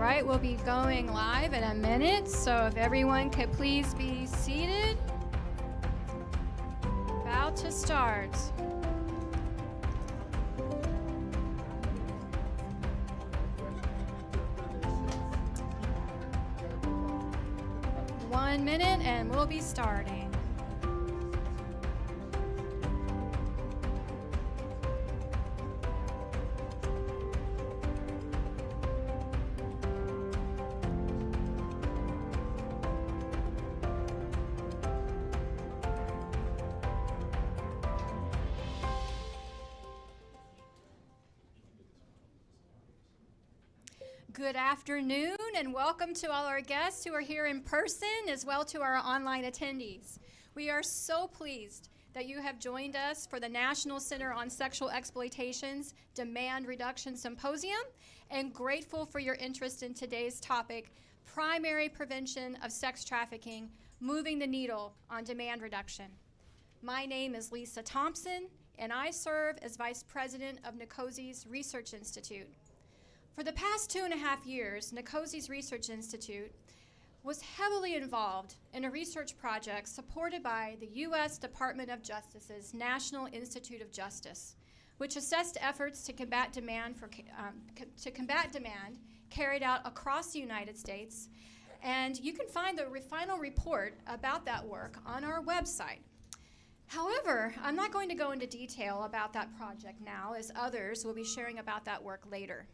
right, we'll be going live in a minute, so if everyone could please be seated. About to start. One minute and we'll be starting. Good afternoon and welcome to all our guests who are here in person as well to our online attendees. We are so pleased that you have joined us for the National Center on Sexual Exploitation's Demand Reduction Symposium and grateful for your interest in today's topic, Primary Prevention of Sex Trafficking, Moving the Needle on Demand Reduction. My name is Lisa Thompson and I serve as Vice President of NCOSE's Research Institute. For the past 2.5 years, NCOSE's Research Institute was heavily involved in a research project supported by the U.S. Department of Justice's National Institute of Justice, which assessed efforts to combat demand carried out across the United States. And you can find the final report about that work on our website. However, I'm not going to go into detail about that project now, as others will be sharing about that work later.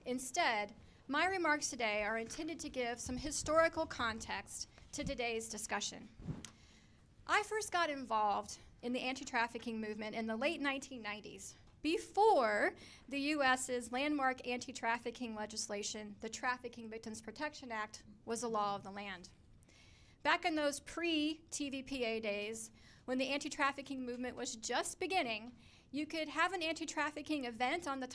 Instead, my remarks today are intended to give some historical context to today's discussion. I first got involved in the anti-trafficking movement in the late 1990s, before the U.S.'s landmark anti-trafficking legislation, the Trafficking Victims Protection Act, was a law of the land. Back in those pre-TVPA days, when the anti-trafficking movement was just beginning, you could have an anti-trafficking event on the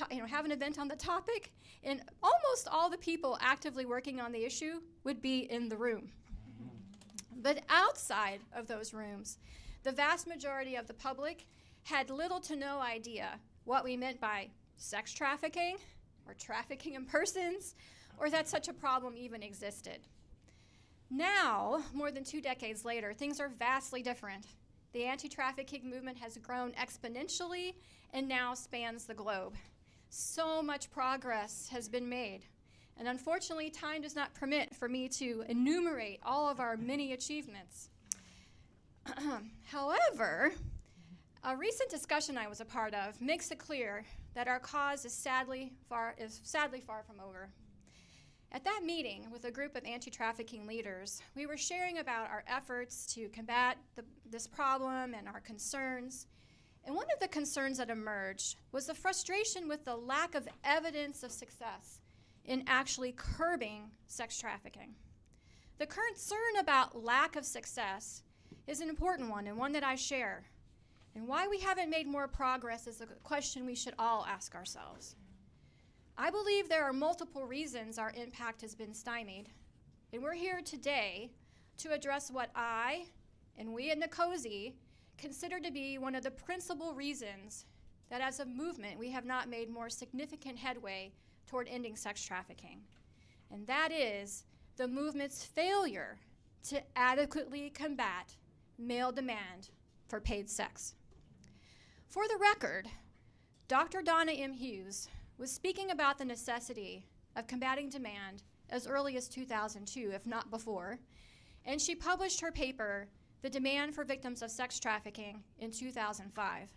topic, and almost all the people actively working on the issue would be in the room. But outside of those rooms, the vast majority of the public had little to no idea what we meant by sex trafficking or trafficking in persons, or that such a problem even existed. Now, more than 2 decades later, things are vastly different. The anti-trafficking movement has grown exponentially and now spans the globe. So much progress has been made. And unfortunately, time does not permit for me to enumerate all of our many achievements. However, a recent discussion I was a part of makes it clear that our cause is sadly far from over. At that meeting with a group of anti-trafficking leaders, we were sharing about our efforts to combat this problem and our concerns. And one of the concerns that emerged was the frustration with the lack of evidence of success in actually curbing sex trafficking. The concern about lack of success is an important one and one that I share. And why we haven't made more progress is a question we should all ask ourselves. I believe there are multiple reasons our impact has been stymied, and we're here today to address what I and we at NCOSE consider to be one of the principal reasons that as a movement we have not made more significant headway toward ending sex trafficking. And that is the movement's failure to adequately combat male demand for paid sex. For the record, Dr. Donna M. Hughes was speaking about the necessity of combating demand as early as 2002, if not before, and she published her paper, The Demand for Victims of Sex Trafficking, in 2005.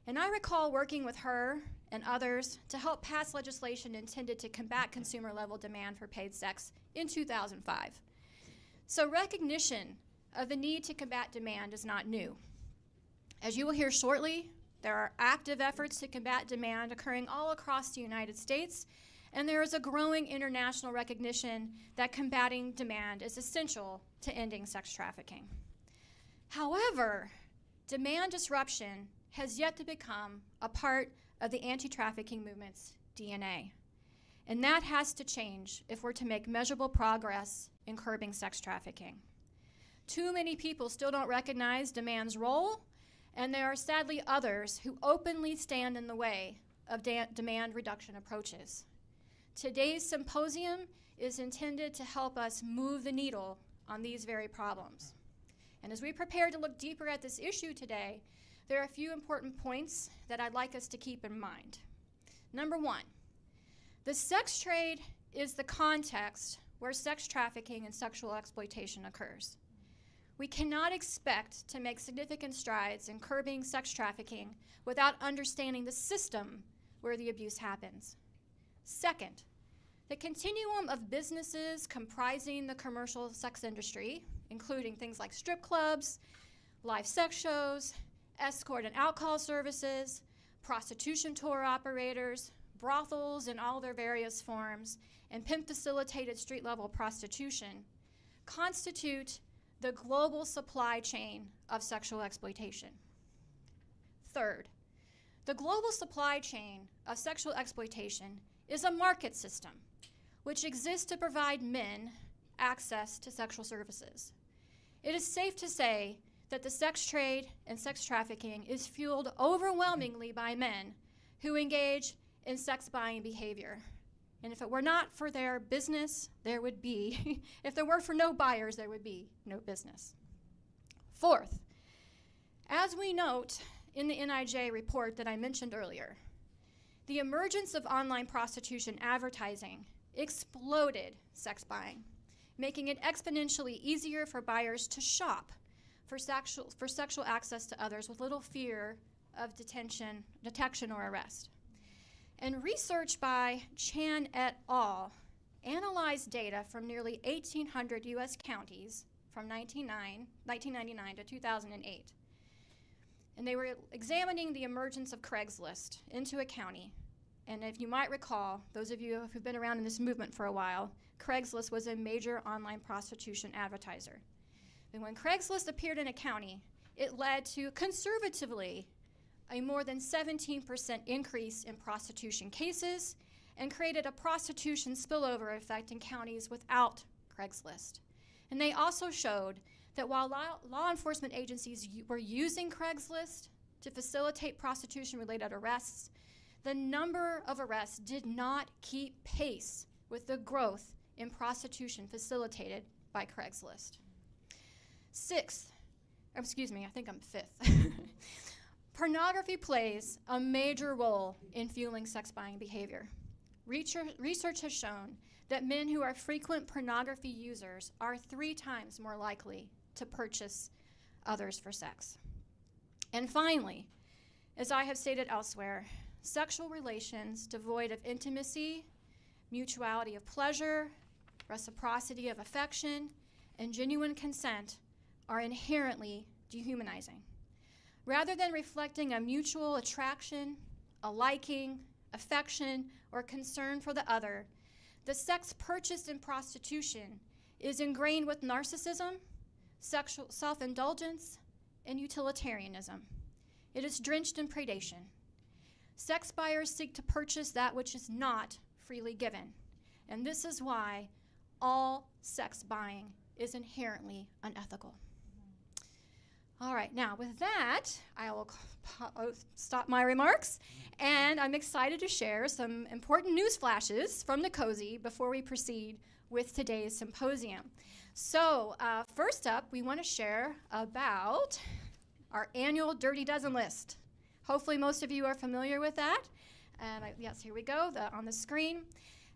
And I recall working with her and others to help pass legislation intended to combat consumer-level demand for paid sex in 2005. So recognition of the need to combat demand is not new. As you will hear shortly, there are active efforts to combat demand occurring all across the United States, and there is a growing international recognition that combating demand is essential to ending sex trafficking. However, demand disruption has yet to become a part of the anti-trafficking movement's DNA, and that has to change if we're to make measurable progress in curbing sex trafficking. Too many people still don't recognize demand's role, and there are sadly others who openly stand in the way of demand reduction approaches. Today's symposium is intended to help us move the needle on these very problems. And as we prepare to look deeper at this issue today, there are a few important points that I'd like us to keep in mind. Number one, the sex trade is the context where sex trafficking and sexual exploitation occurs. We cannot expect to make significant strides in curbing sex trafficking without understanding the system where the abuse happens. Second, the continuum of businesses comprising the commercial sex industry, including things like strip clubs, live sex shows, escort and alcohol services, prostitution tour operators, brothels in all their various forms, and pimp-facilitated street-level prostitution, constitute the global supply chain of sexual exploitation. Third, the global supply chain of sexual exploitation is a market system which exists to provide men access to sexual services. It is safe to say that the sex trade and sex trafficking is fueled overwhelmingly by men who engage in sex buying behavior. And if it were not for their business, there would be, if there were for no buyers, there would be no business. Fourth, as we note in the NIJ report that I mentioned earlier, the emergence of online prostitution advertising exploded sex buying, making it exponentially easier for buyers to shop for sexual access to others with little fear of detection or arrest. And research by Chan et al. Analyzed data from nearly 1,800 US counties from 1999 to 2008. And they were examining the emergence of Craigslist into a county. And if you might recall, those of you who've been around in this movement for a while, Craigslist was a major online prostitution advertiser. And when Craigslist appeared in a county, it led to, conservatively, a more than 17% increase in prostitution cases and created a prostitution spillover effect in counties without Craigslist. And they also showed that while law enforcement agencies were using Craigslist to facilitate prostitution-related arrests, the number of arrests did not keep pace with the growth in prostitution facilitated by Craigslist. Sixth, excuse me, I think I'm fifth. Pornography plays a major role in fueling sex buying behavior. Research has shown that men who are frequent pornography users are 3 times more likely to purchase others for sex. And finally, as I have stated elsewhere, sexual relations devoid of intimacy, mutuality of pleasure, reciprocity of affection, and genuine consent are inherently dehumanizing. Rather than reflecting a mutual attraction, a liking, affection, or concern for the other, the sex purchased in prostitution is ingrained with narcissism, sexual self-indulgence, and utilitarianism. It is drenched in predation. Sex buyers seek to purchase that which is not freely given, and this is why all sex buying is inherently unethical. All right, now with that, I will stop my remarks, and I'm excited to share some important news flashes from NCOSE before we proceed with today's symposium. So first up, we want to share about our annual Dirty Dozen list. Hopefully most of you are familiar with that. And yes, here we go, on the screen.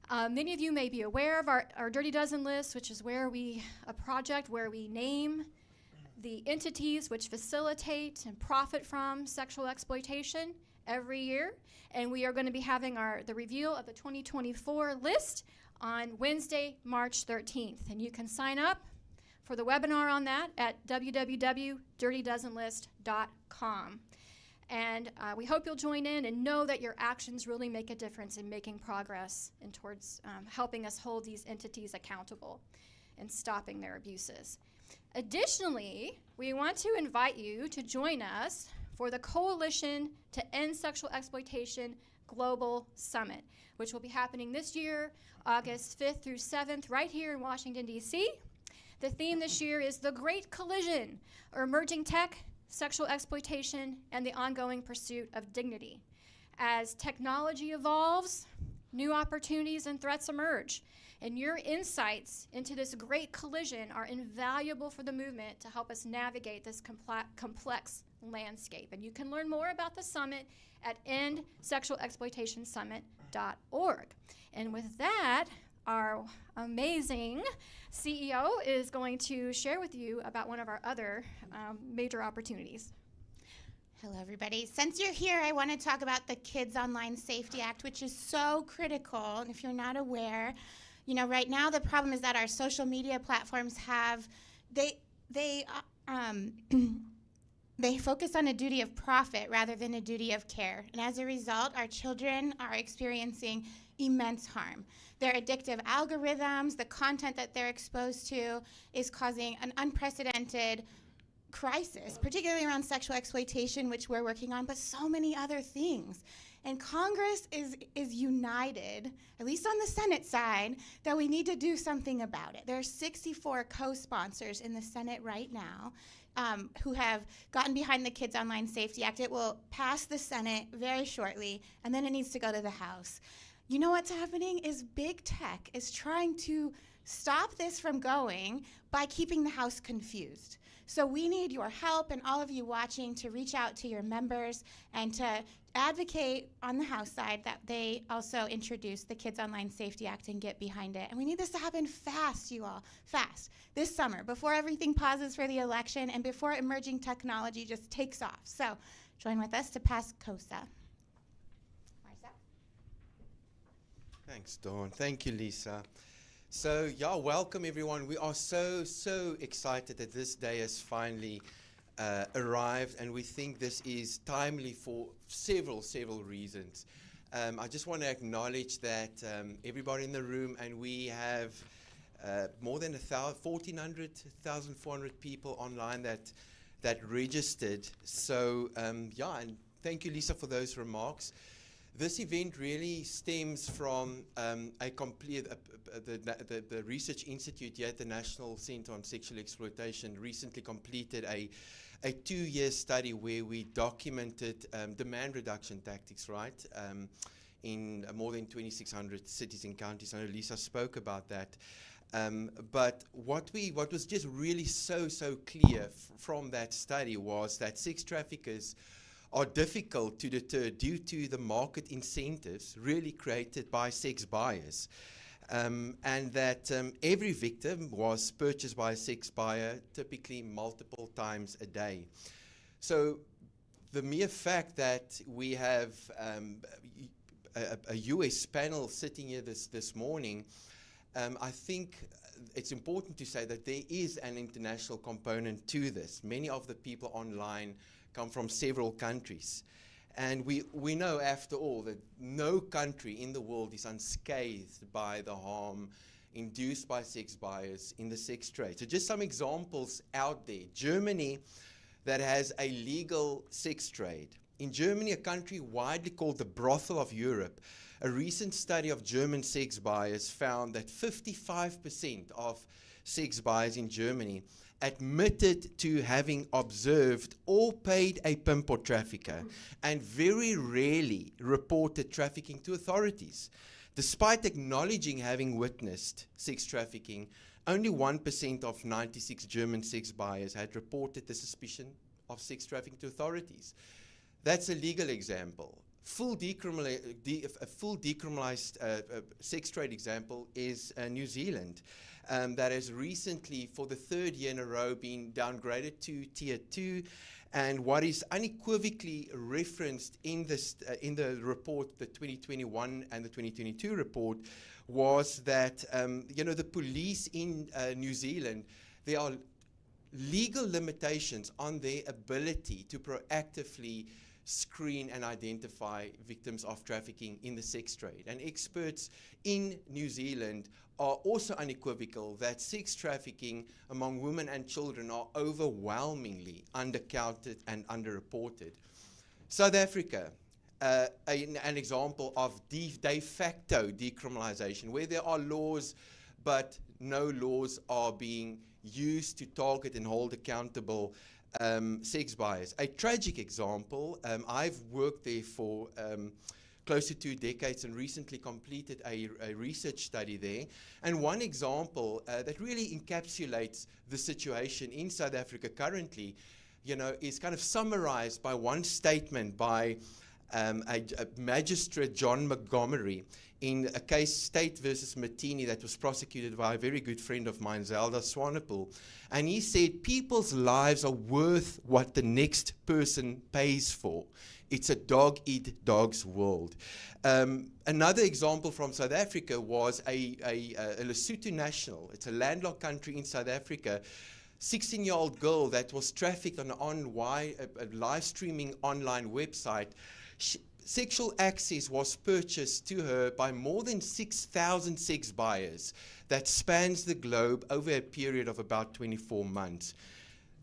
Many of you may be aware of our Dirty Dozen list, which is a project where we name the entities which facilitate and profit from sexual exploitation every year. And we are going to be having the reveal of the 2024 list on Wednesday, March 13th. And you can sign up for the webinar on that at www.dirtydozenlist.com. And we hope you'll join in and know that your actions really make a difference in making progress and towards helping us hold these entities accountable and stopping their abuses. Additionally, we want to invite you to join us for the Coalition to End Sexual Exploitation Global Summit, which will be happening this year, August 5th through 7th, right here in Washington, D.C. The theme this year is The Great Collision, or Emerging Tech, Sexual Exploitation, and the Ongoing Pursuit of Dignity. As technology evolves, new opportunities and threats emerge. And your insights into this great collision are invaluable for the movement to help us navigate this complex landscape. And you can learn more about the summit at endsexualexploitationsummit.org. And with that, our amazing CEO is going to share with you about one of our other major opportunities. Hello, everybody. Since you're here, I want to talk about the Kids Online Safety Act, which is so critical. And if you're not aware, right now the problem is that our social media platforms they focus on a duty of profit rather than a duty of care. And as a result, our children are experiencing immense harm. Their addictive algorithms, the content that they're exposed to, is causing an unprecedented crisis, particularly around sexual exploitation, which we're working on, but so many other things. And Congress is united, at least on the Senate side, that we need to do something about it. There are 64 co-sponsors in the Senate right now who have gotten behind the Kids Online Safety Act. It will pass the Senate very shortly, and then it needs to go to the House. You know what's happening is big tech is trying to stop this from going by keeping the House confused. So we need your help and all of you watching to reach out to your members and to advocate on the House side that they also introduce the Kids Online Safety Act and get behind it. And we need this to happen fast, you all, fast, this summer, before everything pauses for the election and before emerging technology just takes off. So join with us to pass COSA. Thanks, Dawn. Thank you, Lisa. So, welcome everyone. We are so excited that this day has finally arrived, and we think this is timely for several reasons. I just want to acknowledge that everybody in the room, and we have more than 1,400 people online that registered. So, and thank you, Lisa, for those remarks. This event really stems from the Research Institute here at the National Center on Sexual Exploitation recently completed a 2-year study where we documented demand reduction tactics, right, in more than 2,600 cities and counties. I know Lisa spoke about that. But what was just really so clear from that study was that sex traffickers are difficult to deter due to the market incentives really created by sex buyers. And that every victim was purchased by a sex buyer, typically multiple times a day. So the mere fact that we have a US panel sitting here this morning, I think it's important to say that there is an international component to this. Many of the people online come from several countries. And we know, after all, that no country in the world is unscathed by the harm induced by sex buyers in the sex trade. So just some examples out there. Germany, that has a legal sex trade. In Germany, a country widely called the brothel of Europe, a recent study of German sex buyers found that 55% of sex buyers in Germany admitted to having observed or paid a pimp or trafficker, and very rarely reported trafficking to authorities. Despite acknowledging having witnessed sex trafficking, only 1% of 96 German sex buyers had reported the suspicion of sex trafficking to authorities. That's a legal example. A full decriminalized sex trade example is New Zealand. That has recently, for the 3rd year in a row, been downgraded to Tier 2. And what is unequivocally referenced in the report, the 2021 and the 2022 report, was that the police in New Zealand, there are legal limitations on their ability to proactively screen and identify victims of trafficking in the sex trade. And experts in New Zealand are also unequivocal that sex trafficking among women and children are overwhelmingly undercounted and underreported. South Africa, an example of de facto decriminalization, where there are laws but no laws are being used to target and hold accountable sex buyers. A tragic example, I've worked there for close to 2 decades and recently completed a research study there. And one example that really encapsulates the situation in South Africa currently, is kind of summarized by one statement by a magistrate, John Montgomery, in a case State versus Martini that was prosecuted by a very good friend of mine, Zelda Swanepoel. And he said, people's lives are worth what the next person pays for. It's a dog-eat-dog's world. Another example from South Africa was a Lesotho national. It's a landlocked country in South Africa. 16-year-old girl that was trafficked on a live streaming online website. Sexual access was purchased to her by more than 6,000 sex buyers that spans the globe over a period of about 24 months.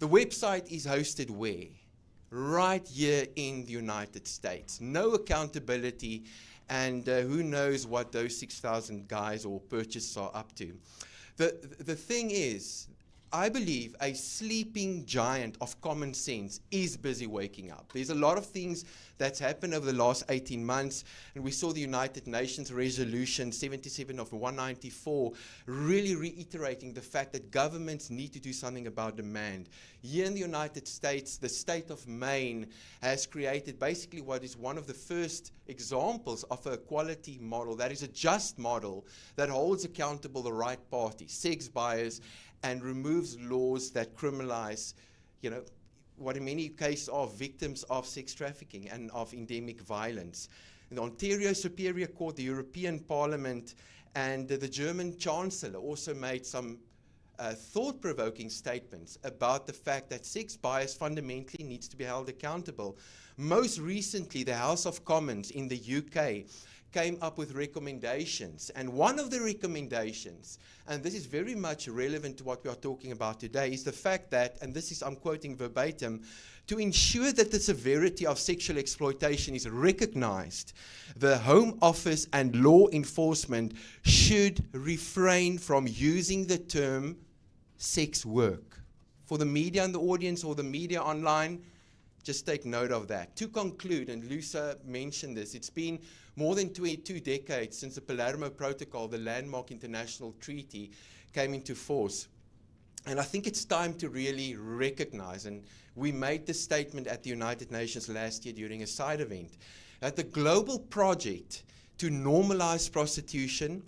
The website is hosted where? Right here in the United States. No accountability, and who knows what those 6,000 guys or purchasers are up to. The thing is, I believe a sleeping giant of common sense is busy waking up. There's a lot of things that's happened over the last 18 months, and we saw the United Nations Resolution 77 of 194 really reiterating the fact that governments need to do something about demand. Here in the United States, the state of Maine has created basically what is one of the first examples of a quality model, that is a just model that holds accountable the right parties, sex buyers, and removes laws that criminalize, what in many cases are victims of sex trafficking and of endemic violence. The Ontario Superior Court, the European Parliament, and the German Chancellor also made some thought-provoking statements about the fact that sex buyers fundamentally needs to be held accountable. Most recently, the House of Commons in the UK came up with recommendations, and one of the recommendations, and this is very much relevant to what we are talking about today, is the fact that, and this is, I'm quoting verbatim, to ensure that the severity of sexual exploitation is recognized, the Home Office and law enforcement should refrain from using the term sex work. For the media and the audience, or the media online, just take note of that. To conclude, and Lusa mentioned this, it's been more than 22 decades since the Palermo Protocol, the landmark international treaty, came into force. And I think it's time to really recognize, and we made this statement at the United Nations last year during a side event, that the global project to normalize prostitution,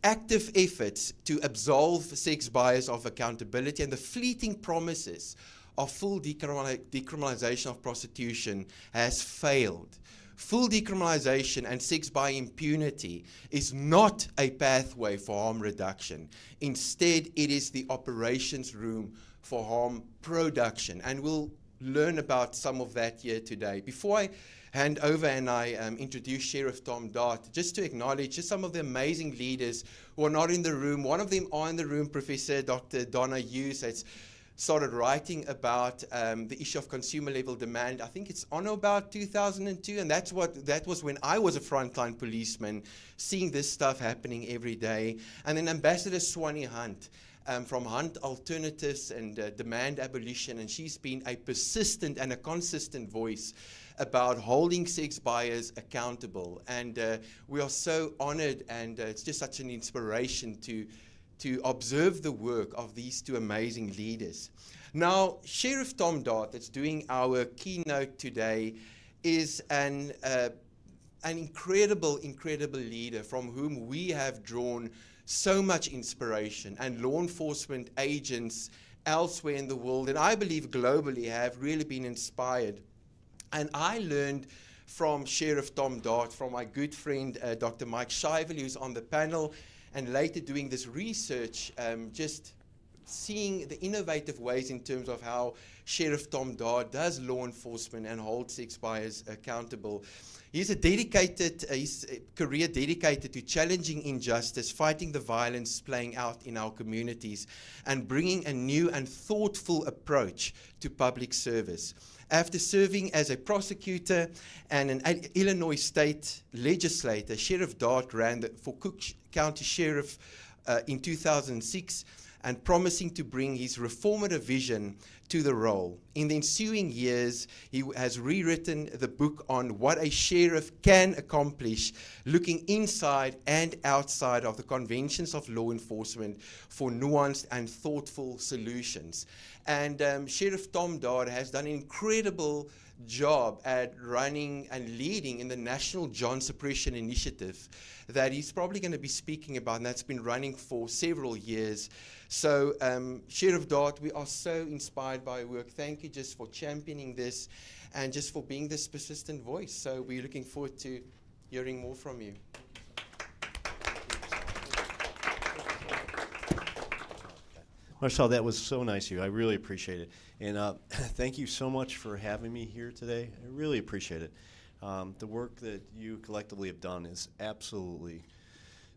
active efforts to absolve sex buyers of accountability, and the fleeting promises of full decriminalization of prostitution has failed. Full decriminalization and sex buyer impunity is not a pathway for harm reduction. Instead, it is the operations room for harm production. And we'll learn about some of that here today. Before I hand over and I introduce Sheriff Tom Dart, just to acknowledge just some of the amazing leaders who are not in the room. One of them are in the room, Professor Dr. Donna Hughes, that's started writing about the issue of consumer level demand. I think it's on about 2002, and that was when I was a frontline policeman, seeing this stuff happening every day. And then Ambassador Swanee Hunt from Hunt Alternatives and Demand Abolition, and she's been a persistent and a consistent voice about holding sex buyers accountable. And we are so honored, and it's just such an inspiration to observe the work of these two amazing leaders. Now, Sheriff Tom Dart, that's doing our keynote today, is an incredible leader from whom we have drawn so much inspiration, and law enforcement agents elsewhere in the world, and I believe globally, have really been inspired. And I learned from Sheriff Tom Dart, from my good friend Dr. Mike Shively, who's on the panel, and later doing this research, just seeing the innovative ways in terms of how Sheriff Tom Dart does law enforcement and holds sex buyers accountable. He's his career dedicated to challenging injustice, fighting the violence playing out in our communities, and bringing a new and thoughtful approach to public service. After serving as a prosecutor and an Illinois state legislator, Sheriff Dart ran for Cook County Sheriff in 2006, and promising to bring his reformative vision to the role. In the ensuing years, he has rewritten the book on what a sheriff can accomplish, looking inside and outside of the conventions of law enforcement for nuanced and thoughtful solutions. And Sheriff Tom Dodd has done an incredible job at running and leading in the National John Suppression Initiative that he's probably going to be speaking about, and that's been running for several years. So, Sheriff Dodd, we are so inspired by your work. Thank you just for championing this and just for being this persistent voice. So we're looking forward to hearing more from you. Marcel, that was so nice of you. I really appreciate it. And thank you so much for having me here today. I really appreciate it. The work that you collectively have done is absolutely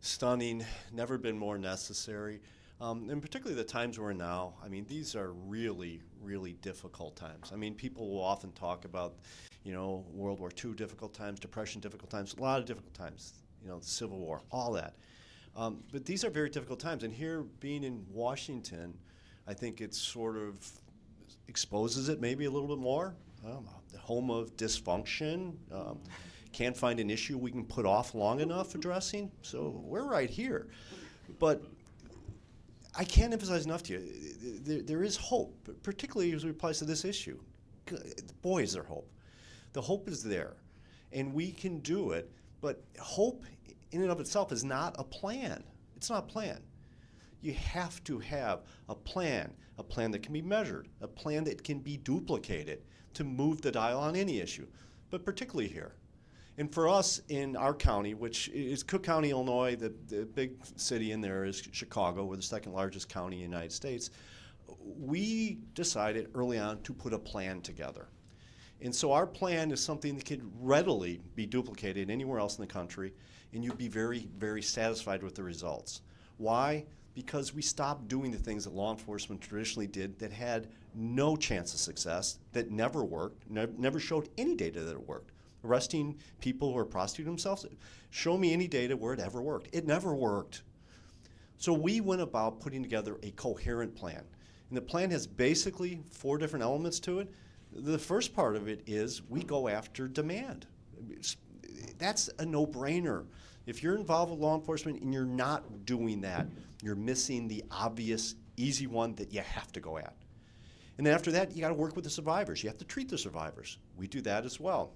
stunning, never been more necessary. And particularly the times we're in now, I mean, these are really, really difficult times. I mean, people will often talk about, you know, World War II difficult times, Depression difficult times, a lot of difficult times, you know, the Civil War, all that. But these are very difficult times, and here being in Washington, I think it sort of exposes it maybe a little bit more. The home of dysfunction, can't find an issue we can put off long enough addressing, so we're right here. But I can't emphasize enough to you, there is hope, particularly as it applies to this issue. Boy, is there hope. The hope is there, and we can do it, but hope in and of itself is not a plan. It's not a plan. You have to have a plan that can be measured, a plan that can be duplicated to move the dial on any issue, but particularly here. And for us in our county, which is Cook County, Illinois, the big city in there is Chicago, we're the second largest county in the United States, we decided early on to put a plan together. And so our plan is something that could readily be duplicated anywhere else in the country, and you'd be very, very satisfied with the results. Why? Because we stopped doing the things that law enforcement traditionally did that had no chance of success, that never worked, never showed any data that it worked. Arresting people who are prostituting themselves, show me any data where it ever worked. It never worked. So we went about putting together a coherent plan. And the plan has basically 4 different elements to it. The first part of it is we go after demand. That's a no-brainer. If you're involved with law enforcement and you're not doing that, you're missing the obvious, easy one that you have to go at. And then after that, you got to work with the survivors. You have to treat the survivors. We do that as well.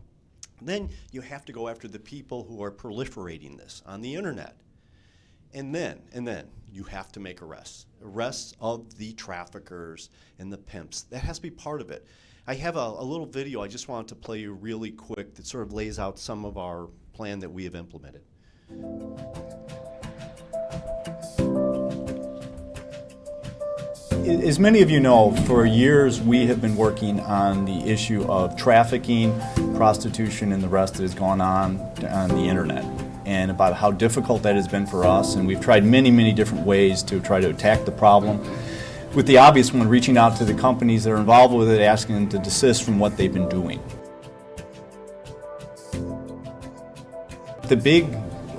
Then you have to go after the people who are proliferating this on the internet. And then you have to make arrests of the traffickers and the pimps. That has to be part of it. I have a little video I just wanted to play you really quick that sort of lays out some of our plan that we have implemented. As many of you know, for years we have been working on the issue of trafficking, prostitution, and the rest that has gone on the internet, and about how difficult that has been for us. And we've tried many, many different ways to try to attack the problem, with the obvious one, reaching out to the companies that are involved with it, asking them to desist from what they've been doing. The big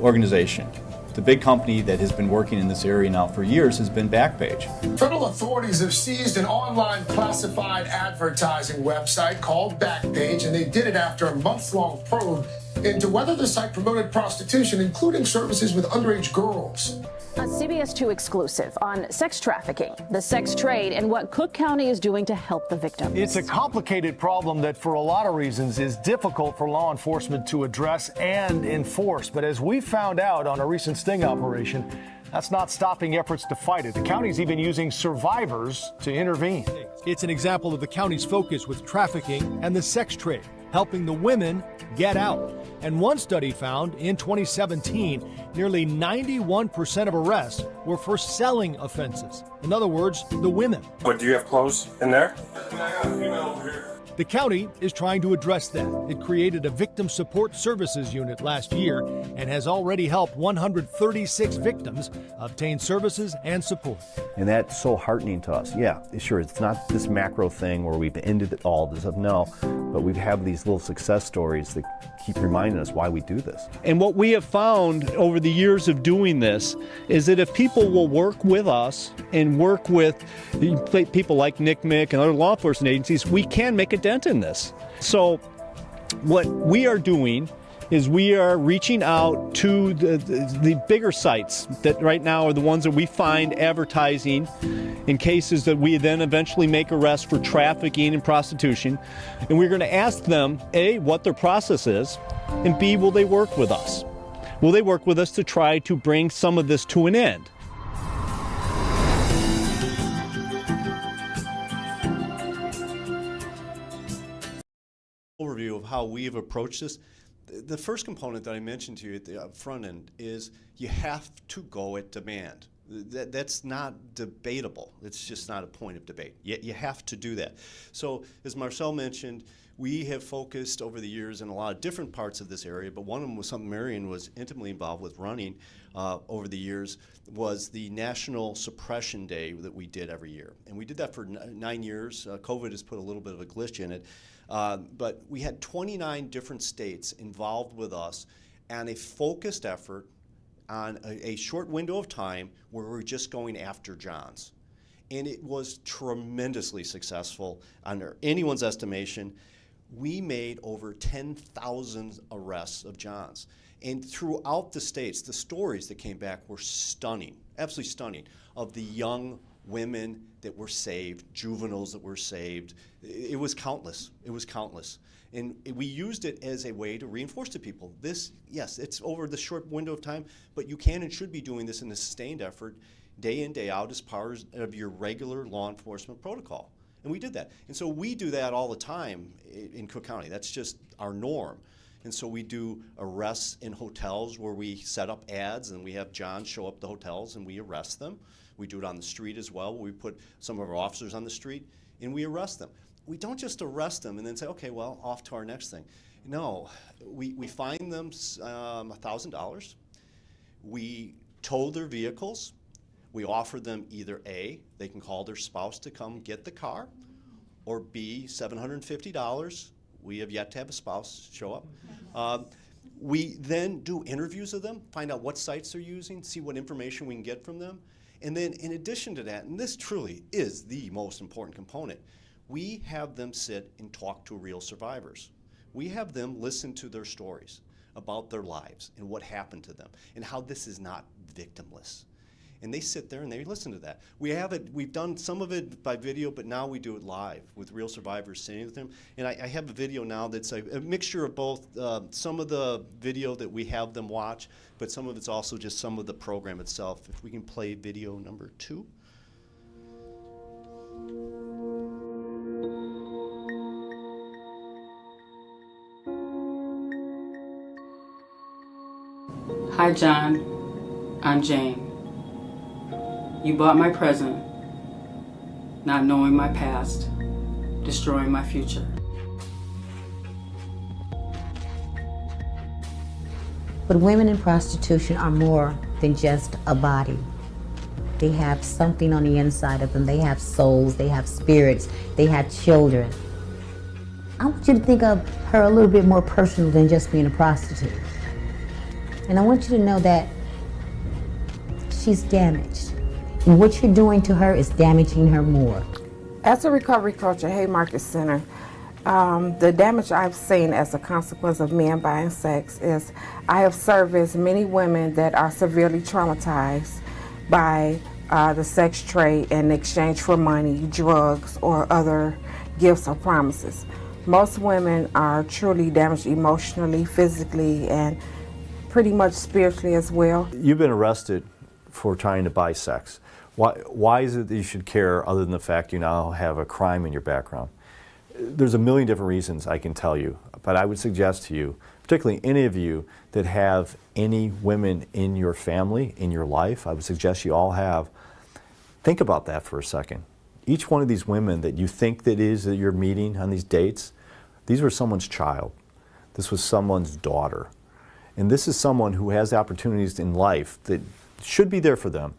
organization, the big company that has been working in this area now for years has been Backpage. Federal authorities have seized an online classified advertising website called Backpage, and they did it after a month-long probe into whether the site promoted prostitution, including services with underage girls. A CBS 2 exclusive on sex trafficking, the sex trade, and what Cook County is doing to help the victims. It's a complicated problem that, for a lot of reasons, is difficult for law enforcement to address and enforce. But as we found out on a recent sting operation, that's not stopping efforts to fight it. The county's even using survivors to intervene. It's an example of the county's focus with trafficking and the sex trade, helping the women get out. And one study found in 2017, nearly 91% of arrests were for selling offenses. In other words, the women. But do you have clothes in there? The county is trying to address that. It created a victim support services unit last year and has already helped 136 victims obtain services and support. And that's so heartening to us. Yeah, sure, it's not this macro thing where we've ended it all, this stuff, no, but we have these little success stories that keep reminding us why we do this. And what we have found over the years of doing this is that if people will work with us and work with people like NCMEC and other law enforcement agencies, we can make a dent in this. So what we are doing is we are reaching out to the bigger sites that right now are the ones that we find advertising in cases that we then eventually make arrests for trafficking and prostitution. And we're going to ask them, A, what their process is, and B, will they work with us? Will they work with us to try to bring some of this to an end? Overview of how we have approached this. The first component that I mentioned to you at the front end is you have to go at demand. That's not debatable. It's just not a point of debate. You have to do that. So as Marcel mentioned, we have focused over the years in a lot of different parts of this area, but one of them was something Marian was intimately involved with running over the years, was the National Suppression Day that we did every year. And we did that for 9 years. COVID has put a little bit of a glitch in it. But we had 29 different states involved with us and a focused effort on a short window of time where we were just going after Johns. And it was tremendously successful under anyone's estimation. We made over 10,000 arrests of Johns. And throughout the states, the stories that came back were stunning, absolutely stunning, of the young women that were saved, juveniles that were saved. It was countless. It was countless. And we used it as a way to reinforce to people. This, yes, it's over the short window of time, but you can and should be doing this in a sustained effort, day in, day out, as part of your regular law enforcement protocol. And we did that. And so we do that all the time in Cook County. That's just our norm. And so we do arrests in hotels where we set up ads and we have John show up at the hotels and we arrest them. We do it on the street as well. We put some of our officers on the street and we arrest them. We don't just arrest them and then say, okay, well, off to our next thing. No, we fine them $1,000. We tow their vehicles. We offer them either A, they can call their spouse to come get the car, or B, $750. We have yet to have a spouse show up. We then do interviews of them, find out what sites they're using, see what information we can get from them. And then in addition to that, and this truly is the most important component, we have them sit and talk to real survivors. We have them listen to their stories about their lives and what happened to them and how this is not victimless. And they sit there and they listen to that. We've done some of it by video, but now we do it live with real survivors sitting with them. And I have a video now that's a mixture of both some of the video that we have them watch, but some of it's also just some of the program itself. If we can play video number 2. Hi, John. I'm Jane. You bought my present, not knowing my past, destroying my future. But women in prostitution are more than just a body. They have something on the inside of them. They have souls, they have spirits, they have children. I want you to think of her a little bit more personal than just being a prostitute. And I want you to know that she's damaged. And what you're doing to her is damaging her more. As a recovery coach at Haymarket Center, the damage I've seen as a consequence of men buying sex is I have serviced many women that are severely traumatized by the sex trade in exchange for money, drugs, or other gifts or promises. Most women are truly damaged emotionally, physically, and pretty much spiritually as well. You've been arrested for trying to buy sex. Why is it that you should care other than the fact you now have a crime in your background? There's a million different reasons I can tell you, but I would suggest to you, particularly any of you that have any women in your family, in your life, I would suggest you all have, think about that for a second. Each one of these women that you think that you're meeting on these dates, these were someone's child. This was someone's daughter. And this is someone who has opportunities in life that should be there for them,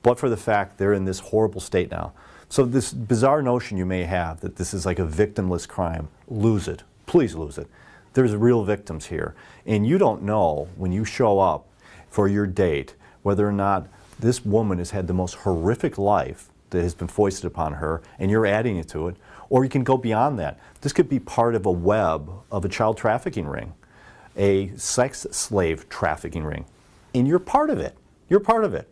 but for the fact they're in this horrible state now. So this bizarre notion you may have that this is like a victimless crime, lose it. Please lose it. There's real victims here. And you don't know when you show up for your date whether or not this woman has had the most horrific life that has been foisted upon her, and you're adding it to it, or you can go beyond that. This could be part of a web of a child trafficking ring, a sex slave trafficking ring, and you're part of it. You're part of it.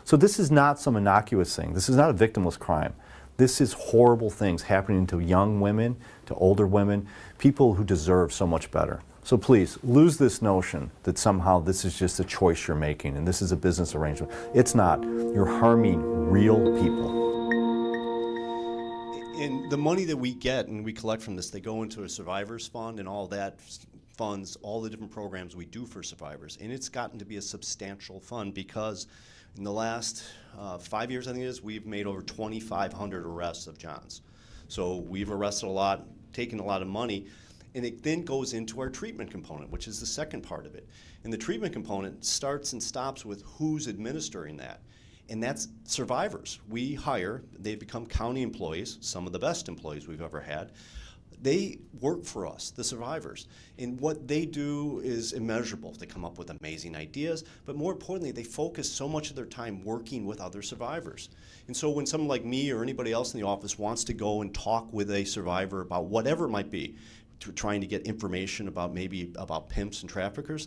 So this is not some innocuous thing. This is not a victimless crime. This is horrible things happening to young women, to older women, people who deserve so much better. So please, lose this notion that somehow this is just a choice you're making and this is a business arrangement. It's not. You're harming real people. And the money that we get and we collect from this, they go into a survivors fund, and all that funds all the different programs we do for survivors. And it's gotten to be a substantial fund because in the last 5 years, I think it is, we've made over 2,500 arrests of Johns. So we've arrested a lot, taken a lot of money, and it then goes into our treatment component, which is the second part of it. And the treatment component starts and stops with who's administering that. And that's survivors. We hire, they become county employees, some of the best employees we've ever had. They work for us, the survivors. And what they do is immeasurable. They come up with amazing ideas, but more importantly, they focus so much of their time working with other survivors. And so when someone like me or anybody else in the office wants to go and talk with a survivor about whatever it might be, trying to get information about maybe about pimps and traffickers,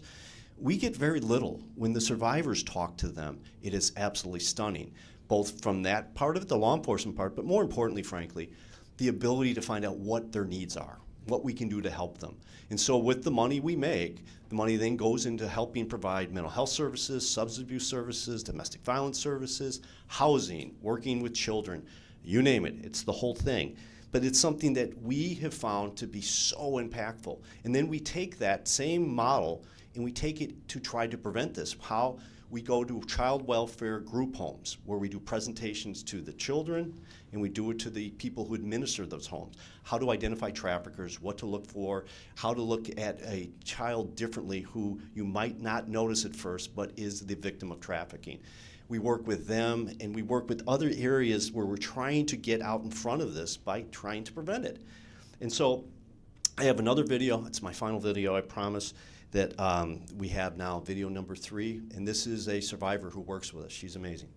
we get very little. When the survivors talk to them, it is absolutely stunning, both from that part of it, the law enforcement part, but more importantly, frankly, the ability to find out what their needs are, what we can do to help them. And so with the money we make, the money then goes into helping provide mental health services, substance abuse services, domestic violence services, housing, working with children, you name it, it's the whole thing. But it's something that we have found to be so impactful. And then we take that same model and we take it to try to prevent this. How we go to child welfare group homes where we do presentations to the children and we do it to the people who administer those homes. How to identify traffickers, what to look for, how to look at a child differently who you might not notice at first but is the victim of trafficking. We work with them and we work with other areas where we're trying to get out in front of this by trying to prevent it. And so I have another video, it's my final video, I promise, that we have now, video number 3, and this is a survivor who works with us. She's amazing.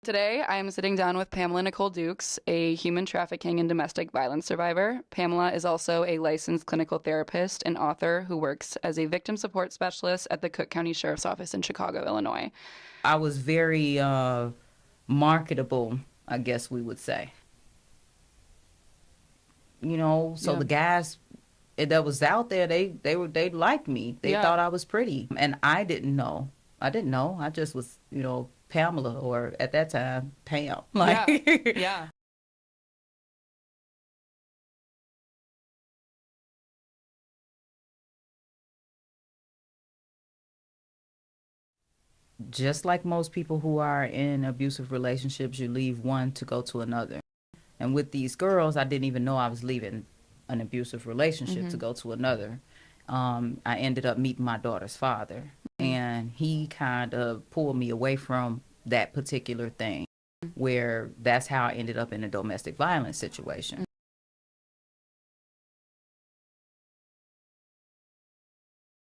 Today, I am sitting down with Pamela Nicole Dukes, a human trafficking and domestic violence survivor. Pamela is also a licensed clinical therapist and author who works as a victim support specialist at the Cook County Sheriff's Office in Chicago, Illinois. I was very marketable, I guess we would say. You know, so the guys that was out there, they liked me. They thought I was pretty, and I didn't know. I just was, you know, Pamela, or at that time, Pam. Like, yeah. Just like most people who are in abusive relationships, you leave one to go to another. And with these girls, I didn't even know I was leaving an abusive relationship to go to another. I ended up meeting my daughter's father, and he kind of pulled me away from that particular thing, where that's how I ended up in a domestic violence situation.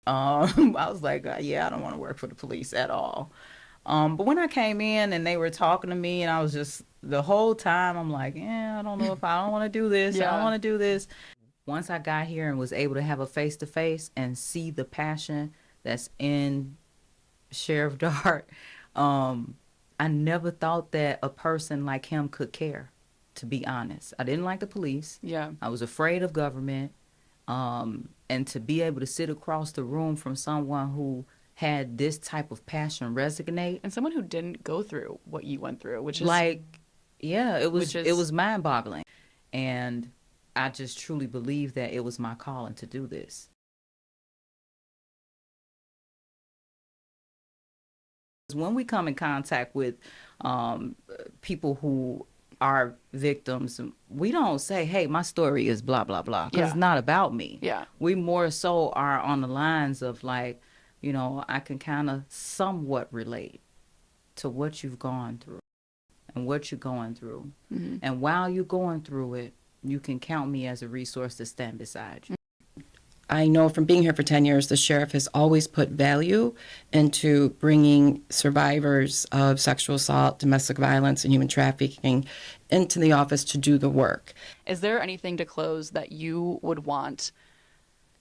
I was like, yeah, I don't want to work for the police at all. But when I came in and they were talking to me, and I was just, the whole time, I'm like, yeah, I don't know if I don't want to do this. I don't want to do this. Once I got here and was able to have a face-to-face and see the passion that's in Sheriff Dart, I never thought that a person like him could care, to be honest. I didn't like the police. Yeah. I was afraid of government. And to be able to sit across the room from someone who had this type of passion resonate, and someone who didn't go through what you went through, which is like, yeah, it was mind-boggling. And I just truly believe that it was my calling to do this. When we come in contact with people who are victims, we don't say, hey, my story is blah, blah, blah, because it's not about me. Yeah. We more so are on the lines of like, you know, I can kind of somewhat relate to what you've gone through and what you're going through. Mm-hmm. And while you're going through it, you can count me as a resource to stand beside you. I know from being here for 10 years, the sheriff has always put value into bringing survivors of sexual assault, domestic violence, and human trafficking into the office to do the work. Is there anything to close that you would want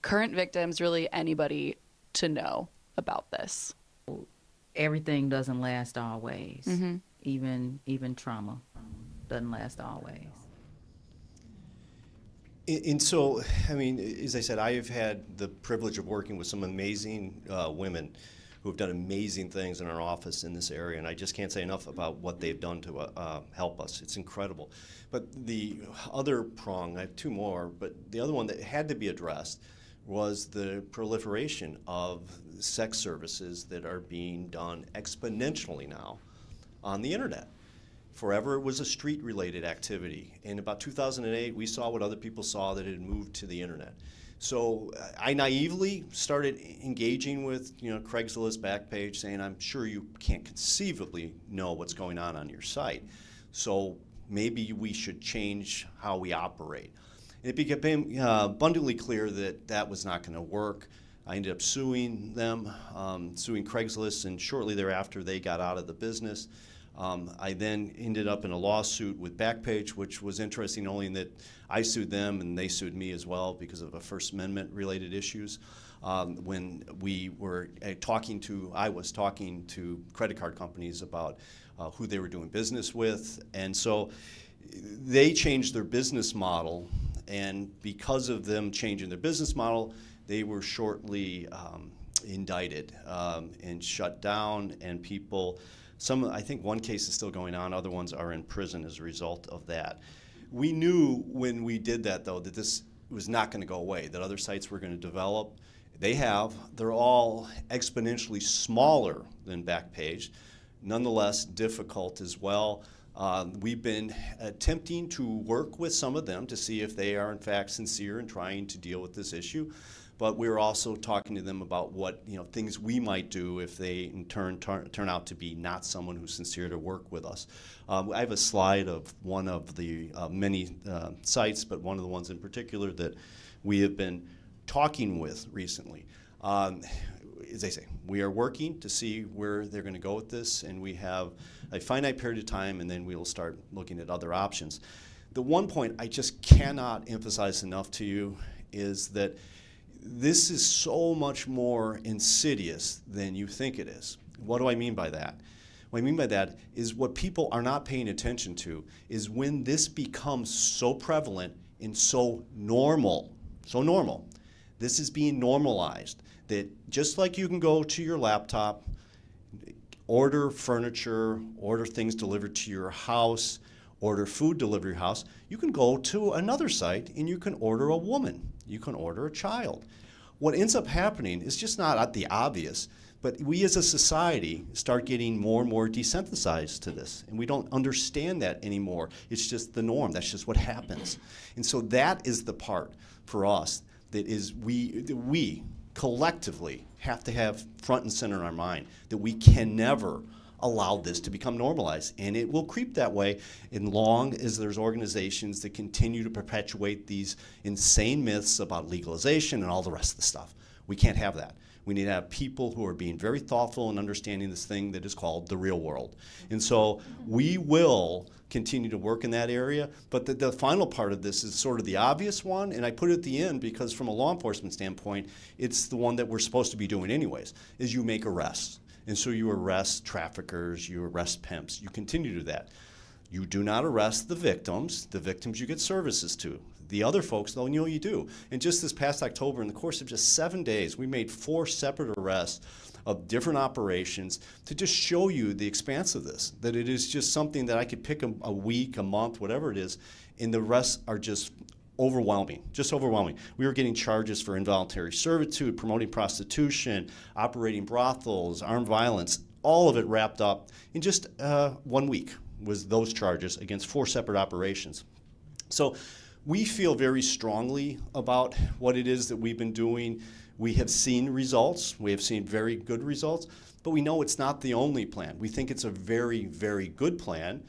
current victims, really anybody, to know about this? Everything doesn't last always. Mm-hmm. Even trauma doesn't last always. And so, I mean, as I said, I have had the privilege of working with some amazing women who have done amazing things in our office in this area, and I just can't say enough about what they've done to help us. It's incredible. But the other prong, I have two more, but the other one that had to be addressed was the proliferation of sex services that are being done exponentially now on the internet. Forever it was a street-related activity. In about 2008, we saw what other people saw, that it had moved to the internet. So I naively started engaging with, you know, Craigslist Backpage, saying, I'm sure you can't conceivably know what's going on your site. So maybe we should change how we operate. It became abundantly clear that that was not going to work. I ended up suing them, suing Craigslist, and shortly thereafter they got out of the business. I then ended up in a lawsuit with Backpage, which was interesting only in that I sued them and they sued me as well because of a First Amendment related issues. When we were I was talking to credit card companies about who they were doing business with, and so they changed their business model, and because of them changing their business model, they were shortly indicted and shut down, and people, I think one case is still going on, other ones are in prison as a result of that. We knew when we did that, though, that this was not going to go away, that other sites were going to develop. They're all exponentially smaller than Backpage, nonetheless difficult as well. We've been attempting to work with some of them to see if they are in fact sincere in trying to deal with this issue. But we're also talking to them about what, you know, things we might do if they in turn out to be not someone who's sincere to work with us. I have a slide of one of the many sites, but one of the ones in particular that we have been talking with recently. As I say, we are working to see where they're going to go with this, and we have a finite period of time, and then we will start looking at other options. The one point I just cannot emphasize enough to you is that this is so much more insidious than you think it is. What do I mean by that? What I mean by that is what people are not paying attention to is when this becomes so prevalent and so normal, this is being normalized, that just like you can go to your laptop, order furniture, order things delivered to your house, order food delivered to your house, you can go to another site and you can order a woman, you can order a child. What ends up happening is just not the obvious, but we as a society start getting more and more desensitized to this, and we don't understand that anymore. It's just the norm, that's just what happens. And so that is the part for us that is we collectively have to have front and center in our mind, that we can never allow this to become normalized. And it will creep that way as long as there's organizations that continue to perpetuate these insane myths about legalization and all the rest of the stuff. We can't have that. We need to have people who are being very thoughtful and understanding this thing that is called the real world. And so we will continue to work in that area, but the final part of this is sort of the obvious one, and I put it at the end because from a law enforcement standpoint, it's the one that we're supposed to be doing anyways, is you make arrests. And so you arrest traffickers, you arrest pimps, you continue to do that. You do not arrest the victims you get services to. The other folks, though, you know you do. And just this past October, in the course of just 7 days, we made 4 separate arrests of different operations to just show you the expanse of this, that it is just something that I could pick a week, a month, whatever it is, and the rest are just overwhelming, just overwhelming. We were getting charges for involuntary servitude, promoting prostitution, operating brothels, armed violence, all of it wrapped up in just 1 week was those charges against 4 separate operations. So we feel very strongly about what it is that we've been doing. We have seen results. We have seen very good results, but we know it's not the only plan. We think it's a very, very good plan.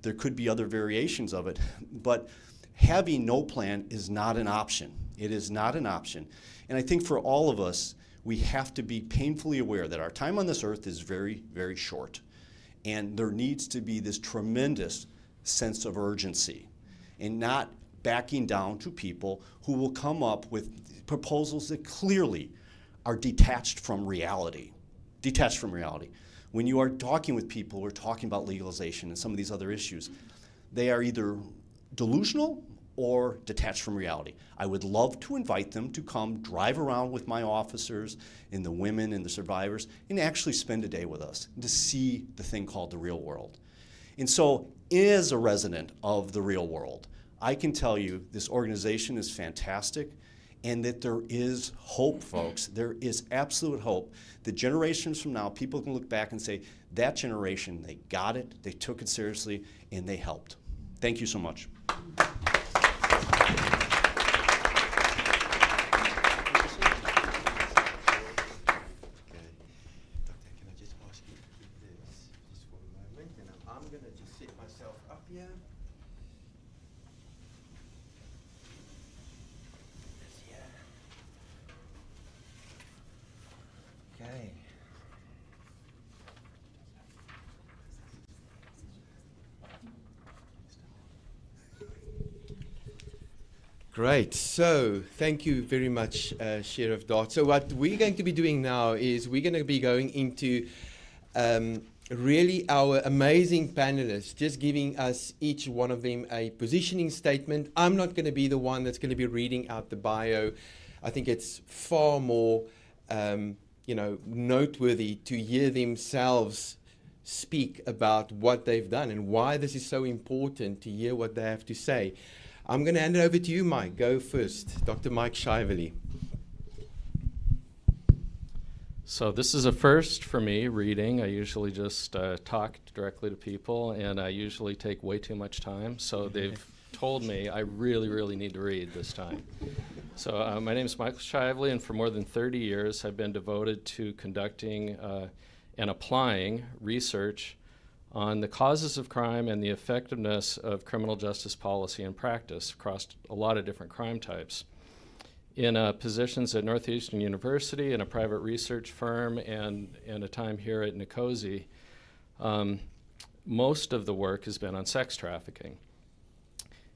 There could be other variations of it, but having no plan is not an option. It is not an option. And I think for all of us, we have to be painfully aware that our time on this earth is very, very short. And there needs to be this tremendous sense of urgency and not backing down to people who will come up with proposals that clearly are detached from reality. Detached from reality. When you are talking with people who are talking about legalization and some of these other issues, they are either delusional or detached from reality. I would love to invite them to come drive around with my officers and the women and the survivors and actually spend a day with us to see the thing called the real world. And so, as a resident of the real world, I can tell you this organization is fantastic and that there is hope, folks. There is absolute hope that generations from now, people can look back and say, that generation, they got it, they took it seriously, and they helped. Thank you so much. Great. So thank you very much, Sheriff Dart. So what we're going to be doing now is we're going to be going into really our amazing panelists, just giving us each one of them a positioning statement. I'm not going to be the one that's going to be reading out the bio. I think it's far more noteworthy to hear themselves speak about what they've done and why this is so important to hear what they have to say. I'm going to hand it over to you, Mike. Go first. Dr. Mike Shively. So this is a first for me, reading. I usually just talk directly to people, and I usually take way too much time. So they've told me I really, really need to read this time. So my name is Michael Shively, and for more than 30 years, I've been devoted to conducting and applying research on the causes of crime and the effectiveness of criminal justice policy and practice across a lot of different crime types. In positions at Northeastern University, in a private research firm, and a time here at NCOSE, most of the work has been on sex trafficking.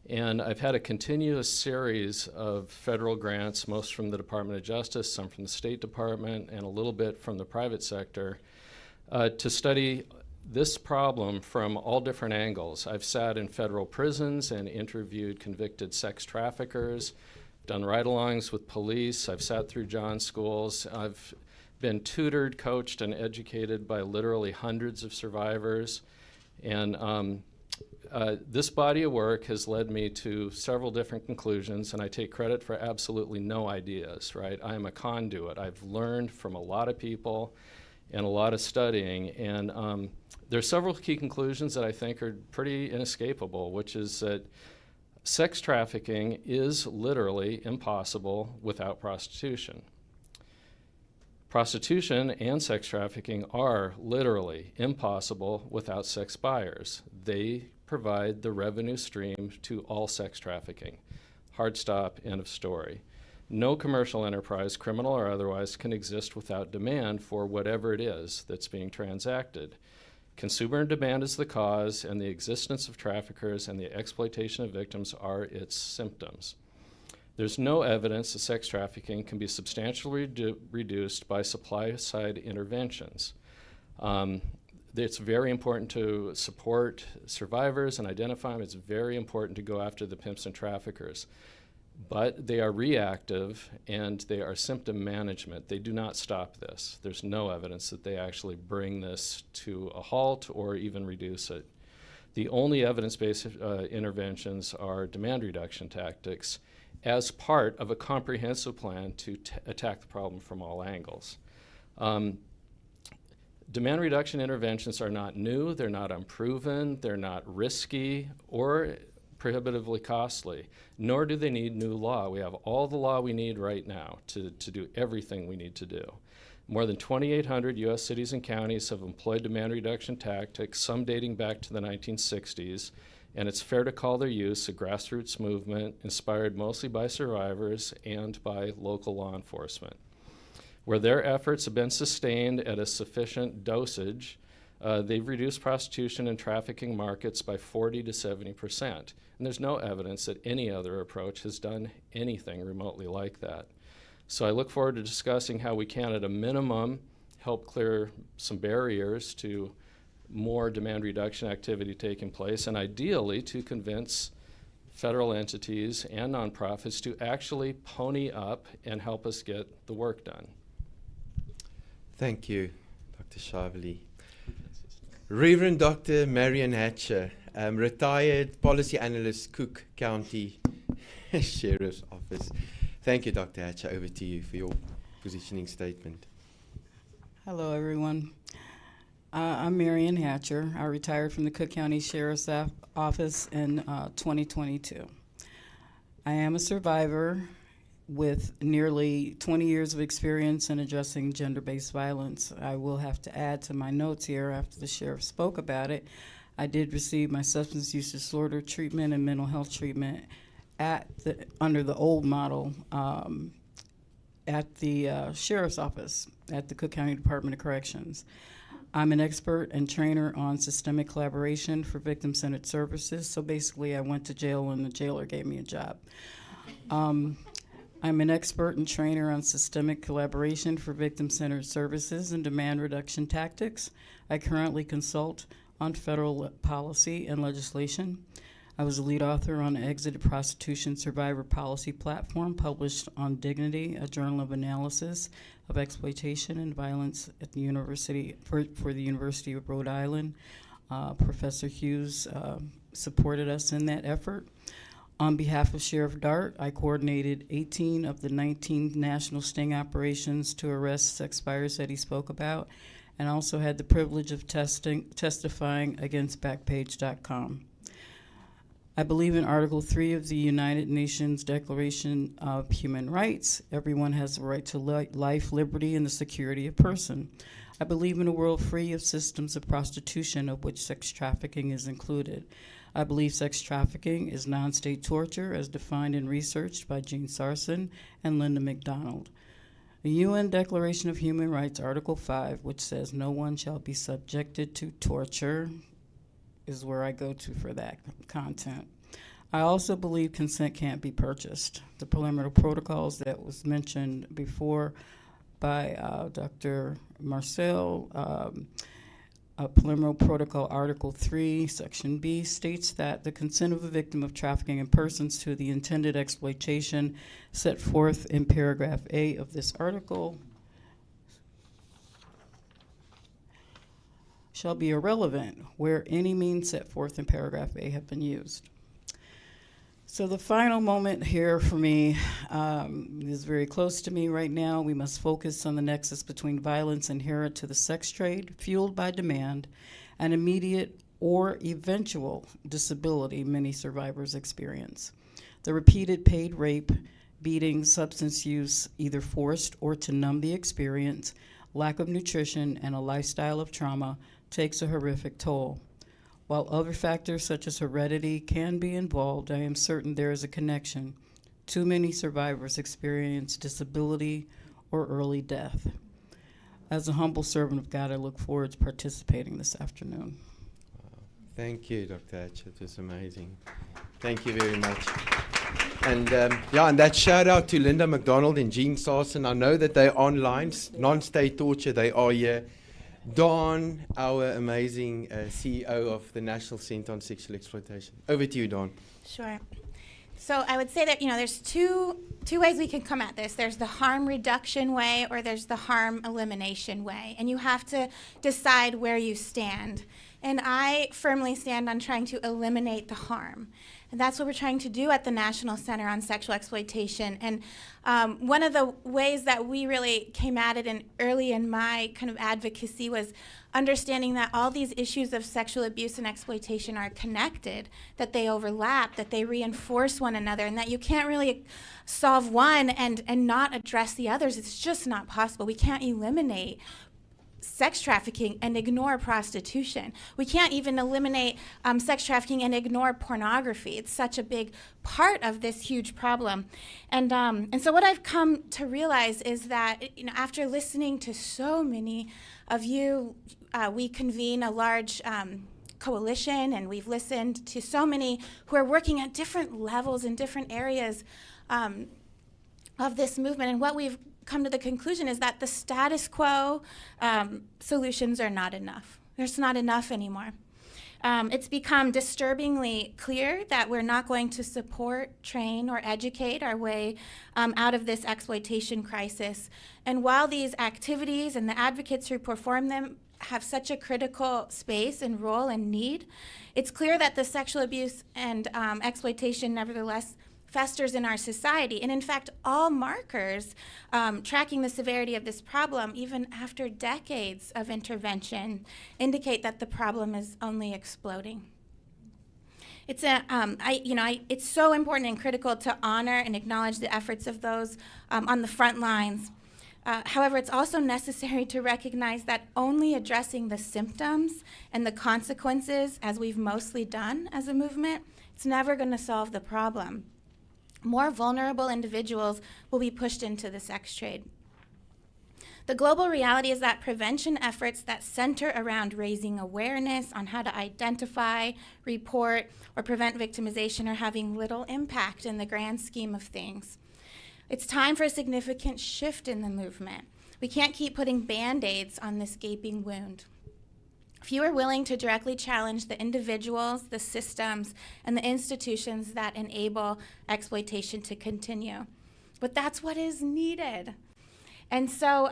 And I've had a continuous series of federal grants, most from the Department of Justice, some from the State Department, and a little bit from the private sector, to study this problem from all different angles. I've sat in federal prisons and interviewed convicted sex traffickers, done ride-alongs with police. I've sat through John schools. I've been tutored, coached, and educated by literally hundreds of survivors. And this body of work has led me to several different conclusions, and I take credit for absolutely no ideas, right? I am a conduit. I've learned from a lot of people and a lot of studying, and there's several key conclusions that I think are pretty inescapable, which is that sex trafficking is literally impossible without prostitution. Prostitution and sex trafficking are literally impossible without sex buyers. They provide the revenue stream to all sex trafficking. Hard stop, end of story. No commercial enterprise, criminal or otherwise, can exist without demand for whatever it is that's being transacted. Consumer demand is the cause, and the existence of traffickers and the exploitation of victims are its symptoms. There's no evidence that sex trafficking can be substantially reduced by supply-side interventions. It's very important to support survivors and identify them. It's very important to go after the pimps and traffickers. But they are reactive, and they are symptom management. They do not stop this. There's no evidence that they actually bring this to a halt or even reduce it. The only evidence-based interventions are demand reduction tactics as part of a comprehensive plan to attack the problem from all angles. Demand reduction interventions are not new, they're not unproven, they're not risky or prohibitively costly, nor do they need new law. We have all the law we need right now to do everything we need to do. More than 2,800 U.S. cities and counties have employed demand reduction tactics, some dating back to the 1960s, and it's fair to call their use a grassroots movement inspired mostly by survivors and by local law enforcement. Where their efforts have been sustained at a sufficient dosage, they've reduced prostitution and trafficking markets by 40 to 70%. And there's no evidence that any other approach has done anything remotely like that. So I look forward to discussing how we can, at a minimum, help clear some barriers to more demand reduction activity taking place, and ideally to convince federal entities and nonprofits to actually pony up and help us get the work done. Thank you, Dr. Shively. Reverend Dr. Marian Hatcher, retired policy analyst, Cook County Sheriff's Office. Thank you, Dr. Hatcher. Over to you for your positioning statement. Hello, everyone. I'm Marian Hatcher. I retired from the Cook County Sheriff's Office in 2022. I am a survivor with nearly 20 years of experience in addressing gender-based violence. I will have to add to my notes here after the sheriff spoke about it. I did receive my substance use disorder treatment and mental health treatment under the old model at the sheriff's office at the Cook County Department of Corrections. I'm an expert and trainer on systemic collaboration for victim-centered services. So basically, I went to jail and the jailer gave me a job. I'm an expert and trainer on systemic collaboration for victim-centered services and demand reduction tactics. I currently consult on federal policy and legislation. I was a lead author on the Exited Prostitution Survivor Policy Platform, published on Dignity, a journal of analysis of exploitation and violence at the university for the University of Rhode Island. Professor Hughes supported us in that effort. On behalf of Sheriff Dart, I coordinated 18 of the 19 national sting operations to arrest sex buyers that he spoke about, and also had the privilege of testifying against Backpage.com. I believe in Article 3 of the United Nations Declaration of Human Rights. Everyone has the right to life, liberty, and the security of person. I believe in a world free of systems of prostitution, of which sex trafficking is included. I believe sex trafficking is non-state torture as defined and researched by Jean Sarson and Linda McDonald. The UN Declaration of Human Rights, Article 5, which says no one shall be subjected to torture, is where I go to for that content. I also believe consent can't be purchased. The preliminary protocols that was mentioned before by Dr. Marcel, preliminary protocol Article 3, Section B, states that the consent of a victim of trafficking in persons to the intended exploitation set forth in paragraph A of this article shall be irrelevant where any means set forth in paragraph A have been used. So the final moment here for me is very close to me right now. We must focus on the nexus between violence inherent to the sex trade, fueled by demand, and immediate or eventual disability many survivors experience. The repeated paid rape, beating, substance use, either forced or to numb the experience, lack of nutrition, and a lifestyle of trauma takes a horrific toll. While other factors such as heredity can be involved, I am certain there is a connection. Too many survivors experience disability or early death. As a humble servant of God, I look forward to participating this afternoon. Thank you, Dr. Hatcher. It was amazing. Thank you very much. And and that shout out to Linda McDonald and Jean Sarson. I know that they're online, non-state torture, they are here. Dawn, our amazing CEO of the National Center on Sexual Exploitation. Over to you, Dawn. Sure. So I would say that, there's two ways we can come at this. There's the harm reduction way, or there's the harm elimination way. And you have to decide where you stand. And I firmly stand on trying to eliminate the harm. And that's what we're trying to do at the National Center on Sexual Exploitation. And one of the ways that we really came at it early in my kind of advocacy was understanding that all these issues of sexual abuse and exploitation are connected, that they overlap, that they reinforce one another, and that you can't really solve one and not address the others. It's just not possible. We can't eliminate sex trafficking and ignore prostitution. We can't even eliminate sex trafficking and ignore pornography. It's such a big part of this huge problem. And so what I've come to realize is that, after listening to so many of you, we convene a large coalition, and we've listened to so many who are working at different levels in different areas of this movement. And what we've come to the conclusion is that the status quo solutions are not enough. There's not enough anymore. It's become disturbingly clear that we're not going to support, train, or educate our way out of this exploitation crisis. And while these activities and the advocates who perform them have such a critical space and role and need, it's clear that the sexual abuse and exploitation nevertheless festers in our society. And in fact, all markers tracking the severity of this problem, even after decades of intervention, indicate that the problem is only exploding. It's it's so important and critical to honor and acknowledge the efforts of those on the front lines. However, it's also necessary to recognize that only addressing the symptoms and the consequences, as we've mostly done as a movement, it's never going to solve the problem. More vulnerable individuals will be pushed into the sex trade. The global reality is that prevention efforts that center around raising awareness on how to identify, report, or prevent victimization are having little impact in the grand scheme of things. It's time for a significant shift in the movement. We can't keep putting Band-Aids on this gaping wound. Few are willing to directly challenge the individuals, the systems, and the institutions that enable exploitation to continue. But that's what is needed. And so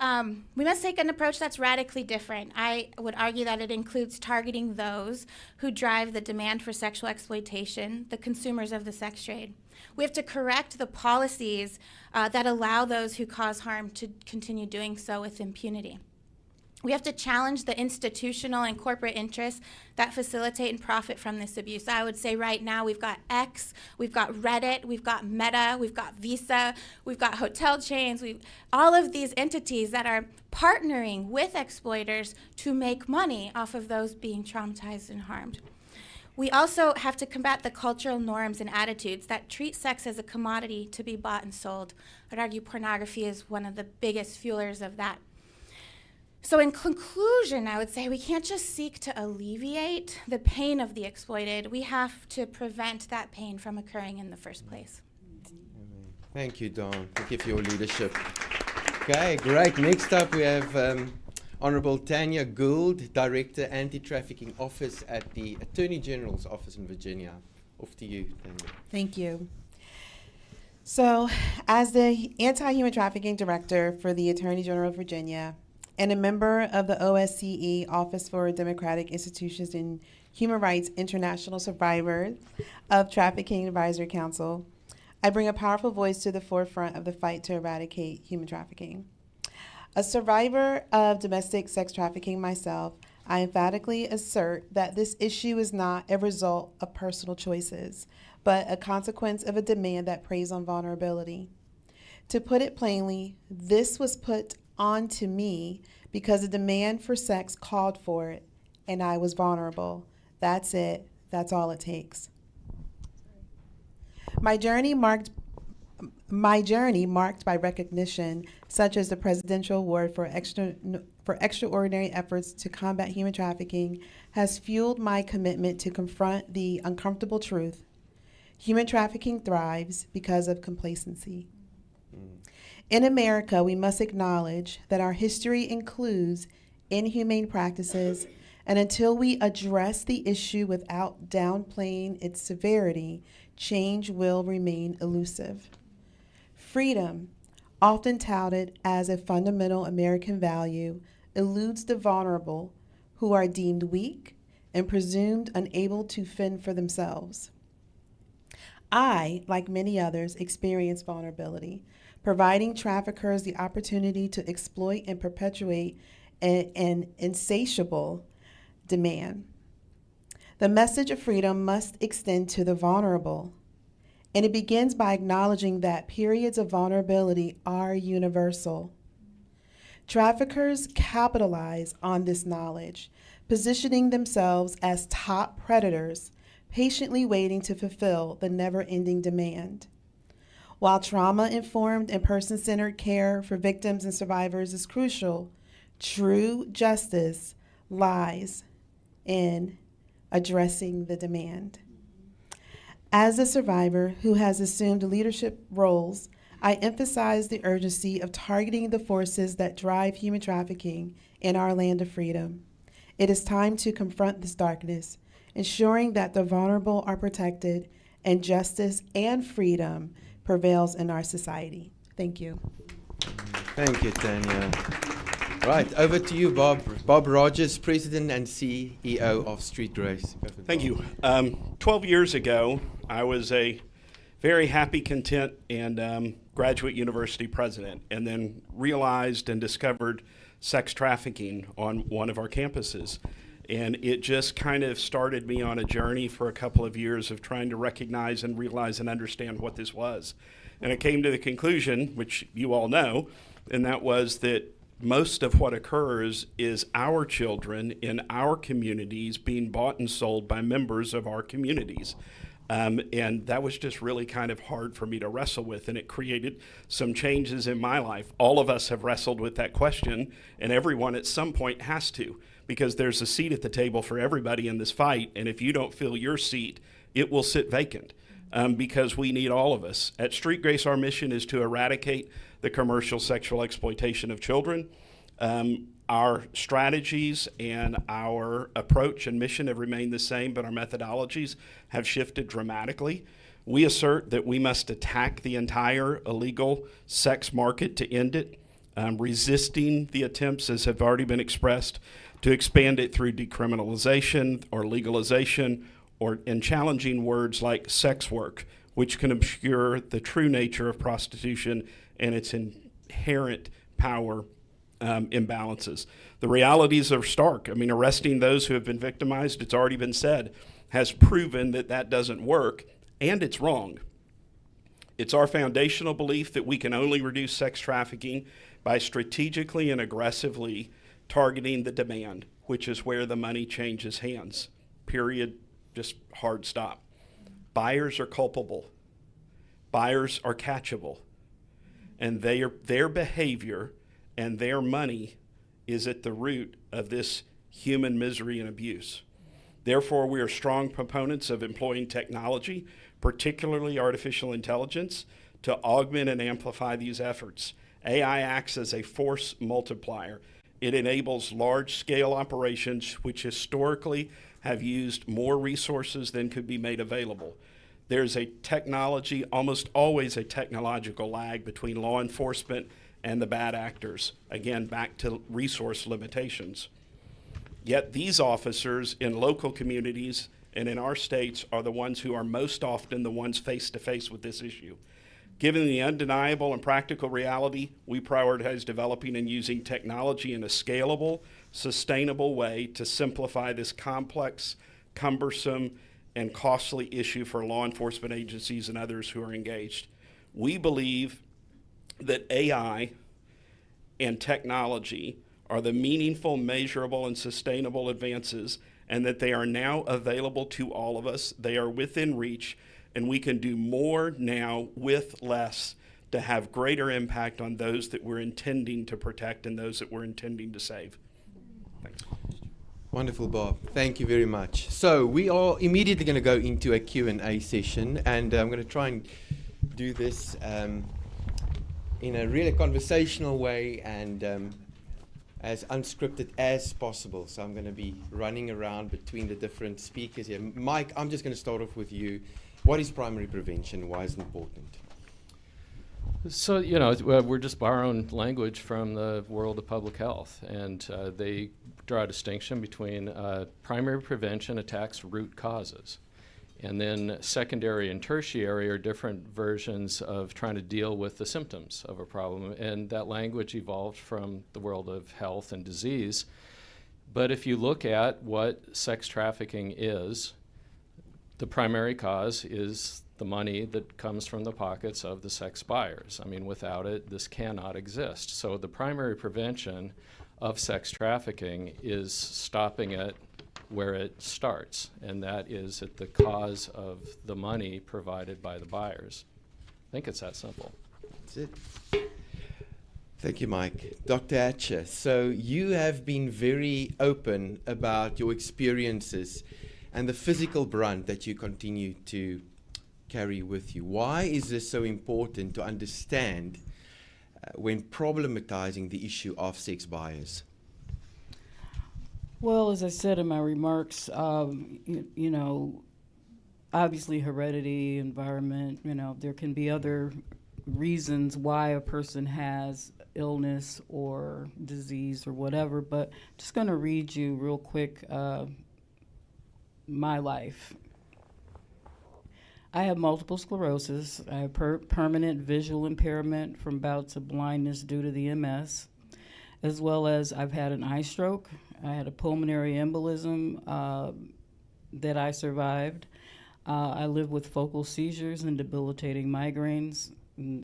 we must take an approach that's radically different. I would argue that it includes targeting those who drive the demand for sexual exploitation, the consumers of the sex trade. We have to correct the policies that allow those who cause harm to continue doing so with impunity. We have to challenge the institutional and corporate interests that facilitate and profit from this abuse. I would say right now we've got X, we've got Reddit, we've got Meta, we've got Visa, we've got hotel chains, all of these entities that are partnering with exploiters to make money off of those being traumatized and harmed. We also have to combat the cultural norms and attitudes that treat sex as a commodity to be bought and sold. I'd argue pornography is one of the biggest fuelers of that. So in conclusion, I would say we can't just seek to alleviate the pain of the exploited. We have to prevent that pain from occurring in the first place. Thank you, Dawn. Thank you for your leadership. Okay, great. Next up, we have Honorable Tanya Gould, Director, Anti-Trafficking Office at the Attorney General's Office in Virginia. Off to you, Tanya. Thank you. So, as the Anti-Human Trafficking Director for the Attorney General of Virginia, and a member of the OSCE, Office for Democratic Institutions and Human Rights International Survivors of Trafficking Advisory Council, I bring a powerful voice to the forefront of the fight to eradicate human trafficking. A survivor of domestic sex trafficking myself, I emphatically assert that this issue is not a result of personal choices, but a consequence of a demand that preys on vulnerability. To put it plainly, this was put onto me because the demand for sex called for it, and I was vulnerable. That's it. That's all it takes. My journey marked by recognition, such as the Presidential Award for extraordinary efforts to combat human trafficking, has fueled my commitment to confront the uncomfortable truth. Human trafficking thrives because of complacency. In America, we must acknowledge that our history includes inhumane practices, and until we address the issue without downplaying its severity, change will remain elusive. Freedom, often touted as a fundamental American value, eludes the vulnerable who are deemed weak and presumed unable to fend for themselves. I, like many others, experience vulnerability, providing traffickers the opportunity to exploit and perpetuate an insatiable demand. The message of freedom must extend to the vulnerable, and it begins by acknowledging that periods of vulnerability are universal. Traffickers capitalize on this knowledge, positioning themselves as top predators, patiently waiting to fulfill the never-ending demand. While trauma-informed and person-centered care for victims and survivors is crucial, true justice lies in addressing the demand. As a survivor who has assumed leadership roles, I emphasize the urgency of targeting the forces that drive human trafficking in our land of freedom. It is time to confront this darkness, ensuring that the vulnerable are protected and justice and freedom prevails in our society. Thank you. Thank you, Tanya. Right, over to you, Bob. Bob Rogers, President and CEO of Street Grace. Thank you. 12 years ago, I was a very happy, content, and graduate university president, and then realized and discovered sex trafficking on one of our campuses. And it just kind of started me on a journey for a couple of years of trying to recognize and realize and understand what this was. And I came to the conclusion, which you all know, and that was that most of what occurs is our children in our communities being bought and sold by members of our communities. And that was just really kind of hard for me to wrestle with, and it created some changes in my life. All of us have wrestled with that question, and everyone at some point has to, because there's a seat at the table for everybody in this fight, and if you don't fill your seat, it will sit vacant, because we need all of us. At Street Grace, our mission is to eradicate the commercial sexual exploitation of children. Our strategies and our approach and mission have remained the same, but our methodologies have shifted dramatically. We assert that we must attack the entire illegal sex market to end it, resisting the attempts, as have already been expressed, to expand it through decriminalization or legalization, and challenging words like sex work, which can obscure the true nature of prostitution and its inherent power imbalances. The realities are stark. I mean, arresting those who have been victimized, it's already been said, has proven that that doesn't work, and it's wrong. It's our foundational belief that we can only reduce sex trafficking by strategically and aggressively targeting the demand, which is where the money changes hands. Period. Just hard stop. Buyers are culpable. Buyers are catchable. And their behavior and their money is at the root of this human misery and abuse. Therefore, we are strong proponents of employing technology, particularly artificial intelligence, to augment and amplify these efforts. AI acts as a force multiplier. It enables large-scale operations which historically have used more resources than could be made available. There's a technology, almost always a technological lag between law enforcement and the bad actors. Again, back to resource limitations. Yet these officers in local communities and in our states are the ones who are most often the ones face-to-face with this issue. Given the undeniable and practical reality, we prioritize developing and using technology in a scalable, sustainable way to simplify this complex, cumbersome, and costly issue for law enforcement agencies and others who are engaged. We believe that AI and technology are the meaningful, measurable, and sustainable advances, and that they are now available to all of us. They are within reach, and we can do more now with less to have greater impact on those that we're intending to protect and those that we're intending to save. Thanks. Wonderful, Bob. Thank you very much. So we are immediately going to go into a Q&A session, and I'm going to try and do this in a really conversational way and as unscripted as possible. So I'm going to be running around between the different speakers here. Mike, I'm just going to start off with you. What is primary prevention? Why is it important? So, we're just borrowing language from the world of public health, and they draw a distinction between primary prevention attacks root causes. And then secondary and tertiary are different versions of trying to deal with the symptoms of a problem. And that language evolved from the world of health and disease. But if you look at what sex trafficking is, the primary cause is the money that comes from the pockets of the sex buyers. I mean, without it, this cannot exist. So the primary prevention of sex trafficking is stopping it where it starts, and that is at the cause of the money provided by the buyers. I think it's that simple. That's it. Thank you, Mike. Dr. Hatcher, so you have been very open about your experiences and the physical brunt that you continue to carry with you. Why is this so important to understand when problematizing the issue of sex buyers? Well, as I said in my remarks, you know, obviously heredity, environment, you know, there can be other reasons why a person has illness or disease or whatever, but just going to read you real quick my life. I have multiple sclerosis. I have permanent visual impairment from bouts of blindness due to the MS, as well as I've had an eye stroke. I had a pulmonary embolism that I survived. I live with focal seizures and debilitating migraines and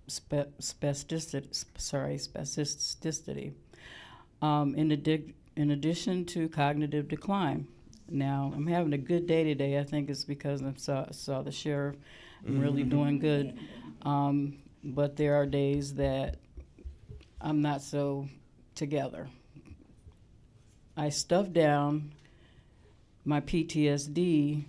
spasticity. In addition to cognitive decline. Now, I'm having a good day today. I think it's because I saw the sheriff. I'm really doing good. But there are days that I'm not so together. I stuffed down my PTSD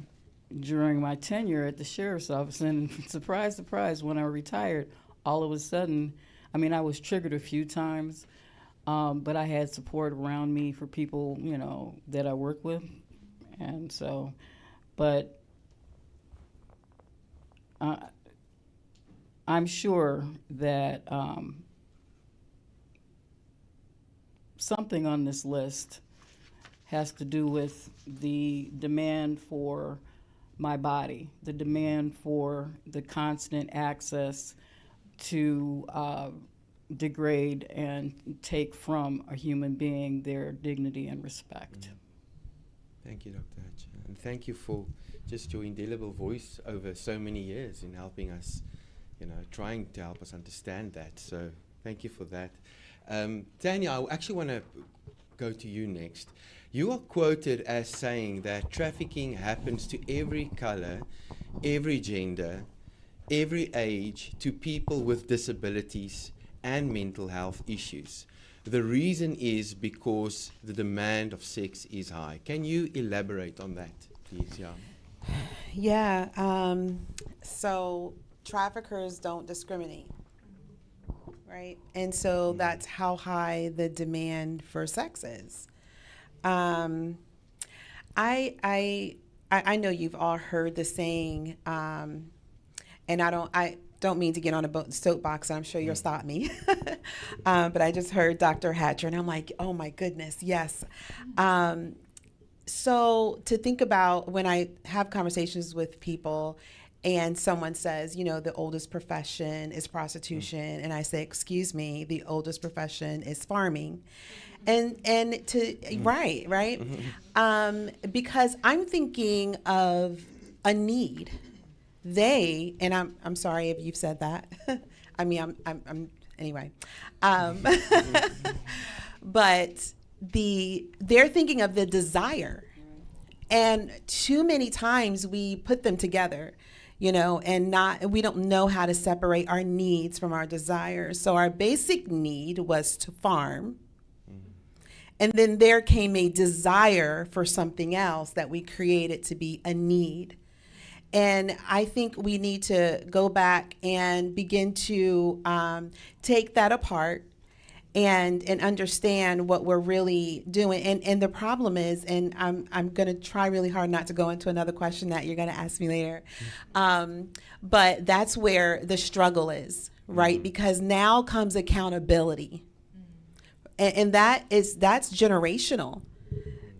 during my tenure at the sheriff's office, and surprise, surprise, when I retired, all of a sudden, I mean, I was triggered a few times, but I had support around me for people, you know, that I work with, and so, but I'm sure that something on this list has to do with the demand for my body, the demand for the constant access to degrade and take from a human being their dignity and respect. Thank you, Dr. Hatcher. And thank you for just your indelible voice over so many years in helping us, you know, trying to help us understand that. So thank you for that. Tanya, I actually want to go to you next. You are quoted as saying that trafficking happens to every color, every gender, every age, to people with disabilities and mental health issues. The reason is because the demand of sex is high. Can you elaborate on that, please? Yeah. So traffickers don't discriminate, right? And so that's how high the demand for sex is. I know you've all heard the saying, and I don't mean to get on a soapbox, and I'm sure you'll stop me. But I just heard Dr. Hatcher, and I'm like, oh my goodness, yes. So to think about when I have conversations with people and someone says, you know, the oldest profession is prostitution, and I say, excuse me, the oldest profession is farming. And to, right. Because I'm thinking of a need. They, and I'm sorry if you've said that. I mean, I'm anyway. But they're thinking of the desire. And too many times we put them together, you know, and we don't know how to separate our needs from our desires. So our basic need was to farm. And then there came a desire for something else that we created to be a need. And I think we need to go back and begin to take that apart and understand what we're really doing. And the problem is, and I'm going to try really hard not to go into another question that you're going to ask me later, but that's where the struggle is, right? Because now comes accountability. And that's generational.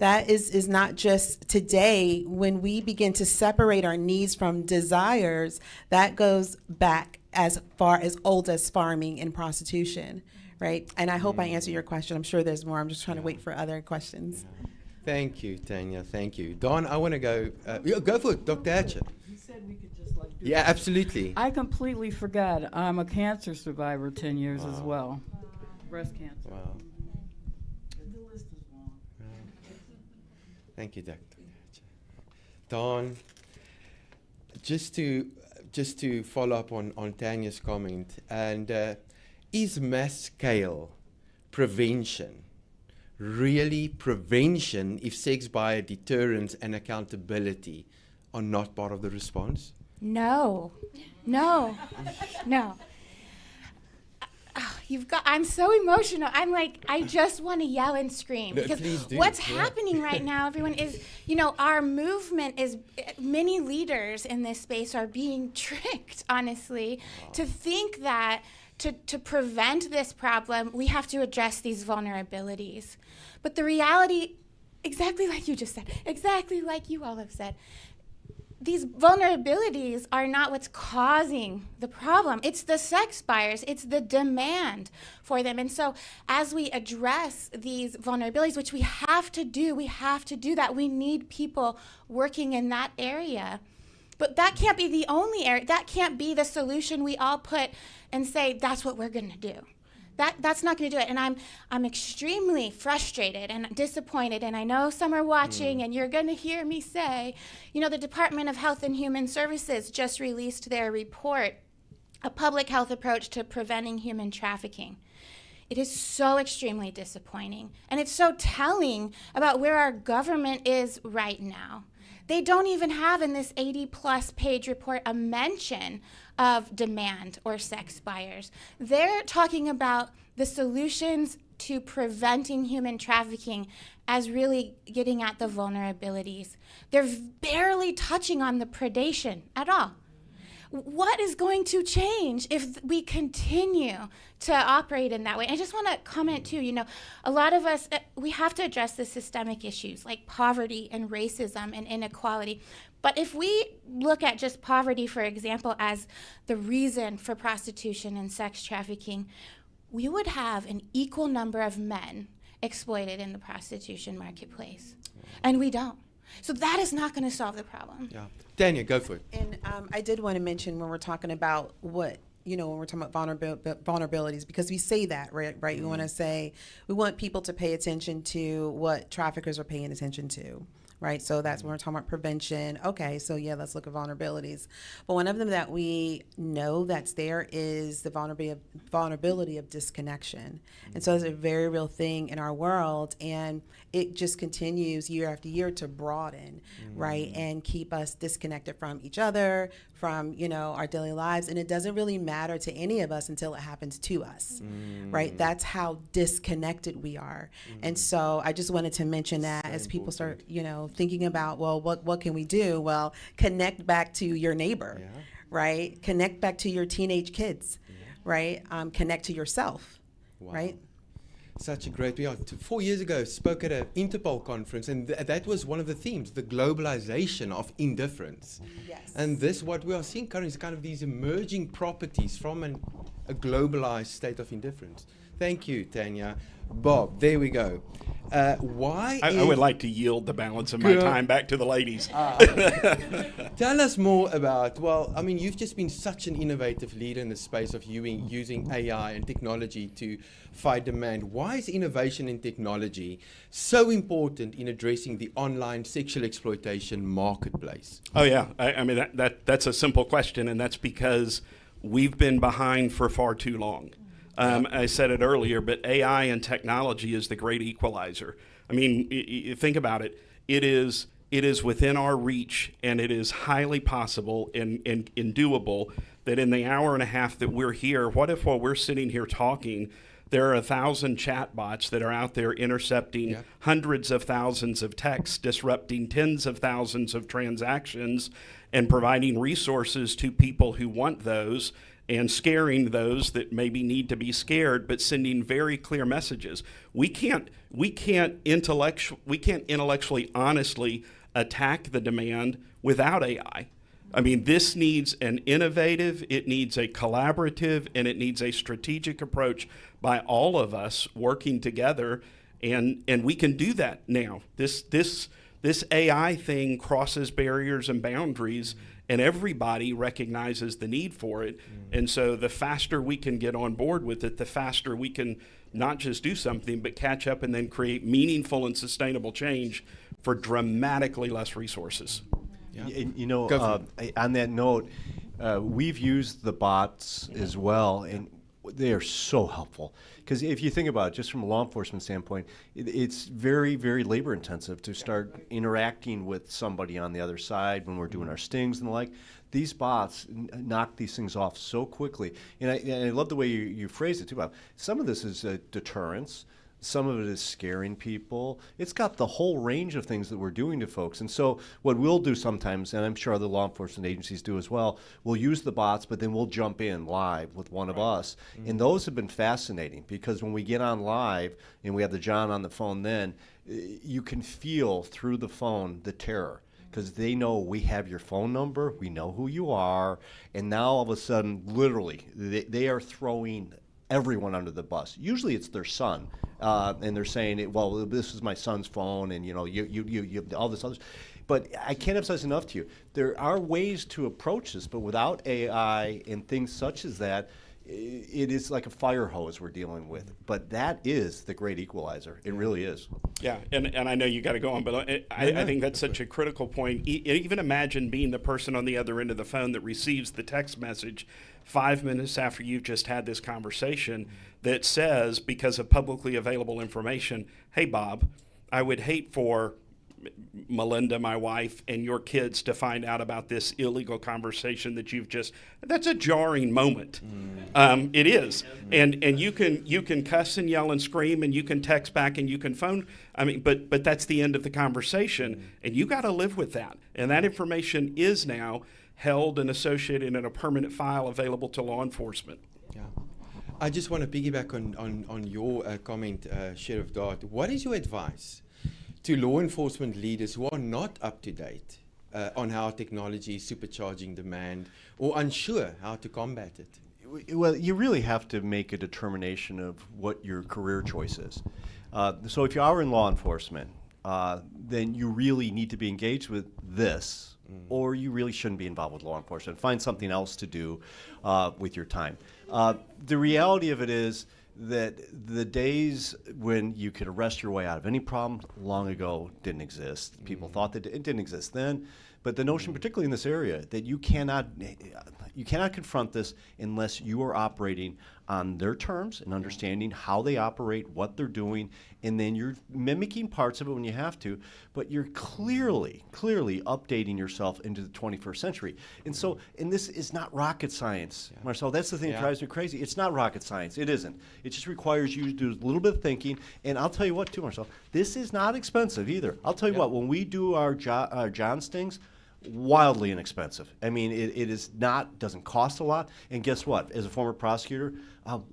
That is not just today. When we begin to separate our needs from desires, that goes back as far as old as farming and prostitution, right? And I hope I answered your question. I'm sure there's more. I'm just trying to wait for other questions. Thank you, Tanya. Thank you. Don, I want to go. Go for it, Dr. Hatcher. You said we could just like do Yeah, this. absolutely. I completely forgot. I'm a cancer survivor 10 years as well. Breast cancer. Wow. The list is long. Thank you, Dr. Hatcher. Don, just to follow up on Tanya's comment, and is mass scale prevention really prevention if sex buyer deterrence and accountability are not part of the response? No. I'm so emotional. I'm like, I just want to yell and scream. No, Because please do. what's Yeah. happening right now, everyone, is, our movement is, many leaders in this space are being tricked, honestly, to think that to prevent this problem, we have to address these vulnerabilities. But the reality, exactly like you just said, exactly like you all have said, these vulnerabilities are not what's causing the problem. It's the sex buyers. It's the demand for them. And so as we address these vulnerabilities, which we have to do that. We need people working in that area. But that can't be the only area. That can't be the solution we all put and say, that's what we're going to do. That's not going to do it. And I'm extremely frustrated and disappointed. And I know some are watching, and you're going to hear me say, the Department of Health and Human Services just released their report, A Public Health Approach to Preventing Human Trafficking. It is so extremely disappointing. And it's so telling about where our government is right now. They don't even have in this 80-plus page report a mention of demand or sex buyers. They're talking about the solutions to preventing human trafficking as really getting at the vulnerabilities. They're barely touching on the predation at all. What is going to change if we continue to operate in that way? I just want to comment too, a lot of us, we have to address the systemic issues like poverty and racism and inequality. But if we look at just poverty, for example, as the reason for prostitution and sex trafficking, we would have an equal number of men exploited in the prostitution marketplace. And we don't. So that is not going to solve the problem. Yeah. Tanya, go for it. And I did want to mention when we're talking about when we're talking about vulnerabilities, because we say that, right? We want to say, we want people to pay attention to what traffickers are paying attention to, right? So that's when we're talking about prevention. Okay, so yeah, let's look at vulnerabilities. But one of them that we know that's there is the vulnerability of disconnection. And so it's a very real thing in our world, and it just continues year after year to broaden, right? And keep us disconnected from each other, from, our daily lives. And it doesn't really matter to any of us until it happens to us, right? That's how disconnected we are. And so I just wanted to mention that as people start, thinking about, well, what can we do? Well, connect back to your neighbor, right? Connect back to your teenage kids, right? Connect to yourself, right? Such a great 4 years ago, spoke at an Interpol conference, and that was one of the themes, the globalization of indifference. Yes. And what we are seeing currently is kind of these emerging properties from a globalized state of indifference. Thank you, Tanya. Bob, there we go. I would like to yield the balance of my time back to the ladies. Tell us more about, you've just been such an innovative leader in the space of using AI and technology to fight demand. Why is innovation in technology so important in addressing the online sexual exploitation marketplace? Oh, yeah. That's a simple question, and that's because we've been behind for far too long. I said it earlier, but AI and technology is the great equalizer. You think about it. It is within our reach, and it is highly possible and doable that in the hour and a half that we're here, what if while we're sitting here talking, there are 1,000 chatbots that are out there intercepting hundreds of thousands of texts, disrupting tens of thousands of transactions, and providing resources to people who want those. and scaring those that maybe need to be scared, but sending very clear messages. We can't intellectually honestly attack the demand without AI. I mean, this needs an innovative, it needs a collaborative, and it needs a strategic approach by all of us working together, and we can do that now. This AI thing crosses barriers and boundaries, and everybody recognizes the need for it. And so the faster we can get on board with it, the faster we can not just do something, but catch up and then create meaningful and sustainable change for dramatically less resources. Yeah. You know, on that note, we've used the bots as well, and they are so helpful. Because if you think about it, just from a law enforcement standpoint, it's very, very labor intensive to start interacting with somebody on the other side when we're doing our stings and the like. These bots knock these things off so quickly. And I love the way you phrase it too, Bob. Some of this is deterrence. Some of it is scaring people. It's got the whole range of things that we're doing to folks. And so what we'll do sometimes, and I'm sure other law enforcement agencies do as well, we'll use the bots, but then we'll jump in live with one of us. And those have been fascinating because when we get on live and we have the John on the phone then, you can feel through the phone the terror. Because they know we have your phone number, we know who you are, and now all of a sudden, literally, they are throwing everyone under the bus. Usually it's their son, and they're saying, well, this is my son's phone, and you all this other. But I can't emphasize enough to you, there are ways to approach this, but without AI and things such as that, it is like a fire hose we're dealing with. But that is the great equalizer. It really is. Yeah, and I know you got to go on, but I think that's such a critical point. Even imagine being the person on the other end of the phone that receives the text message 5 minutes after you've just had this conversation that says, because of publicly available information, hey, Bob, I would hate for Melinda, my wife, and your kids to find out about this illegal conversation that you've just, that's a jarring moment. It is. And you can cuss and yell and scream, and you can text back and you can phone. I mean, but that's the end of the conversation, and you got to live with that. And that information is now held and associated in a permanent file available to law enforcement. Yeah. I just want to piggyback on your comment, Sheriff Dart. What is your advice to law enforcement leaders who are not up to date on how technology is supercharging demand or unsure how to combat it? Well, you really have to make a determination of what your career choice is. So if you are in law enforcement, then you really need to be engaged with this, or you really shouldn't be involved with law enforcement. Find something else to do with your time. The reality of it is that the days when you could arrest your way out of any problem long ago didn't exist. People thought that it didn't exist then. But the notion, particularly in this area, that you cannot confront this unless you are operating on their terms and understanding how they operate, what they're doing, and then you're mimicking parts of it when you have to, but you're clearly updating yourself into the 21st century. And so, and this is not rocket science, Marcel. That's the thing that drives me crazy. It's not rocket science. It isn't. It just requires you to do a little bit of thinking. And I'll tell you what, too, Marcel, this is not expensive either. I'll tell you what, when we do our John stings, wildly inexpensive. I mean, it is not, doesn't cost a lot. And guess what? As a former prosecutor,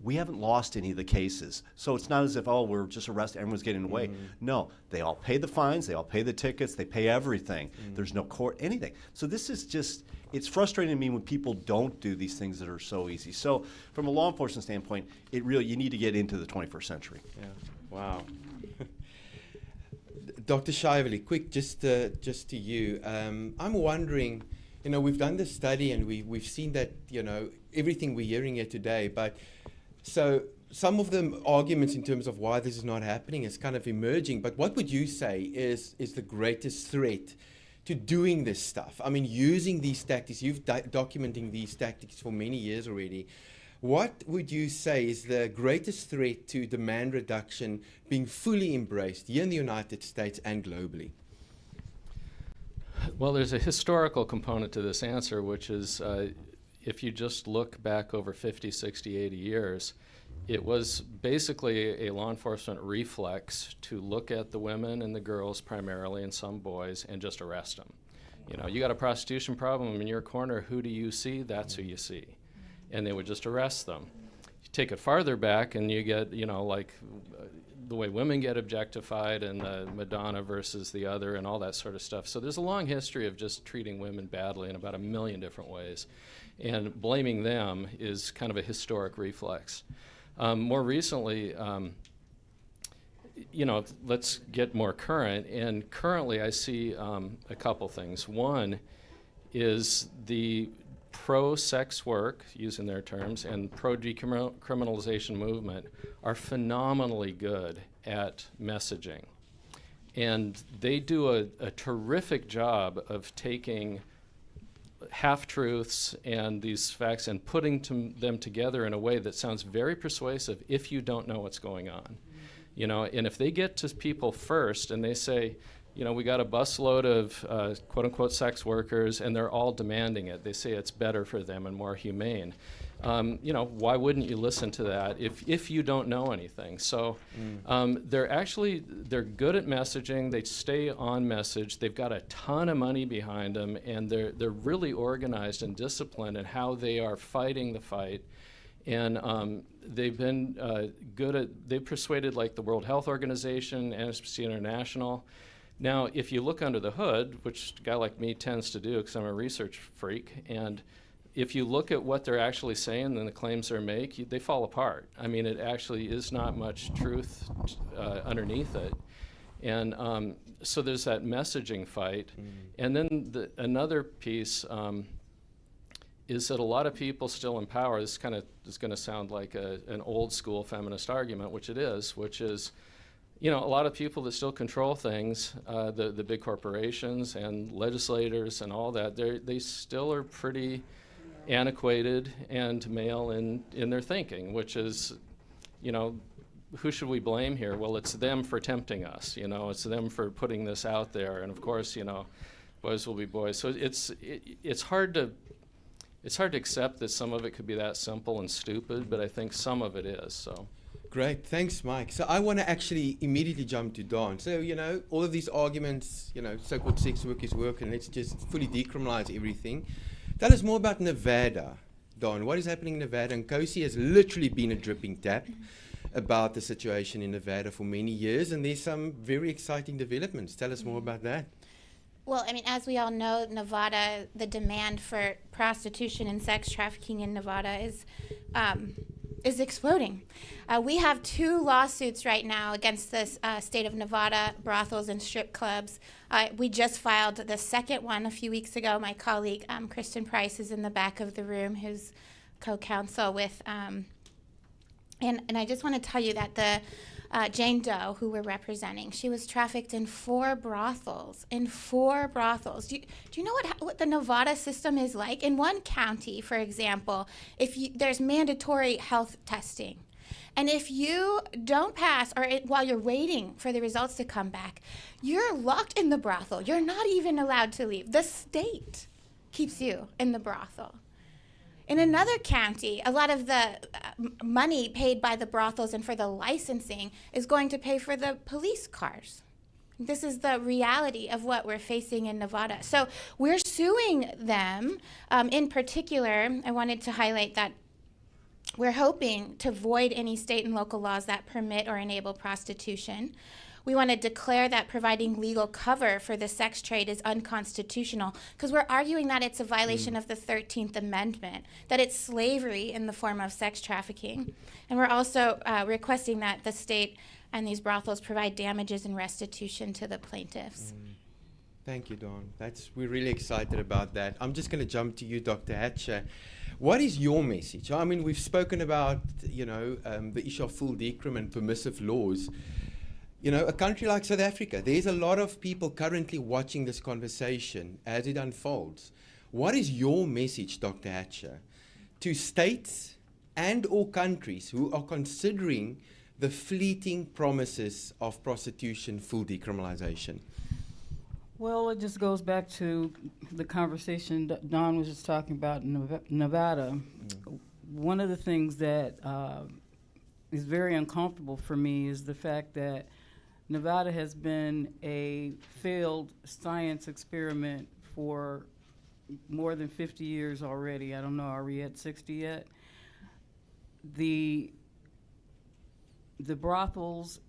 we haven't lost any of the cases. So it's not as if, oh, we're just arrested, everyone's getting away. No, they all pay the fines, they all pay the tickets, they pay everything. There's no court, anything. So this is just, it's frustrating to me when people don't do these things that are so easy. So from a law enforcement standpoint, it really, you need to get into the 21st century. Yeah, wow. Dr. Shively, quick, just to you. I'm wondering, we've done this study and we've seen that, everything we're hearing here today, but so some of the arguments in terms of why this is not happening is kind of emerging, but what would you say is the greatest threat to doing this stuff? I mean, using these tactics, you've documenting these tactics for many years already. What would you say is the greatest threat to demand reduction being fully embraced here in the United States and globally? Well, there's a historical component to this answer, which is if you just look back over 50, 60, 80 years, it was basically a law enforcement reflex to look at the women and the girls primarily and some boys and just arrest them. You got a prostitution problem in your corner, who do you see? That's who you see. and they would just arrest them. You take it farther back and you get, like the way women get objectified and the Madonna versus the other and all that sort of stuff. So there's a long history of just treating women badly in about 1 million different ways. And blaming them is kind of a historic reflex. More recently, let's get more current. And currently I see a couple things. One is the pro-sex work, using their terms, and pro-decriminalization movement are phenomenally good at messaging. And they do a terrific job of taking half-truths and these facts and putting them together in a way that sounds very persuasive if you don't know what's going on. And if they get to people first and they say, we got a busload of quote-unquote sex workers and they're all demanding it. They say it's better for them and more humane. Why wouldn't you listen to that if you don't know anything? So they're good at messaging. They stay on message. They've got a ton of money behind them, and they're really organized and disciplined in how they are fighting the fight. And they've been they've persuaded like the World Health Organization, Amnesty International. Now, if you look under the hood, which a guy like me tends to do because I'm a research freak, and if you look at what they're actually saying and the claims they make, they fall apart. I mean, it actually is not much truth underneath it. And so there's that messaging fight. And then another piece is that a lot of people still in power, this kind of is going to sound like an old school feminist argument, which it is, which is, a lot of people that still control things, the big corporations and legislators and all that, they still are pretty antiquated and male in their thinking, which is, who should we blame here? Well, it's them for tempting us, it's them for putting this out there, and of course, boys will be boys. So it's hard to accept that some of it could be that simple and stupid, but I think some of it is. So. Great, thanks, Mike. So I want to actually immediately jump to Don. So, all of these arguments, so-called sex work is work, and let's just fully decriminalize everything. Tell us more about Nevada, Don. What is happening in Nevada? And NCOSE has literally been a dripping tap about the situation in Nevada for many years, and there's some very exciting developments. Tell us more about that. Well, as we all know, Nevada, the demand for prostitution and sex trafficking in Nevada is exploding. We have 2 lawsuits right now against the state of Nevada brothels and strip clubs. We just filed the second one a few weeks ago. My colleague, Kristen Price, is in the back of the room, who's co-counsel with, and I just want to tell you that the Jane Doe, who we're representing, she was trafficked in 4 brothels. Do you know what the Nevada system is like? In one county, for example, there's mandatory health testing. And if you don't pass, or while you're waiting for the results to come back, you're locked in the brothel. You're not even allowed to leave. The state keeps you in the brothel. In another county, a lot of the money paid by the brothels and for the licensing is going to pay for the police cars. This is the reality of what we're facing in Nevada. So we're suing them. In particular, I wanted to highlight that we're hoping to void any state and local laws that permit or enable prostitution. We want to declare that providing legal cover for the sex trade is unconstitutional because we're arguing that it's a violation of the 13th Amendment, that it's slavery in the form of sex trafficking. And we're also requesting that the state and these brothels provide damages and restitution to the plaintiffs. Thank you, Dawn. We're really excited about that. I'm just going to jump to you, Dr. Hatcher. What is your message? I mean, we've spoken about, the issue of full decrim and permissive laws. A country like South Africa, there's a lot of people currently watching this conversation as it unfolds. What is your message, Dr. Hatcher, to states and or countries who are considering the fleeting promises of prostitution full decriminalization? Well, it just goes back to the conversation that Don was just talking about in Nevada. One of the things that is very uncomfortable for me is the fact that Nevada has been a failed science experiment for more than 50 years already. I don't know, are we at 60 yet? the brothels,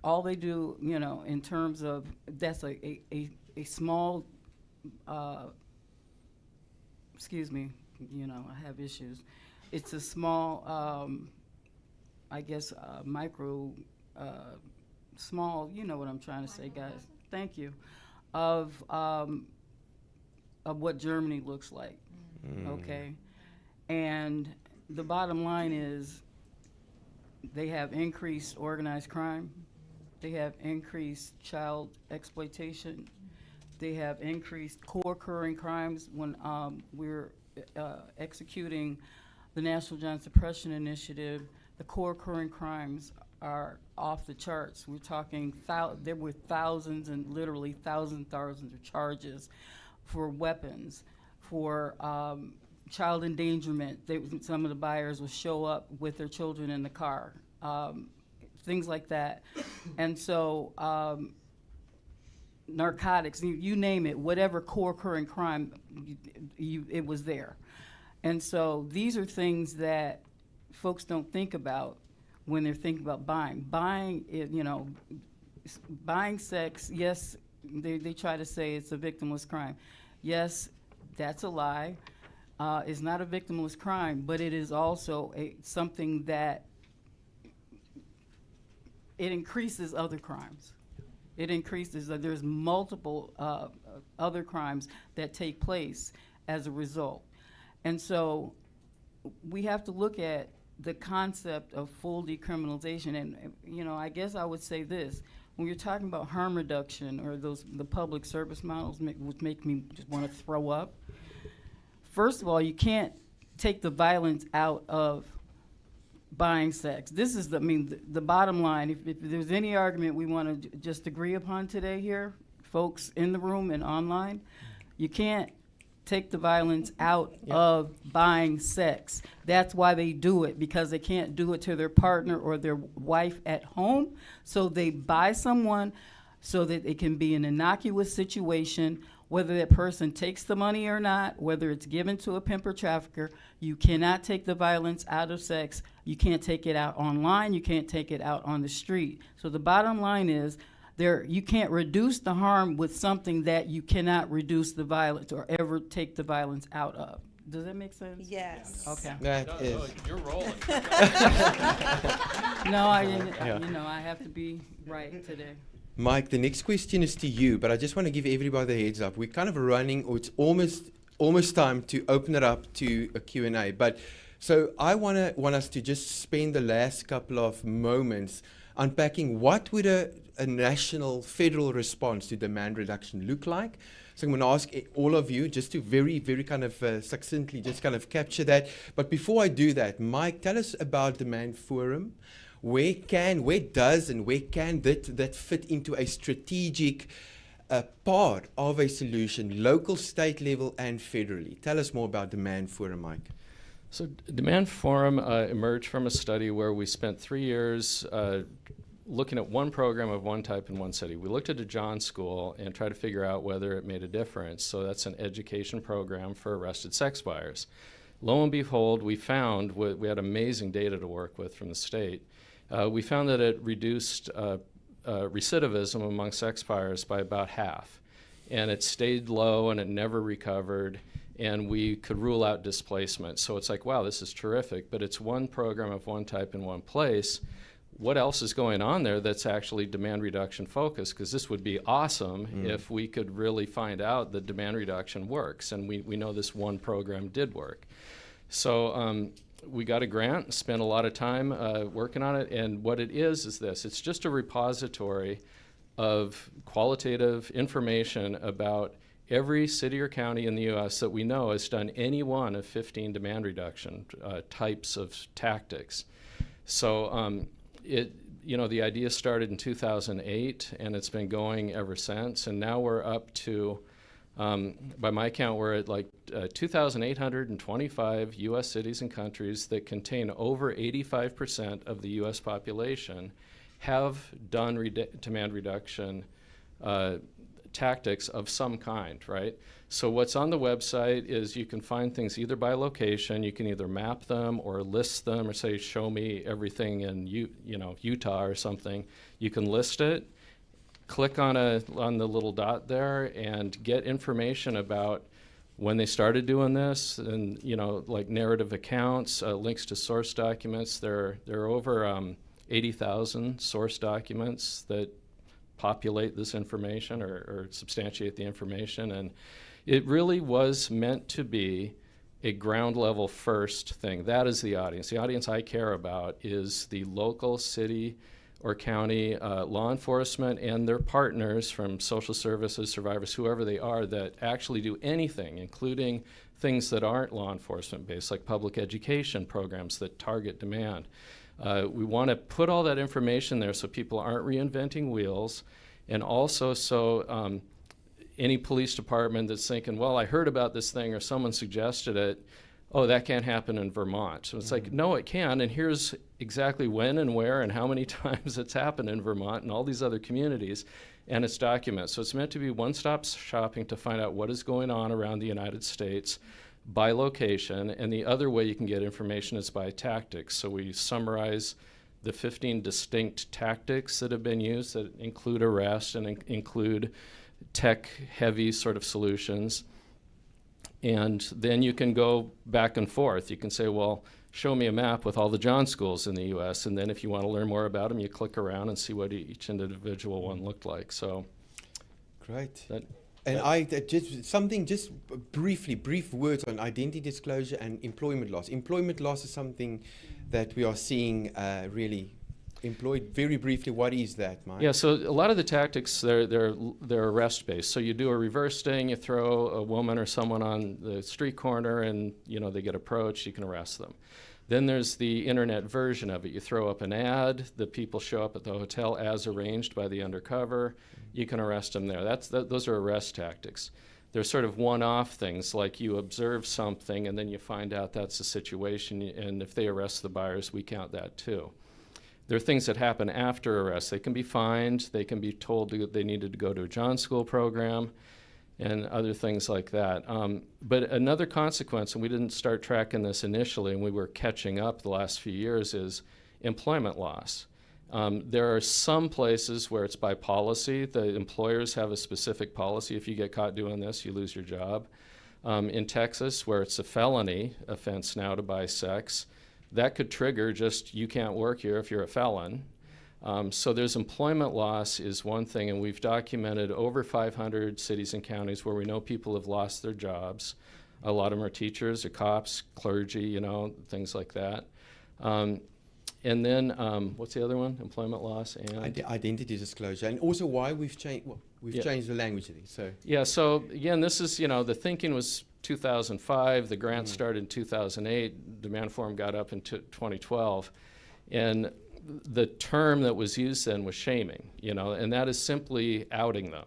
all they do, you know, in terms of, that's a small, excuse me, you know, I have issues. It's a small, I guess, micro, small, you know what I'm trying to say, guys. Thank you. Of what Germany looks like, okay? And the bottom line is they have increased organized crime. They have increased child exploitation. They have increased co-occurring crimes. When we're executing the National John Suppression Initiative, the co-occurring crimes are off the charts. We're talking, there were thousands and literally thousands of charges for weapons, for child endangerment. Some of the buyers will show up with their children in the car, things like that. And so narcotics, you name it, whatever co-occurring crime, it was there. And so these are things that folks don't think about when they're thinking about buying. Buying, you know, buying sex, yes, they try to say it's a victimless crime. Yes, that's a lie. It's not a victimless crime, but it is also something that it increases other crimes. It increases, there's multiple other crimes that take place as a result. And so we have to look at the concept of full decriminalization. And, you know, I guess I would say this, when you're talking about harm reduction or the public service models, which make me just want to throw up, first of all, you can't take the violence out of buying sex. This is the bottom line. If there's any argument we want to just agree upon today here, folks in the room and online, you can't take the violence out of buying sex. That's why they do it, because they can't do it to their partner or their wife at home. So they buy someone so that it can be an innocuous situation, whether that person takes the money or not, whether it's given to a pimp or trafficker. You cannot take the violence out of sex. You can't take it out online. You can't take it out on the street. So the bottom line is, you can't reduce the harm with something that you cannot reduce the violence or ever take the violence out of. Does that make sense? Yes. Okay. That is. No, you're rolling. No, you know, I have to be right today. Mike, the next question is to you, but I just want to give everybody a heads up. We're kind of running, or it's almost time to open it up to a Q&A. But so I want us to just spend the last couple of moments unpacking what would a national federal response to demand reduction look like. So I'm going to ask all of you just to very, very kind of succinctly just kind of capture that. But before I do that, Mike, tell us about Demand Forum. Where can that fit into a strategic part of a solution, local, state level, and federally? Tell us more about Demand Forum, Mike. So Demand Forum emerged from a study where we spent 3 years looking at one program of one type in one city. We looked at a John school and tried to figure out whether it made a difference. So that's an education program for arrested sex buyers. Lo and behold, we found, we had amazing data to work with from the state. We found that it reduced recidivism among sex buyers by about half. And it stayed low and it never recovered. And we could rule out displacement. So it's like, wow, this is terrific, but it's one program of one type in one place. What else is going on there that's actually demand reduction focused? Because this would be awesome if we could really find out that demand reduction works, and we know this one program did work. So we got a grant, spent a lot of time working on it, and what it is this. It's just a repository of qualitative information about every city or county in the U.S. that we know has done any one of 15 demand reduction types of tactics. So the idea started in 2008, and it's been going ever since. And now we're up to, by my count, we're at like 2,825 U.S. cities and countries that contain over 85% of the U.S. population have done demand reduction tactics of some kind, right? So what's on the website is you can find things either by location, you can either map them or list them, or say, show me everything in Utah or something. You can list it, click on the little dot there, and get information about when they started doing this, and like narrative accounts, links to source documents. There are over 80,000 source documents that populate this information or substantiate the information, and it really was meant to be a ground level first thing. That is the audience. The audience I care about is the local city or county law enforcement and their partners from social services, survivors, whoever they are, that actually do anything, including things that aren't law enforcement based, like public education programs that target demand. We want to put all that information there so people aren't reinventing wheels, and also so any police department that's thinking, well, I heard about this thing or someone suggested it, oh, that can't happen in Vermont. So it's like, no, it can, and here's exactly when and where and how many times it's happened in Vermont and all these other communities, and it's documented. So it's meant to be one-stop shopping to find out what is going on around the United States by location, and the other way you can get information is by tactics. So we summarize the 15 distinct tactics that have been used that include arrest and include tech-heavy sort of solutions. And then you can go back and forth. You can say, well, show me a map with all the John schools in the U.S., and then if you want to learn more about them, you click around and see what each individual one looked like. So, great. Just brief words on identity disclosure and employment loss. Employment loss is something that we are seeing really employed. Very briefly, what is that, Mike? Yeah, so a lot of the tactics, they're arrest-based. So you do a reverse sting, you throw a woman or someone on the street corner, and they get approached, you can arrest them. Then there's the internet version of it. You throw up an ad, the people show up at the hotel as arranged by the undercover, you can arrest them there. Those are arrest tactics. They're sort of one-off things, like you observe something and then you find out that's the situation, and if they arrest the buyers, we count that too. There are things that happen after arrest. They can be fined, they can be told they needed to go to a John School program, and other things like that. But another consequence, and we didn't start tracking this initially, and we were catching up the last few years, is employment loss. There are some places where it's by policy. The employers have a specific policy. If you get caught doing this, you lose your job. In Texas, where it's a felony offense now to buy sex, that could trigger just, you can't work here if you're a felon. So there's employment loss is one thing, and we've documented over 500 cities and counties where we know people have lost their jobs. A lot of them are teachers or cops, clergy, things like that. And then, what's the other one? Employment loss and identity disclosure, and also why we've changed. We've changed the language of these. So yeah. So again, this is the thinking was 2005. The grant started in 2008. Demand Forum got up in 2012, and the term that was used then was shaming. And that is simply outing them.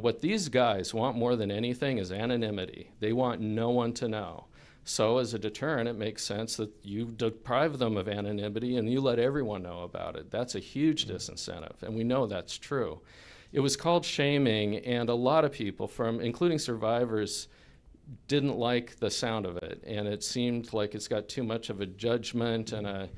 What these guys want more than anything is anonymity. They want no one to know. So as a deterrent, it makes sense that you deprive them of anonymity and you let everyone know about it. That's a huge disincentive, and we know that's true. It was called shaming, and a lot of people, including survivors, didn't like the sound of it, and it seemed like it's got too much of a judgment and a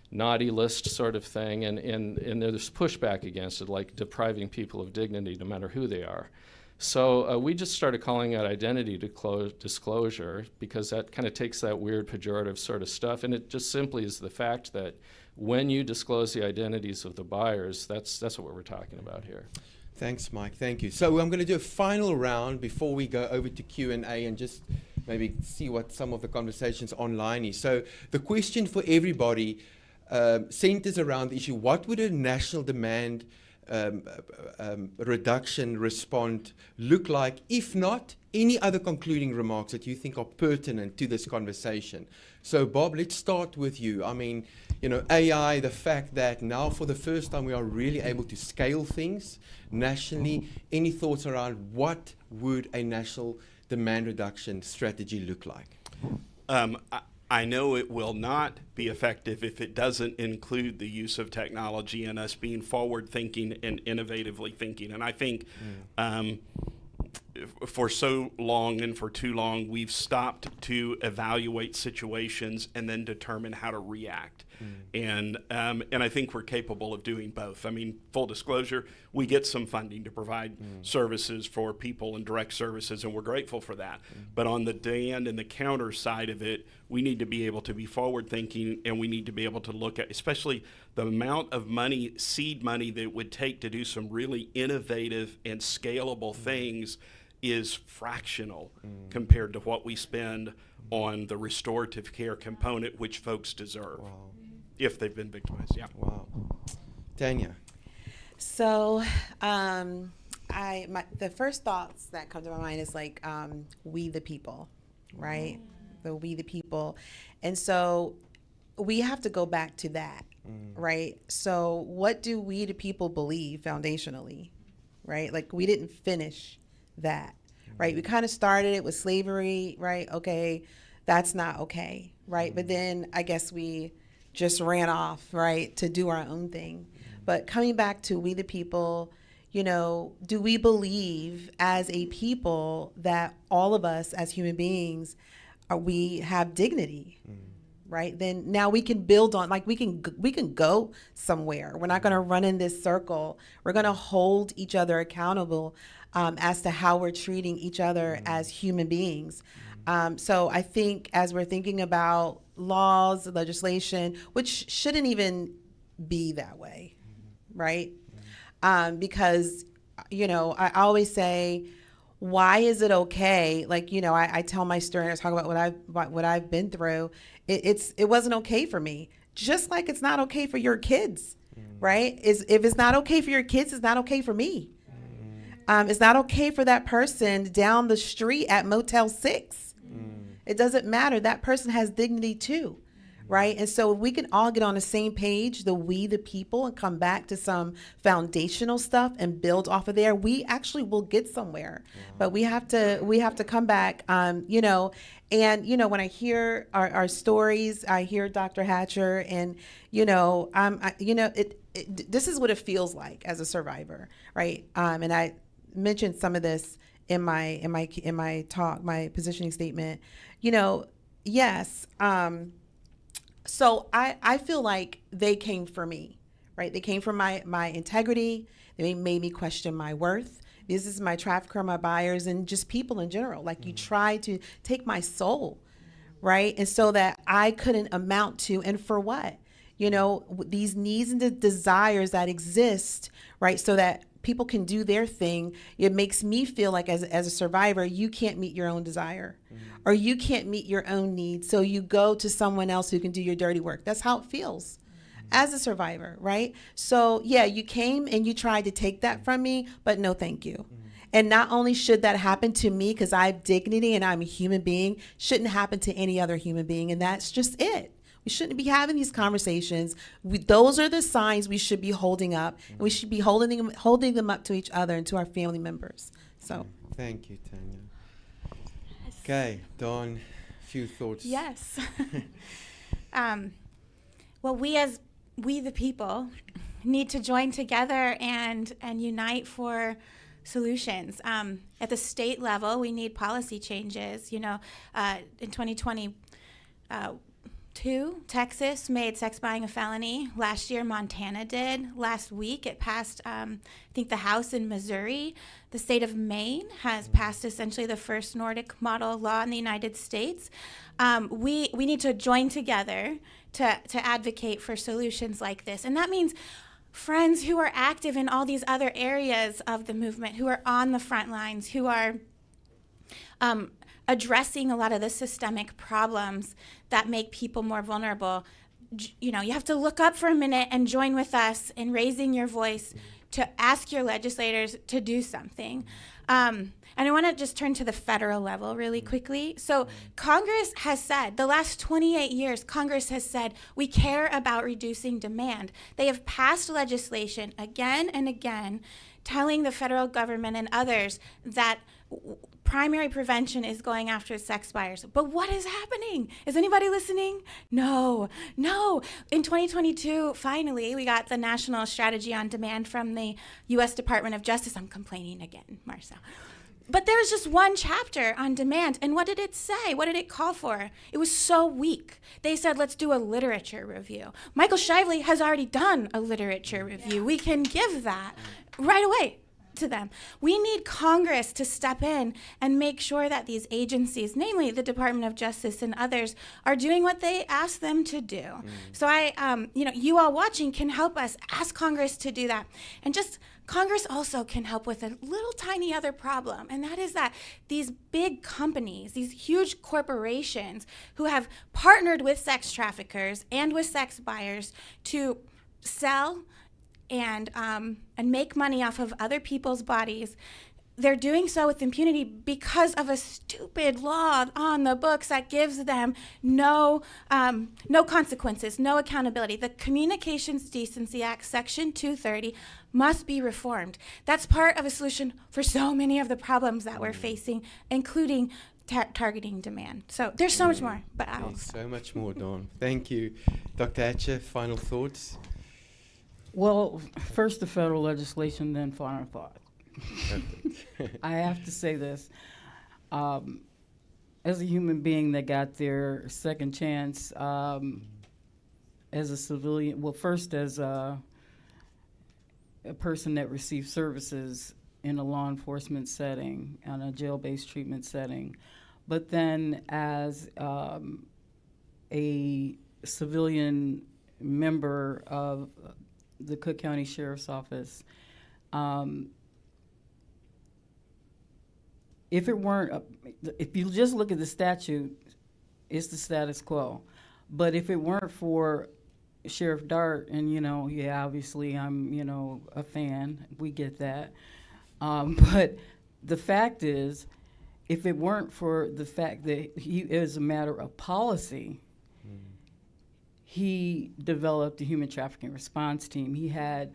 naughty list sort of thing, and there's pushback against it, like depriving people of dignity no matter who they are. So we just started calling it identity disclosure, because that kind of takes that weird pejorative sort of stuff, and it just simply is the fact that when you disclose the identities of the buyers, that's what we're talking about here. Thanks, Mike. Thank you. So I'm going to do a final round before we go over to Q&A and just maybe see what some of the conversations online is. So the question for everybody centers around the issue: what would a national demand reduction response look like? If not, any other concluding remarks that you think are pertinent to this conversation? So Bob, let's start with you. I mean, AI, the fact that now for the first time we are really able to scale things nationally. Any thoughts around what would a national demand reduction strategy look like? I know it will not be effective if it doesn't include the use of technology and us being forward-thinking and innovatively thinking. And I think for so long and for too long, we've stopped to evaluate situations and then determine how to react. And I think we're capable of doing both. I mean, full disclosure, we get some funding to provide services for people and direct services, and we're grateful for that. But on the demand and the counter side of it, we need to be able to be forward thinking, and we need to be able to look at, especially the amount of money, seed money, that it would take to do some really innovative and scalable things is fractional compared to what we spend on the restorative care component, which folks deserve if they've been victimized. Yeah. Wow. Tanya. So, the first thoughts that come to my mind is like, we the people, right? The we the people. And so we have to go back to that, right? So what do we the people believe foundationally, right? Like, we didn't finish that, right? We kind of started it with slavery, right? Okay, that's not okay, right? But then I guess we just ran off, right, to do our own thing. But coming back to we the people, you know, do we believe as a people that all of us as human beings, we have dignity, right? Then now we can build on, like, we can go somewhere. We're not going to run in this circle. We're going to hold each other accountable as to how we're treating each other as human beings. So I think as we're thinking about laws, legislation, which shouldn't even be that way, right? Because, you know, I always say, why is it okay? Like, you know, I tell my story, I talk about what I've been through. It wasn't okay for me, just like it's not okay for your kids, right? If it's not okay for your kids, it's not okay for me. It's not okay for that person down the street at Motel 6. It doesn't matter. That person has dignity too, right? And so if we can all get on the same page, we the people, and come back to some foundational stuff and build off of there, we actually will get somewhere. But we have to come back, you know. And you know, when I hear our stories, I hear Dr. Hatcher, and you know, this is what it feels like as a survivor, right? And I mentioned some of this in my talk, my positioning statement. You know, yes. So I feel like they came for me, right? They came for my integrity. They made me question my worth. This is my trafficker, my buyers, and just people in general. Like, you try to take my soul, right? And so that I couldn't amount to, and for what? You know, these needs and the desires that exist, right? So that people can do their thing. It makes me feel like as a survivor, you can't meet your own desire, or you can't meet your own needs. So you go to someone else who can do your dirty work. That's how it feels as a survivor, right? So yeah, you came and you tried to take that from me, but no, thank you. And not only should that happen to me because I have dignity and I'm a human being, shouldn't happen to any other human being. And that's just it. We shouldn't be having these conversations. Those are the signs we should be holding up, and we should be holding them up to each other and to our family members. So, thank you, Tanya. Okay, Dawn, a few thoughts. Yes. Well, we the people need to join together and unite for solutions. At the state level, we need policy changes. You know, in 2020. Texas made sex buying a felony. Last year, Montana did. Last week, it passed, I think, the House in Missouri. The state of Maine has passed essentially the first Nordic model law in the United States. We need to join together to advocate for solutions like this. And that means friends who are active in all these other areas of the movement, who are on the front lines, who are addressing a lot of the systemic problems that make people more vulnerable. You know, you have to look up for a minute and join with us in raising your voice to ask your legislators to do something. And I want to just turn to the federal level really quickly. So Congress has said, the last 28 years, Congress has said, we care about reducing demand. They have passed legislation again and again telling the federal government and others that primary prevention is going after sex buyers. But what is happening? Is anybody listening? No. In 2022, finally, we got the National Strategy on Demand from the U.S. Department of Justice. I'm complaining again, Marcel. But there was just one chapter on demand, and what did it say? What did it call for? It was so weak. They said, let's do a literature review. Michael Shively has already done a literature review. We can give that right away to them. We need Congress to step in and make sure that these agencies, namely the Department of Justice and others, are doing what they ask them to do. So you all watching can help us ask Congress to do that. And just Congress also can help with a little tiny other problem, and that is that these big companies, these huge corporations who have partnered with sex traffickers and with sex buyers to sell and make money off of other people's bodies, they're doing so with impunity because of a stupid law on the books that gives them no consequences, no accountability. The Communications Decency Act, Section 230, must be reformed. That's part of a solution for so many of the problems that we're facing, including targeting demand. So there's so much more, but I'll stop. So much more, Dawn. Thank you. Dr. Hatcher, final thoughts? Well, first the federal legislation, then final thought. I have to say this. As a human being that got their second chance as a civilian, well, first as a person that received services in a law enforcement setting, and a jail-based treatment setting, but then as a civilian member of the Cook County Sheriff's Office, if you just look at the statute, it's the status quo. But if it weren't for Sheriff Dart, and obviously I'm a fan, we get that. But the fact is, if it weren't for the fact that it was a matter of policy, he developed a human trafficking response team. He had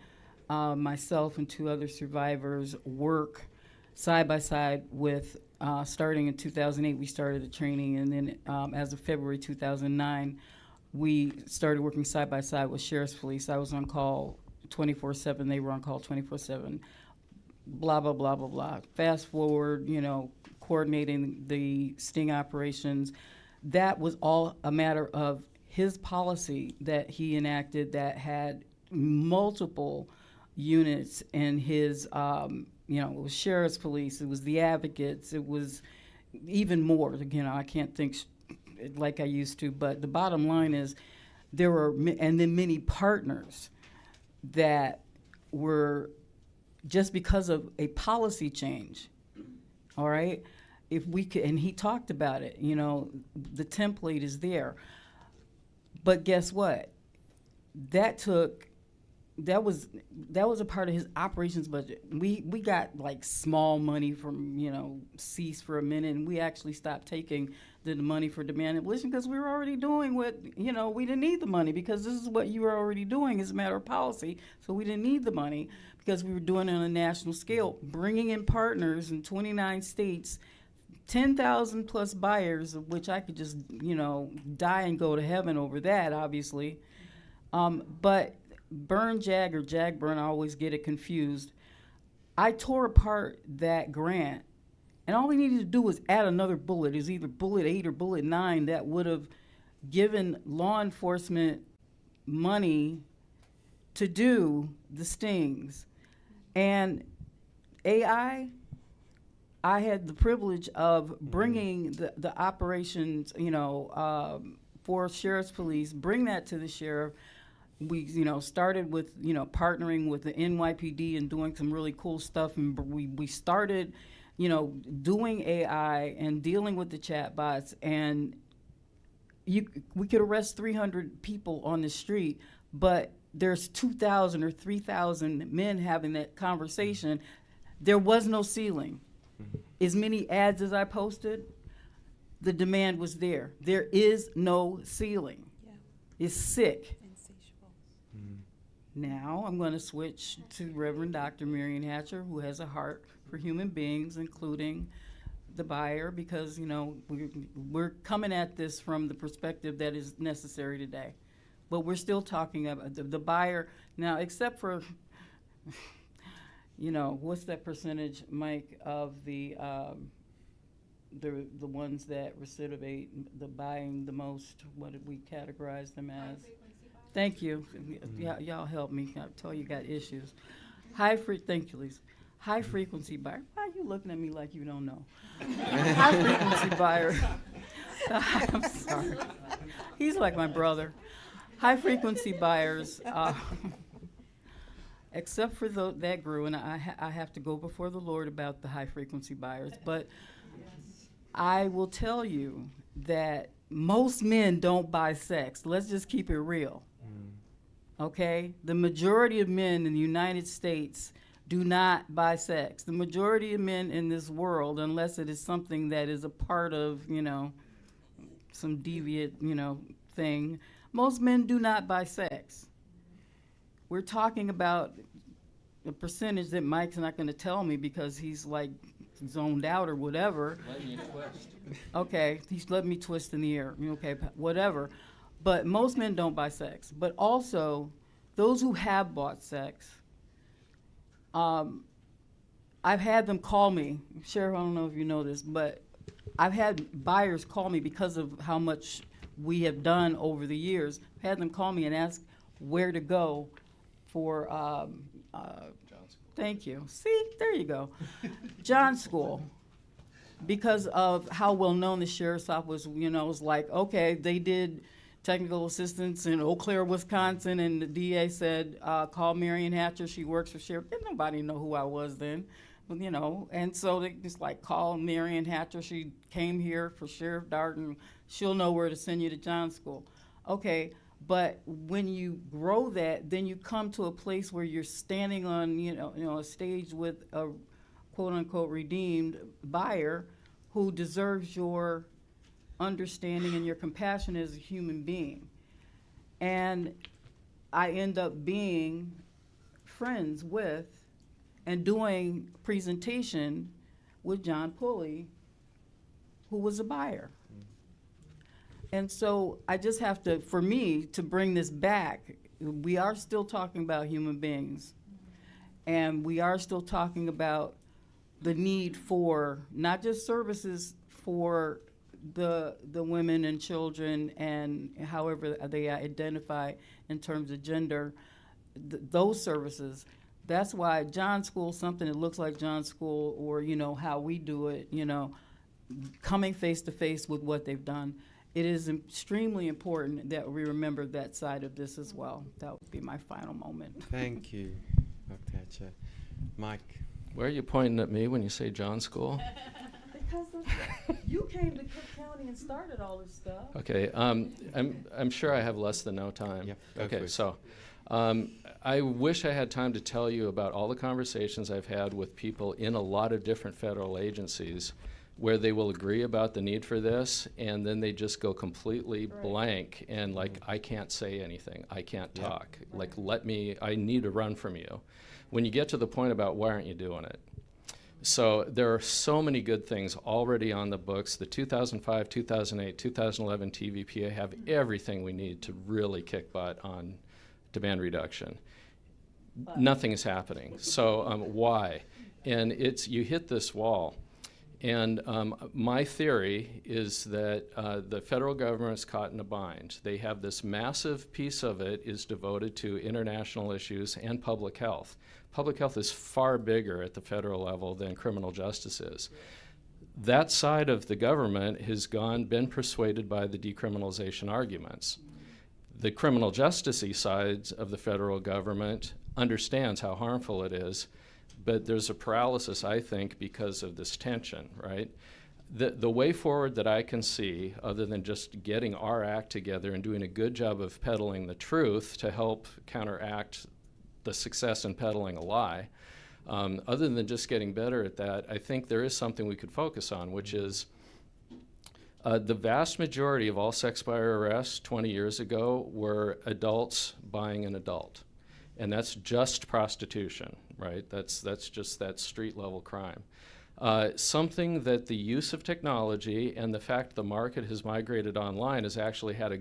myself and 2 other survivors work side by side with, starting in 2008, we started the training, and then as of February 2009, we started working side by side with Sheriff's Police. I was on call 24/7, they were on call 24/7, blah, blah, blah, blah, blah. Fast forward, coordinating the sting operations. That was all a matter of his policy that he enacted that had multiple units in his, it was Sheriff's Police, it was the Advocates, it was even more. I can't think like I used to, but the bottom line is there were, and then many partners that were just because of a policy change, all right? If we could, and he talked about it, the template is there. But guess what? That was a part of his operations budget. We got like small money from cease for a minute, and we actually stopped taking the money for demand abolition because we were already doing what we didn't need the money because this is what you were already doing as a matter of policy. So we didn't need the money because we were doing it on a national scale, bringing in partners in 29 states, 10,000 plus buyers, of which I could just die and go to heaven over that, obviously. But Burn Jag or Jag Burn, I always get it confused. I tore apart that grant, and all we needed to do was add another bullet. It was either bullet 8 or bullet 9 that would have given law enforcement money to do the stings. And AI, I had the privilege of bringing the operations, for Sheriff's Police, bring that to the sheriff. We, started with, partnering with the NYPD and doing some really cool stuff. And we started, doing AI and dealing with the chatbots. And we could arrest 300 people on the street, but there's 2,000 or 3,000 men having that conversation. There was no ceiling. As many ads as I posted, the demand was there. There is no ceiling. Yeah. It's sick. Now I'm going to switch to Reverend Dr. Marian Hatcher, who has a heart for human beings, including the buyer because, you know, we're coming at this from the perspective that is necessary today. But we're still talking about the buyer now, except for, you know, what's that percentage, Mike, of the ones that recidivate, the buying the most? What did we categorize them as? Thank you. Y'all help me. I told you got issues. Thank you, Lisa. High frequency buyer. Why are you looking at me like you don't know? High frequency buyer. I'm sorry. He's like my brother. High frequency buyers, except for that grew, and I have to go before the Lord about the high frequency buyers. But I will tell you that most men don't buy sex. Let's just keep it real. Okay? The majority of men in the United States do not buy sex. The majority of men in this world, unless it is something that is a part of, you know, some deviant, you know, thing, most men do not buy sex. We're talking about a percentage that Mike's not going to tell me because he's like zoned out or whatever. Let me twist. Okay, he's let me twist in the air. Okay, whatever. But most men don't buy sex. But also, those who have bought sex, I've had them call me. Sheriff, I don't know if you know this, but I've had buyers call me because of how much we have done over the years. I've had them call me and ask where to go for, thank you. See, there you go. John School. Because of how well known the sheriff's office was, you know, it was like, okay, they did technical assistance in Eau Claire, Wisconsin, and the DA said, call Marian Hatcher, she works for sheriff. Didn't nobody know who I was then, you know, and so they just like, call Marian Hatcher, she came here for Sheriff Darden, she'll know where to send you to John School. Okay, but when you grow that, then you come to a place where you're standing on, you know, a stage with a quote-unquote redeemed buyer who deserves your understanding and your compassion as a human being. And I end up being friends with and doing presentation with John Pulley, who was a buyer. And so I just have to, for me, to bring this back, we are still talking about human beings. And we are still talking about the need for not just services for the women and children and however they identify in terms of gender, those services. That's why John School, something that looks like John School, or, you know, how we do it, you know, coming face to face with what they've done. It is extremely important that we remember that side of this as well. That would be my final moment. Thank you, Dr. Hatcher. Mike. Where are you pointing at me when you say John School? Because you came to Cook County and started all this stuff. Okay, I'm sure I have less than no time. Yep, okay, so I wish I had time to tell you about all the conversations I've had with people in a lot of different federal agencies where they will agree about the need for this, and then they just go completely blank and like, I can't say anything, I can't talk. Like, I need to run from you. When you get to the point about why aren't you doing it? So there are so many good things already on the books. The 2005, 2008, 2011 TVPA have everything we need to really kick butt on demand reduction. Nothing is happening. So why? And you hit this wall. And my theory is that the federal government's caught in a bind. They have this massive piece of it is devoted to international issues and public health. Public health is far bigger at the federal level than criminal justice is. That side of the government has been persuaded by the decriminalization arguments. The criminal justice-y sides of the federal government understands how harmful it is, but there's a paralysis, I think, because of this tension, right? The way forward that I can see, other than just getting our act together and doing a good job of peddling the truth to help counteract the success in peddling a lie, other than just getting better at that, I think there is something we could focus on, which is the vast majority of all sex buyer arrests 20 years ago were adults buying an adult. And that's just prostitution, right? That's just that street level crime. something that the use of technology and the fact the market has migrated online has actually had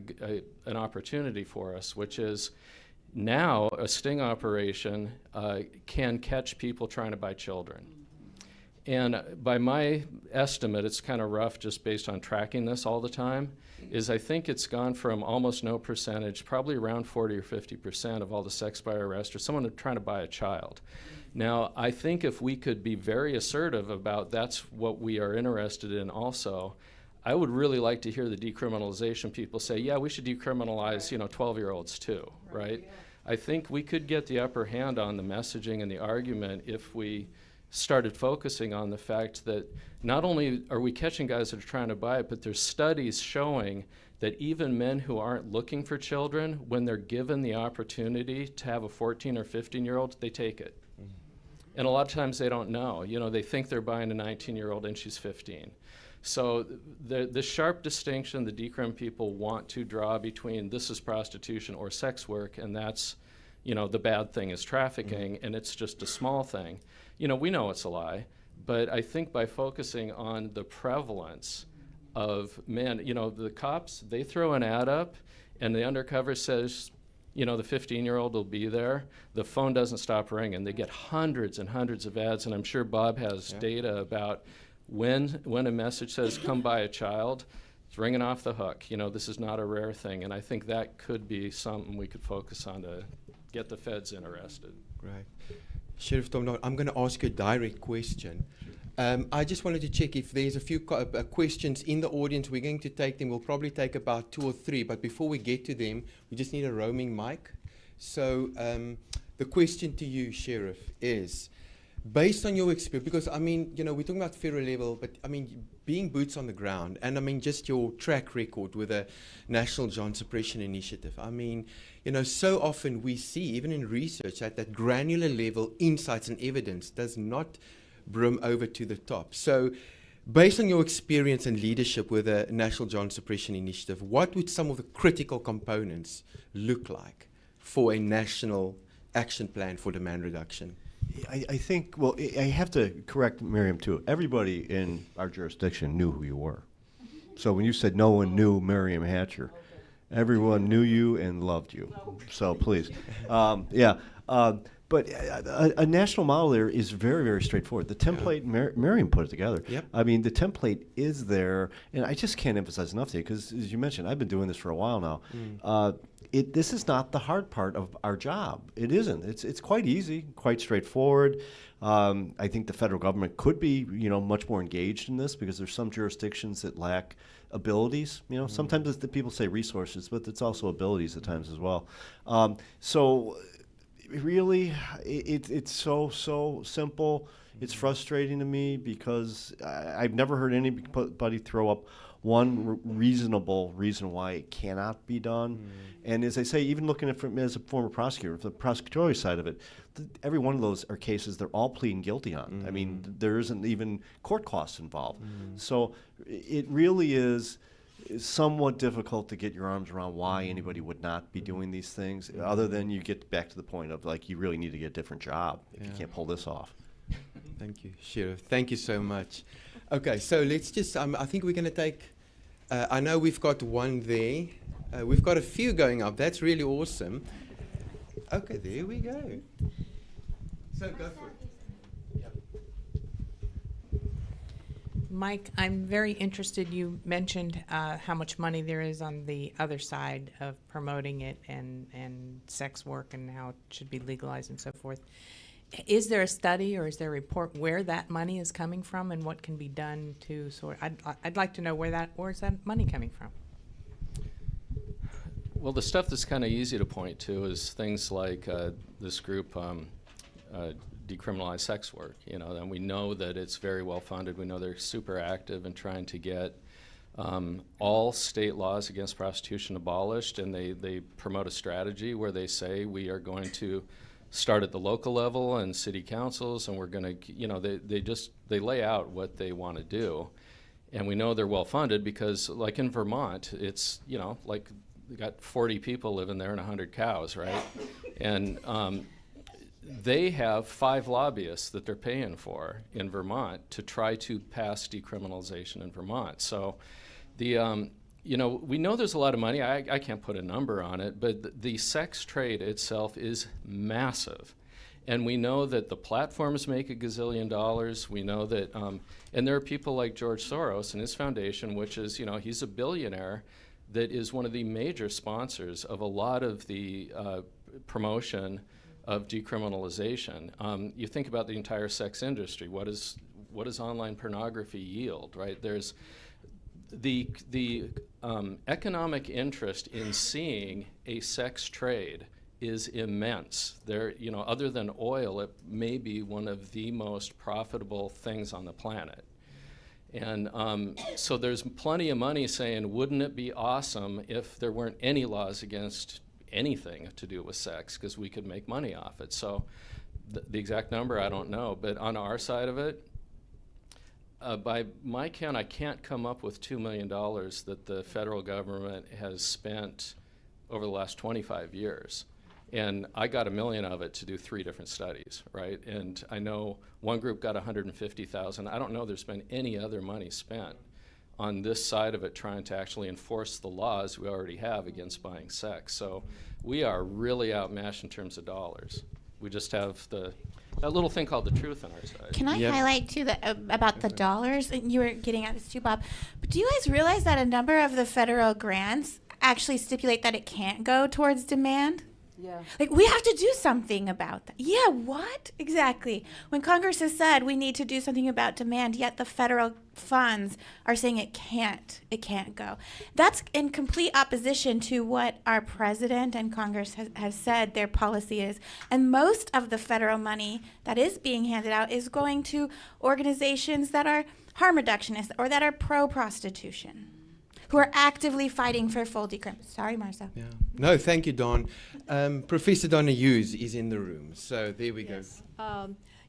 an opportunity for us, which is now a sting operation can catch people trying to buy children. And by my estimate, it's kind of rough just based on tracking this all the time, is I think it's gone from almost no percentage, probably around 40 or 50% of all the sex buyer arrests, or someone trying to buy a child. Now, I think if we could be very assertive about that's what we are interested in also, I would really like to hear the decriminalization people say, yeah, we should decriminalize, 12-year-olds too, right? I think we could get the upper hand on the messaging and the argument if we started focusing on the fact that not only are we catching guys that are trying to buy it, but there's studies showing that even men who aren't looking for children, when they're given the opportunity to have a 14 or 15-year-old, they take it. And a lot of times they don't know. They think they're buying a 19-year-old and she's 15. So the sharp distinction the decrim people want to draw between this is prostitution or sex work, and that's, the bad thing is trafficking, and it's just a small thing. We know it's a lie, but I think by focusing on the prevalence of men, the cops, they throw an ad up, and the undercover says, the 15-year-old will be there. The phone doesn't stop ringing. They get hundreds and hundreds of ads, and I'm sure Bob has data about when a message says, come buy a child, it's ringing off the hook. This is not a rare thing, and I think that could be something we could focus on to get the feds interested. Right. Sheriff Tom, I'm going to ask you a direct question. I just wanted to check if there's a few questions in the audience. We're going to take them. We'll probably take about 2 or 3, but before we get to them, we just need a roaming mic. So the question to you, Sheriff, is, based on your experience, because, we're talking about federal level, but, being boots on the ground, and, just your track record with the National John Suppression Initiative, so often we see, even in research, at that granular level, insights and evidence does not brim over to the top. So, based on your experience and leadership with the National John Suppression Initiative, what would some of the critical components look like for a national action plan for demand reduction? I think, well, I have to correct Miriam too. Everybody in our jurisdiction knew who you were. So when you said no one knew Miriam Hatcher, everyone knew you and loved you. So please. But a national model there is very, very straightforward. The template, Marian put it together. Yep. The template is there, and I just can't emphasize enough to you, because as you mentioned, I've been doing this for a while now. This is not the hard part of our job. It isn't. It's quite easy, quite straightforward. I think the federal government could be, much more engaged in this, because there's some jurisdictions that lack abilities. Sometimes it's the people say resources, but it's also abilities at times as well. So really, it's so simple. It's frustrating to me because I've never heard anybody throw up one reasonable reason why it cannot be done. And as I say, even looking at it as a former prosecutor, the prosecutorial side of it, every one of those are cases they're all pleading guilty on. There isn't even court costs involved. So it really is somewhat difficult to get your arms around why anybody would not be doing these things, other than you get back to the point of, like, you really need to get a different job if you can't pull this off. Thank you, Sheriff. Thank you so much. Okay, so let's just, I think we're going to take, I know we've got one there. We've got a few going up. That's really awesome. Okay, there we go. So go for it. Mike, I'm very interested. You mentioned how much money there is on the other side of promoting it and sex work and how it should be legalized and so forth. Is there a study or is there a report where that money is coming from and what can be done to sort? I'd like to know where's that money coming from? Well, the stuff that's kind of easy to point to is things like this group, Decriminalize Sex Work, and we know that it's very well funded. We know they're super active in trying to get all state laws against prostitution abolished, and they promote a strategy where they say we are going to start at the local level and city councils, and we're going to, they lay out what they want to do, and we know they're well funded because, like in Vermont, it's like they got 40 people living there and 100 cows, right? And they have 5 lobbyists that they're paying for in Vermont to try to pass decriminalization in Vermont. So the, you know, we know there's a lot of money. I can't put a number on it, but the sex trade itself is massive. And we know that the platforms make $1 gazillion. We know that, and there are people like George Soros and his foundation, which is, you know, he's a billionaire that is one of the major sponsors of a lot of the promotion of decriminalization. You think about the entire sex industry. What does online pornography yield, right? There's the economic interest in seeing a sex trade is immense. There, you know, other than oil, it may be one of the most profitable things on the planet. And so there's plenty of money saying, wouldn't it be awesome if there weren't any laws against anything to do with sex, because we could make money off it. So the exact number, I don't know. But on our side of it, by my count, I can't come up with $2 million that the federal government has spent over the last 25 years. And I got $1 million of it to do 3 different studies, right? And I know one group got $150,000. I don't know there's been any other money spent on this side of it trying to actually enforce the laws we already have against buying sex. So we are really outmatched in terms of dollars. We just have that little thing called the truth on our side. Can I highlight too about the dollars? And you were getting at this too, Bob. But do you guys realize that a number of the federal grants actually stipulate that it can't go towards demand? Yeah. Like, we have to do something about that. Yeah, what? Exactly. When Congress has said we need to do something about demand, yet the federal funds are saying it can't go. That's in complete opposition to what our president and Congress has said their policy is. And most of the federal money that is being handed out is going to organizations that are harm reductionists or that are pro-prostitution, who are actively fighting for full decrim. Sorry, Marcia. Yeah. No, thank you, Don. Professor Donna Hughes is in the room, so there we go.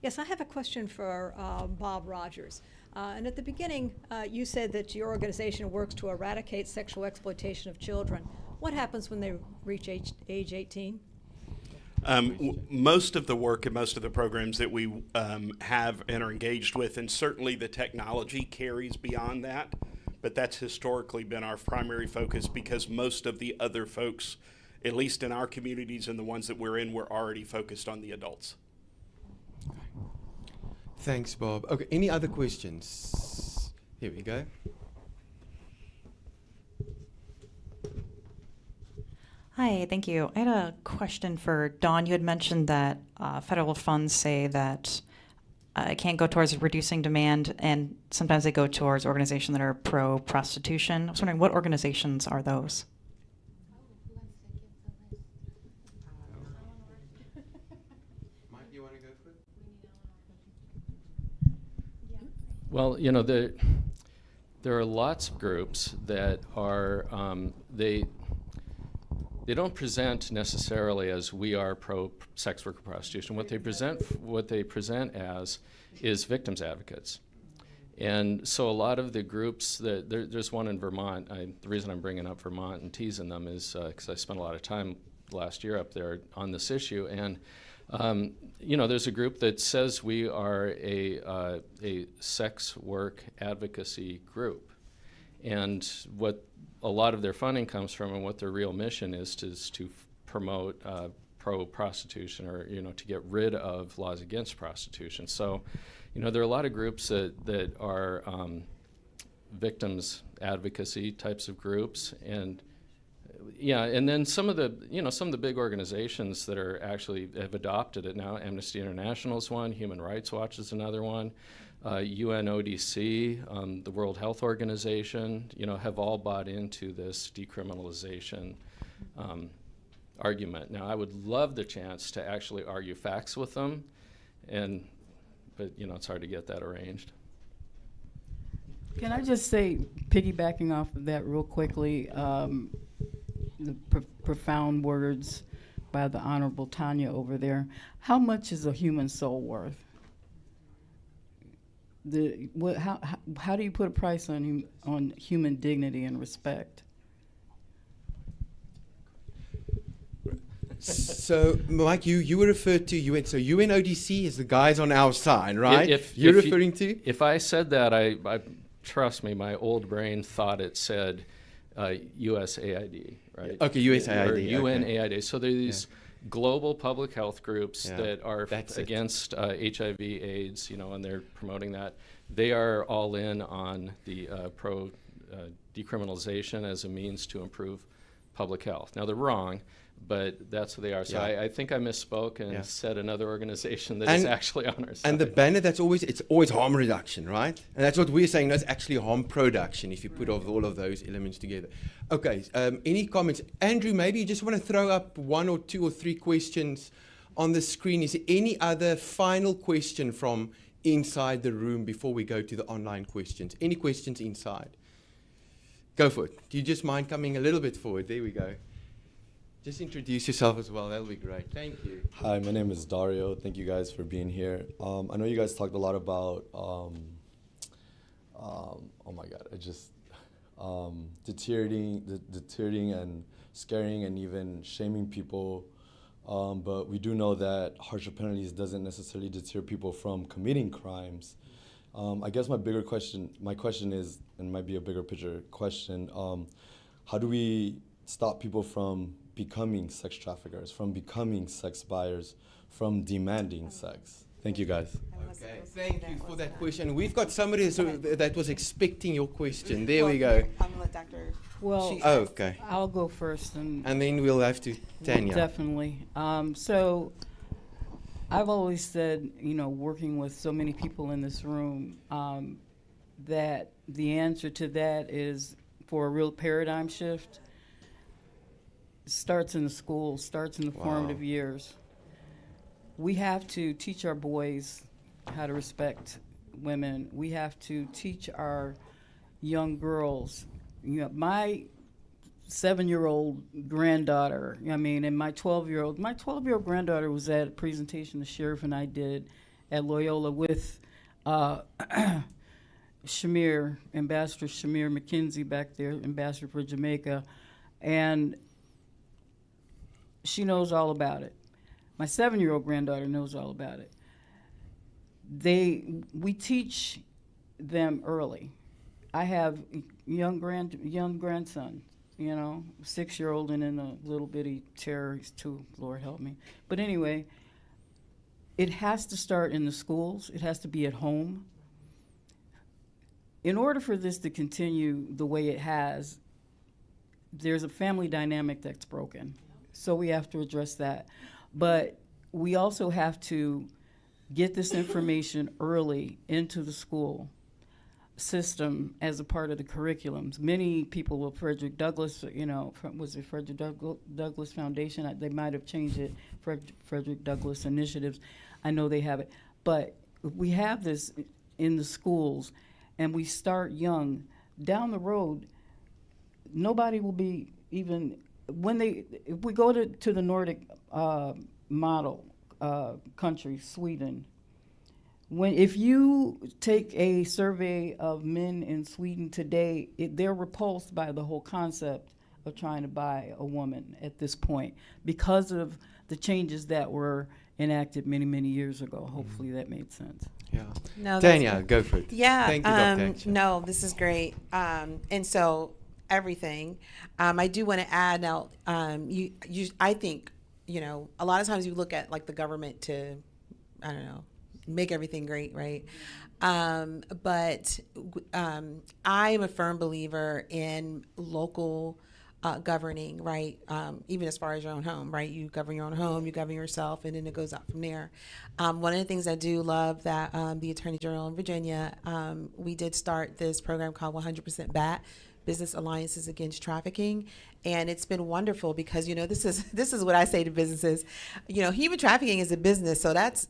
Yes, I have a question for Bob Rogers. And at the beginning, you said that your organization works to eradicate sexual exploitation of children. What happens when they reach age 18? Most of the work and most of the programs that we have and are engaged with, and certainly the technology carries beyond that, but that's historically been our primary focus because most of the other folks, at least in our communities and the ones that we're in, we're already focused on the adults. Thanks, Bob. Okay, any other questions? Here we go. Hi, thank you. I had a question for Dawn. You had mentioned that federal funds say that it can't go towards reducing demand, and sometimes they go towards organizations that are pro-prostitution. I was wondering, what organizations are those? Mike, you want to go for it? Well, you know, there are lots of groups that are, they don't present necessarily as we are pro-sex worker prostitution. What they present as is victims advocates. And so a lot of the groups that, there's one in Vermont. The reason I'm bringing up Vermont and teasing them is because I spent a lot of time last year up there on this issue. And you know, there's a group that says we are a sex work advocacy group. And what a lot of their funding comes from and what their real mission is to promote pro-prostitution, or, you know, to get rid of laws against prostitution. So, you know, there are a lot of groups that are victims advocacy types of groups, and yeah, and then some of the, you know, some of the big organizations that are actually have adopted it now. Amnesty International is one, Human Rights Watch is another one. UNODC, the World Health Organization, you know, have all bought into this decriminalization argument. Now, I would love the chance to actually argue facts with them, but you know, it's hard to get that arranged. Can I just say, piggybacking off of that real quickly, the profound words by the Honorable Tanya over there. How much is a human soul worth? How do you put a price on human dignity and respect? So, Mike, you were referred to UN. So UNODC is the guys on our side, right? You're referring to? If I said that, I trust me, my old brain thought it said USAID, right? Okay, USAID. Or UNAID. So there are these global public health groups that are against HIV/AIDS, and they're promoting that. They are all in on the decriminalization as a means to improve public health. Now, they're wrong, but that's what they are. So I think I misspoke and said another organization that is actually on our side. And the banner, it's always harm reduction, right? And that's what we're saying. That's actually harm production if you put all of those elements together. Okay, any comments? Andrew, maybe you just want to throw up 1 or 2 or 3 questions on the screen. Is there any other final question from inside the room before we go to the online questions? Any questions inside? Go for it. Do you just mind coming a little bit forward? There we go. Just introduce yourself as well. That'll be great. Thank you. Hi, my name is Dario. Thank you guys for being here. I know you guys talked a lot about, oh my God, deterring and scaring and even shaming people. But we do know that harsher penalties doesn't necessarily deter people from committing crimes. I guess my question is, and might be a bigger picture question, how do we stop people from becoming sex traffickers, from becoming sex buyers, from demanding sex? Thank you, guys. Okay, thank you for that question. We've got somebody that was expecting your question. There we go. I'm going to let Dr. Well, okay. I'll go first. And then we'll have to Tanya. Definitely. So I've always said, working with so many people in this room, that the answer to that is for a real paradigm shift. Starts in the school, starts in the formative years. We have to teach our boys how to respect women. We have to teach our young girls. My 7-year-old granddaughter, and my 12-year-old granddaughter was at a presentation the sheriff and I did at Loyola with Ambassador Shamir McKenzie back there, ambassador for Jamaica, and she knows all about it. My 7-year-old granddaughter knows all about it. We teach them early. I have young grandson, 6-year-old and then a little bitty terror. He's 2, Lord help me. But anyway, it has to start in the schools. It has to be at home. In order for this to continue the way it has, there's a family dynamic that's broken. So we have to address that. But we also have to get this information early into the school system as a part of the curriculums. Many people with Frederick Douglass, was it Frederick Douglass Foundation? They might have changed it, Frederick Douglass Initiatives. I know they have it. But if we have this in the schools and we start young, down the road, nobody will be even, if we go to the Nordic model country, Sweden, if you take a survey of men in Sweden today, they're repulsed by the whole concept of trying to buy a woman at this point because of the changes that were enacted many, many years ago. Hopefully that made sense. Yeah. No, Tanya, go for it. Yeah. Thank you, Dr. No, this is great. And so everything. I do want to add now, I think, a lot of times you look at like the government to, make everything great, right? But I am a firm believer in local governing, right? Even as far as your own home, right? You govern your own home, you govern yourself, and then it goes out from there. One of the things I do love that the Attorney General in Virginia, we did start this program called 100% BAT, Business Alliances Against Trafficking, and it's been wonderful because this is what I say to businesses. Human trafficking is a business, so that's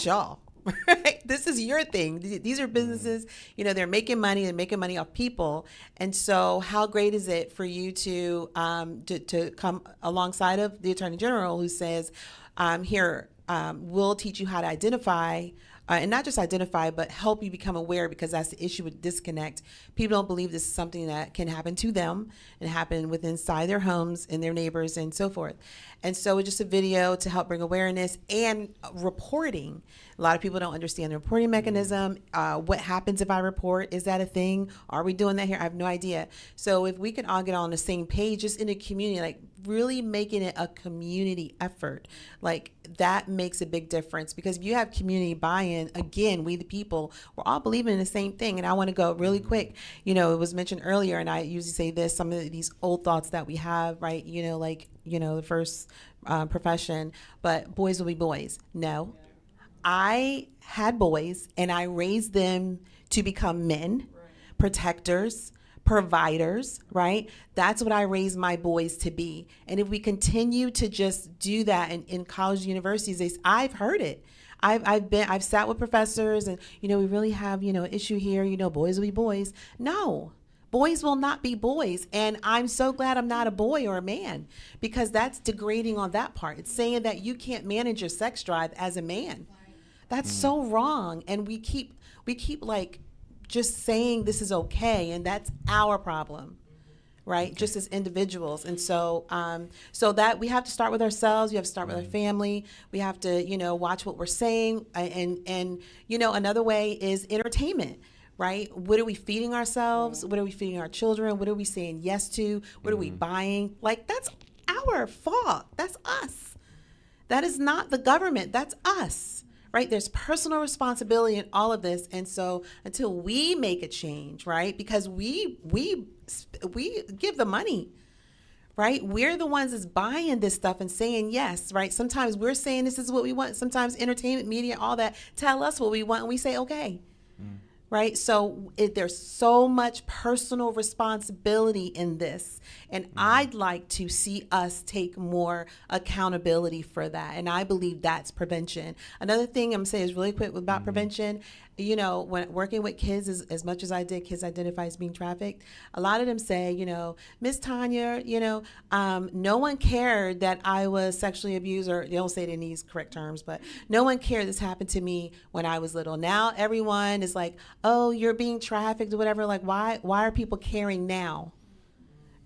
y'all. Right? This is your thing. These are businesses, they're making money and making money off people. And so how great is it for you to come alongside of the Attorney General who says, we'll teach you how to identify and not just identify, but help you become aware, because that's the issue with disconnect. People don't believe this is something that can happen to them and happen within inside their homes and their neighbors and so forth. And so it's just a video to help bring awareness and reporting. A lot of people don't understand the reporting mechanism. What happens if I report? Is that a thing? Are we doing that here? I have no idea. So if we can all get on the same page, just in a community, like really making it a community effort, like that makes a big difference. Because if you have community buy-in, again, we the people, we're all believing in the same thing. And I want to go really quick. You know, it was mentioned earlier, and I usually say this, some of these old thoughts that we have, right? You know, like, you know, the first profession, but boys will be boys. No. I had boys and I raised them to become men, protectors, providers, right? That's what I raised my boys to be. And if we continue to just do that in college universities, I've heard it. I've sat with professors and, you know, we really have, you know, an issue here, you know, boys will be boys. No. Boys will not be boys. And I'm so glad I'm not a boy or a man, because that's degrading on that part. It's saying that you can't manage your sex drive as a man. That's so wrong. And we keep like just saying this is okay, and that's our problem, right? Just as individuals. And so so that we have to start with ourselves. We have to start with our family. We have to, you know, watch what we're saying. And you know, another way is entertainment. Right? What are we feeding ourselves? What are we feeding our children? What are we saying yes to? What are we buying? Like, that's our fault. That's us. That is not the government. That's us. Right? There's personal responsibility in all of this. And so until we make a change, right? Because we give the money. Right? We're the ones that's buying this stuff and saying yes, right? Sometimes we're saying this is what we want. Sometimes entertainment, media, all that tell us what we want, and we say okay. Right? So there's so much personal responsibility in this. And I'd like to see us take more accountability for that. And I believe that's prevention. Another thing I'm saying is really quick about prevention. You know, when working with kids, as much as I did kids identify as being trafficked, a lot of them say, you know, Miss Tanya, you know, no one cared that I was sexually abused, or they don't say it in these correct terms, but no one cared this happened to me when I was little. Now everyone is like, oh, you're being trafficked or whatever. Like, why are people caring now?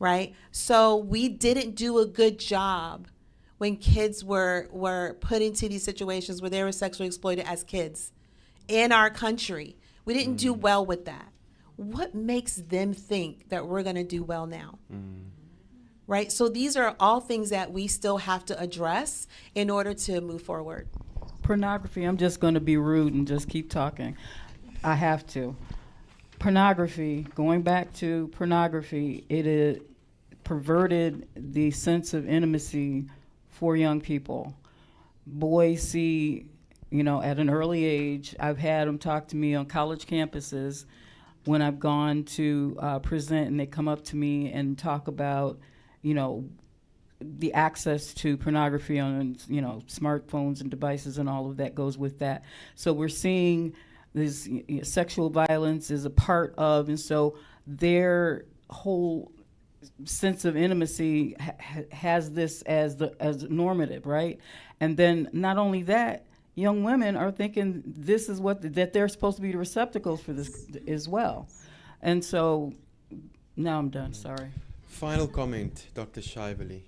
Right? So we didn't do a good job when kids were put into these situations where they were sexually exploited as kids in our country. We didn't do well with that. What makes them think that we're going to do well now? Right? So these are all things that we still have to address in order to move forward. Pornography, I'm just going to be rude and just keep talking. I have to. Pornography, going back to pornography, it is perverted the sense of intimacy for young people. Boys see, you know, at an early age, I've had them talk to me on college campuses when I've gone to present, and they come up to me and talk about, you know, the access to pornography on, you know, smartphones and devices and all of that goes with that. So we're seeing this sexual violence is a part of, and so their whole sense of intimacy has this as normative, right? And then not only that, young women are thinking this is that they're supposed to be the receptacles for this as well. And so now I'm done, sorry. Final comment, Dr. Shively.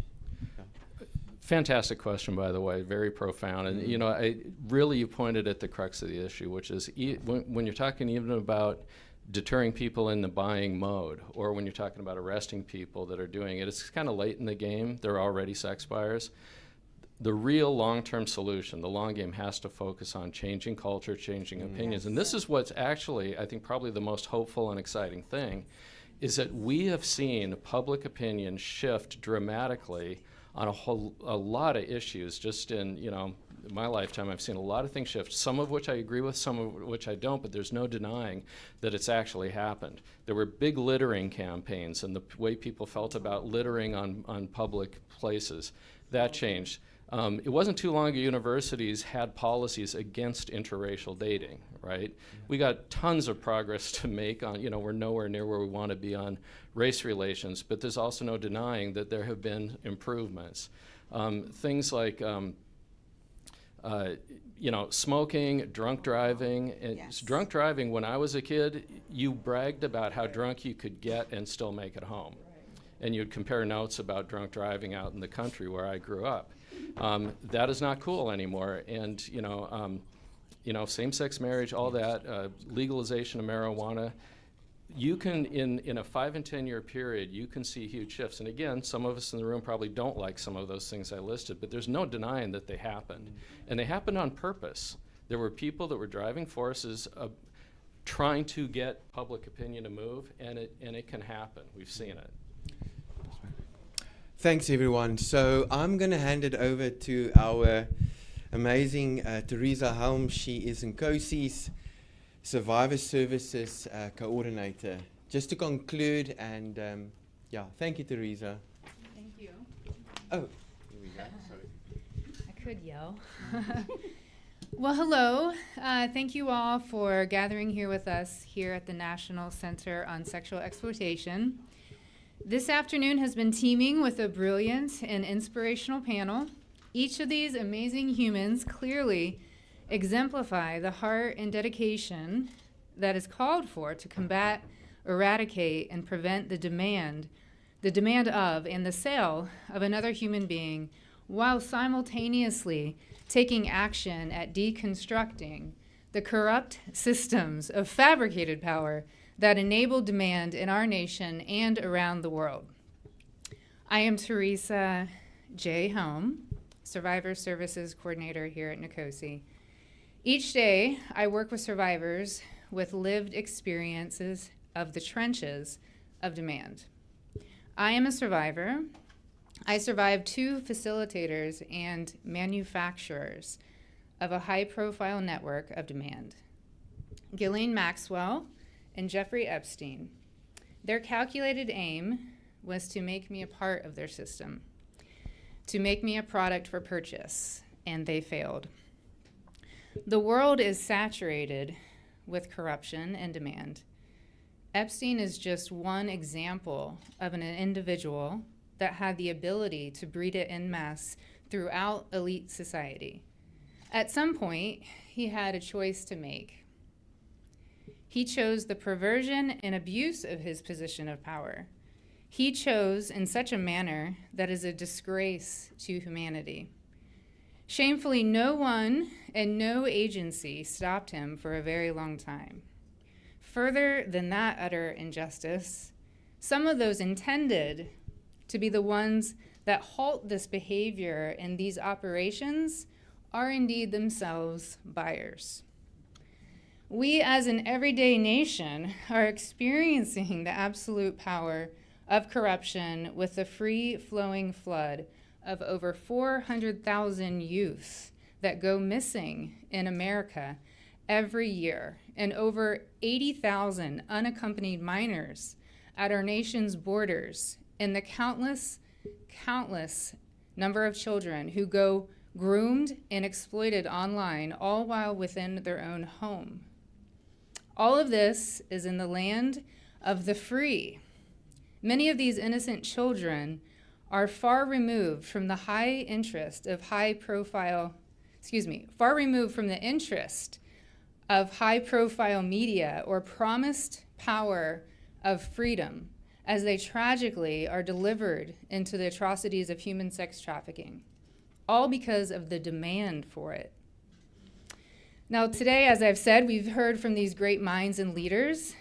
Fantastic question, by the way, very profound. And, you know, you pointed at the crux of the issue, which is when you're talking even about deterring people in the buying mode, or when you're talking about arresting people that are doing it, it's kind of late in the game. They're already sex buyers. The real long-term solution, the long game, has to focus on changing culture, changing opinions. And this is what's actually, I think, probably the most hopeful and exciting thing, is that we have seen public opinion shift dramatically on a lot of issues. Just in, you know, my lifetime, I've seen a lot of things shift, some of which I agree with, some of which I don't, but there's no denying that it's actually happened. There were big littering campaigns, and the way people felt about littering on public places, that changed. It wasn't too long ago universities had policies against interracial dating, right? We got tons of progress to make on, you know, we're nowhere near where we want to be on race relations, but there's also no denying that there have been improvements. Things like Smoking, drunk driving. And drunk driving, when I was a kid, you bragged about how drunk you could get and still make it home. And you'd compare notes about drunk driving out in the country where I grew up. That is not cool anymore. And, same-sex marriage, all that, legalization of marijuana, you can, in a 5 and 10 year period, you can see huge shifts. And again, some of us in the room probably don't like some of those things I listed, but there's no denying that they happened. And they happened on purpose. There were people that were driving forces trying to get public opinion to move, and it can happen. We've seen it. Thanks, everyone. So I'm going to hand it over to our amazing Teresa Helm. She is NCOSE's Survivor Services Coordinator. Just to conclude, and thank you, Teresa. Thank you. Oh, here we go. Sorry. I could yell. Well, hello. Thank you all for gathering here with us here at the National Center on Sexual Exploitation. This afternoon has been teeming with a brilliant and inspirational panel. Each of these amazing humans clearly exemplify the heart and dedication that is called for to combat, eradicate, and prevent the demand of and the sale of another human being, while simultaneously taking action at deconstructing the corrupt systems of fabricated power that enable demand in our nation and around the world. I am Teresa J. Helm, Survivor Services Coordinator here at NCOSE. Each day, I work with survivors with lived experiences of the trenches of demand. I am a survivor. I survived 2 facilitators and manufacturers of a high-profile network of demand, Ghislaine Maxwell and Jeffrey Epstein. Their calculated aim was to make me a part of their system, to make me a product for purchase, and they failed. The world is saturated with corruption and demand. Epstein is just one example of an individual that had the ability to breed it en masse throughout elite society. At some point, he had a choice to make. He chose the perversion and abuse of his position of power. He chose in such a manner that is a disgrace to humanity. Shamefully, no one and no agency stopped him for a very long time. Further than that utter injustice, some of those intended to be the ones that halt this behavior and these operations are indeed themselves buyers. We as an everyday nation are experiencing the absolute power of corruption with the free-flowing flood of over 400,000 youth that go missing in America every year, and over 80,000 unaccompanied minors at our nation's borders, and the countless number of children who go groomed and exploited online, all while within their own home. All of this is in the land of the free. Many of these innocent children are far removed from the interest of high-profile media or promised power of freedom, as they tragically are delivered into the atrocities of human sex trafficking, all because of the demand for it. Now today, as I've said, we've heard from these great minds and leaders.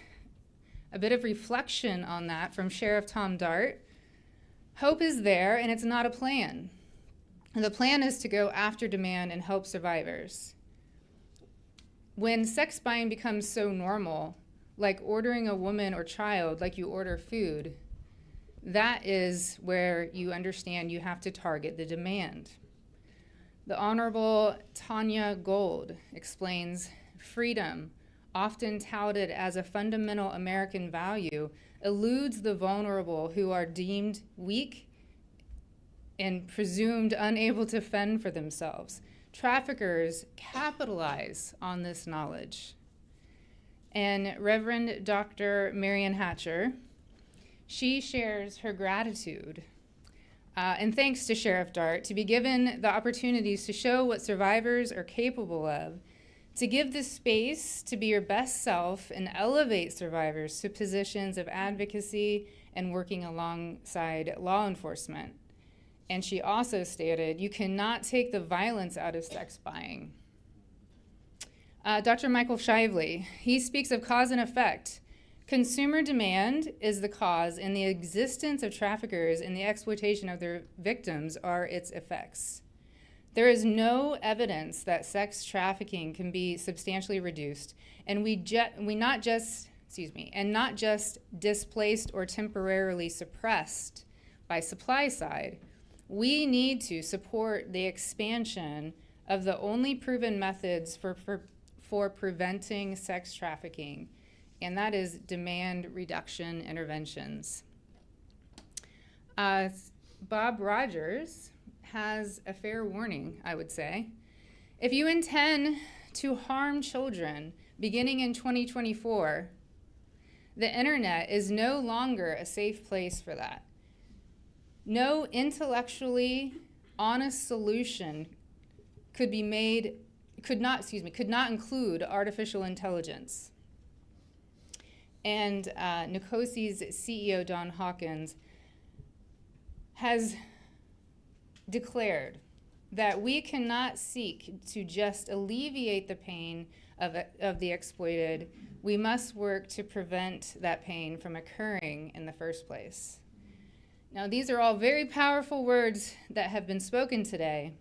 A bit of reflection on that from Sheriff Tom Dart. Hope is there, and it's not a plan. And the plan is to go after demand and help survivors. When sex buying becomes so normal, like ordering a woman or child like you order food, that is where you understand you have to target the demand. The Honorable Tanya Gould explains freedom, often touted as a fundamental American value, eludes the vulnerable who are deemed weak and presumed unable to fend for themselves. Traffickers capitalize on this knowledge. And Reverend Dr. Marian Hatcher, she shares her gratitude And thanks to Sheriff Dart, to be given the opportunities to show what survivors are capable of, to give the space to be your best self and elevate survivors to positions of advocacy and working alongside law enforcement. And she also stated, you cannot take the violence out of sex buying. Dr. Michael Shively, he speaks of cause and effect. Consumer demand is the cause, and the existence of traffickers and the exploitation of their victims are its effects. There is no evidence that sex trafficking can be substantially reduced, and not just displaced or temporarily suppressed by supply side. We need to support the expansion of the only proven methods for preventing sex trafficking, and that is demand reduction interventions. Bob Rogers has a fair warning, I would say. If you intend to harm children beginning in 2024, the internet is no longer a safe place for that. No intellectually honest solution could not include artificial intelligence. And NCOSE's CEO, Don Hawkins, has declared that we cannot seek to just alleviate the pain of the exploited. We must work to prevent that pain from occurring in the first place. Now, these are all very powerful words that have been spoken today.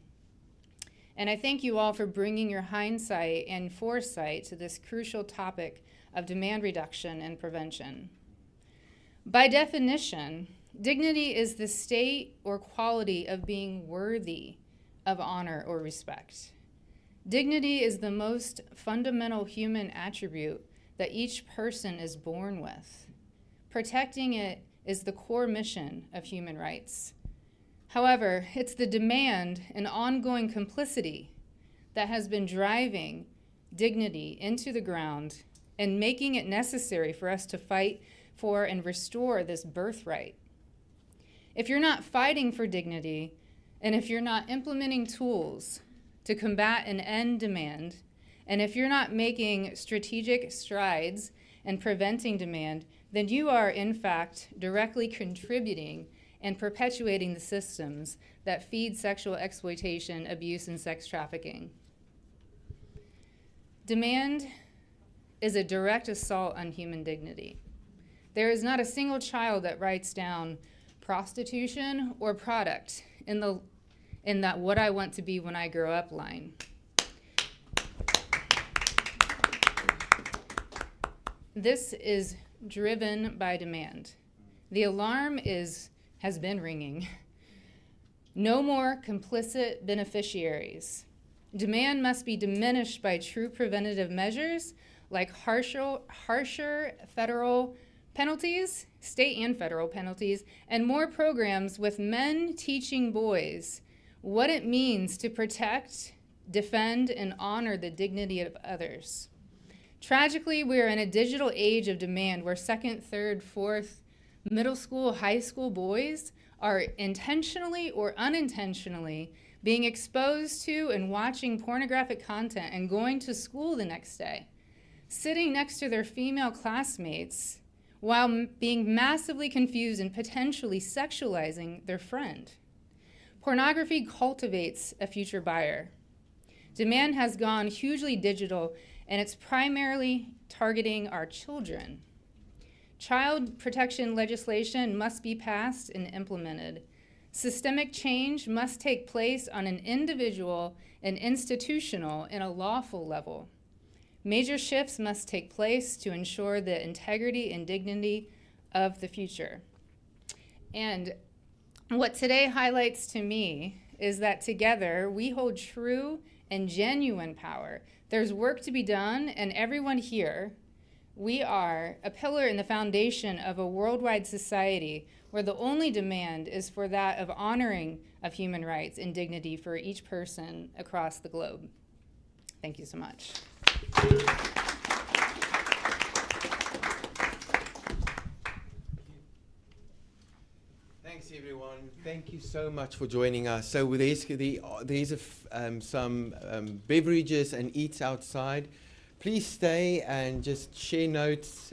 And I thank you all for bringing your hindsight and foresight to this crucial topic of demand reduction and prevention. By definition, dignity is the state or quality of being worthy of honor or respect. Dignity is the most fundamental human attribute that each person is born with. Protecting it is the core mission of human rights. However, it's the demand and ongoing complicity that has been driving dignity into the ground and making it necessary for us to fight for and restore this birthright. If you're not fighting for dignity, and if you're not implementing tools to combat and end demand, and if you're not making strategic strides in preventing demand, then you are, in fact, directly contributing and perpetuating the systems that feed sexual exploitation, abuse, and sex trafficking. Demand is a direct assault on human dignity. There is not a single child that writes down prostitution or product in that what I want to be when I grow up line. This is driven by demand. The alarm has been ringing. No more complicit beneficiaries. Demand must be diminished by true preventative measures like harsher federal penalties, state and federal penalties, and more programs with men teaching boys what it means to protect, defend, and honor the dignity of others. Tragically, we are in a digital age of demand where second, third, fourth, middle school, high school boys are intentionally or unintentionally being exposed to and watching pornographic content and going to school the next day, sitting next to their female classmates while being massively confused and potentially sexualizing their friend. Pornography cultivates a future buyer. Demand has gone hugely digital, and it's primarily targeting our children. Child protection legislation must be passed and implemented. Systemic change must take place on an individual and institutional and a lawful level. Major shifts must take place to ensure the integrity and dignity of the future. And what today highlights to me is that together we hold true and genuine power. There's work to be done, and everyone here, we are a pillar in the foundation of a worldwide society where the only demand is for that of honoring of human rights and dignity for each person across the globe. Thank you so much. Thanks, everyone. Thank you so much for joining us. So there's some beverages and eats outside. Please stay and just share notes,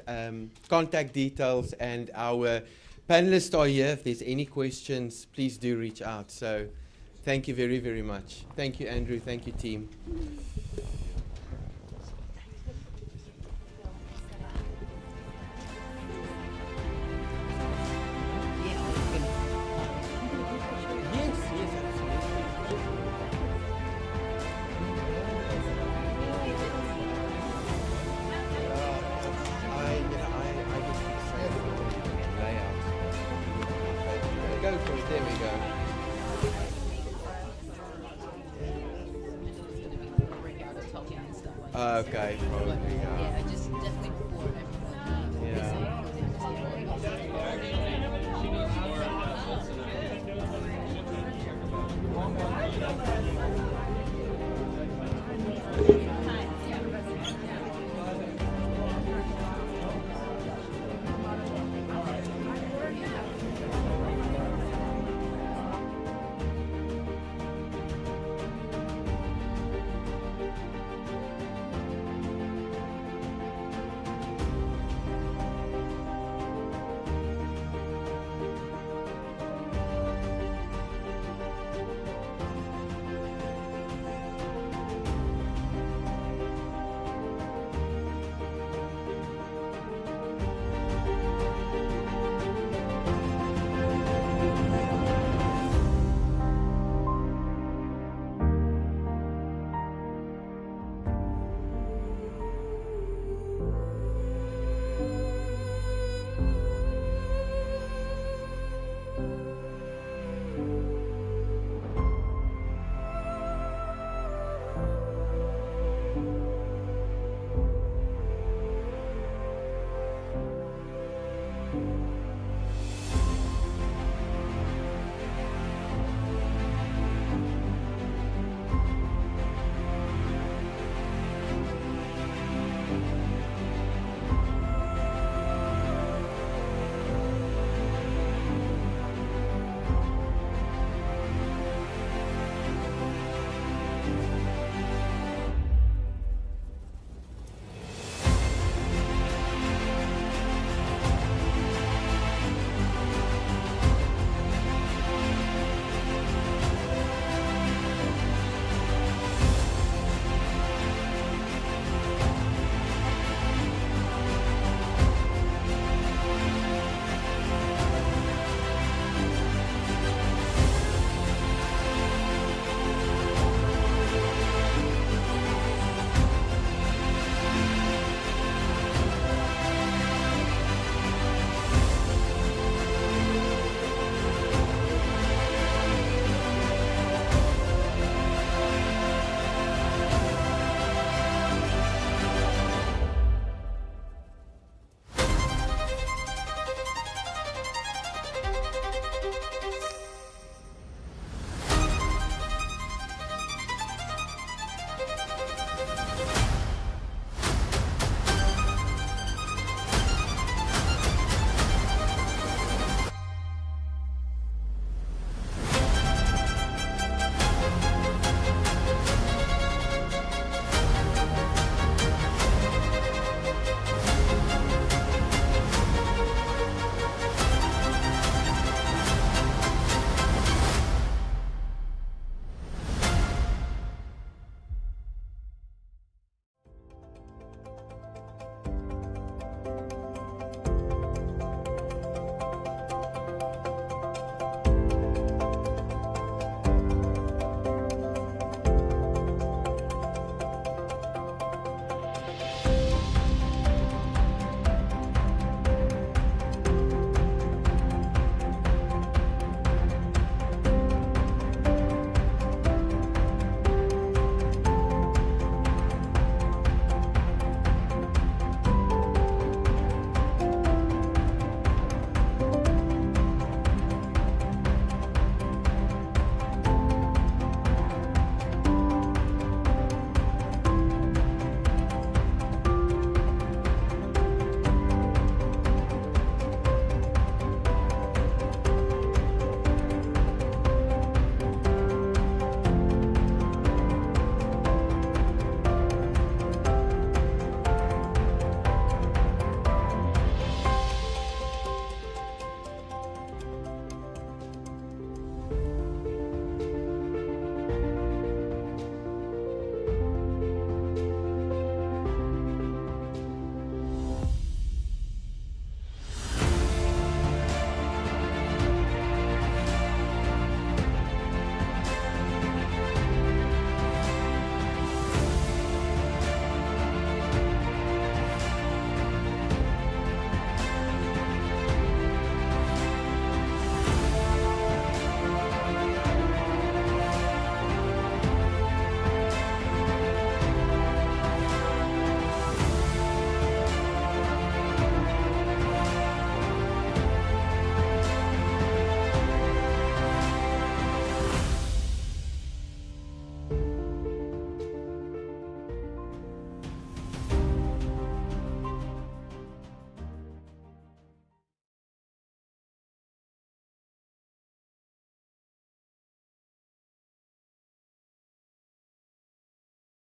contact details, and our panelists are here. If there's any questions, please do reach out. So thank you very, very much. Thank you, Andrew. Thank you, team. Okay, probably, yeah.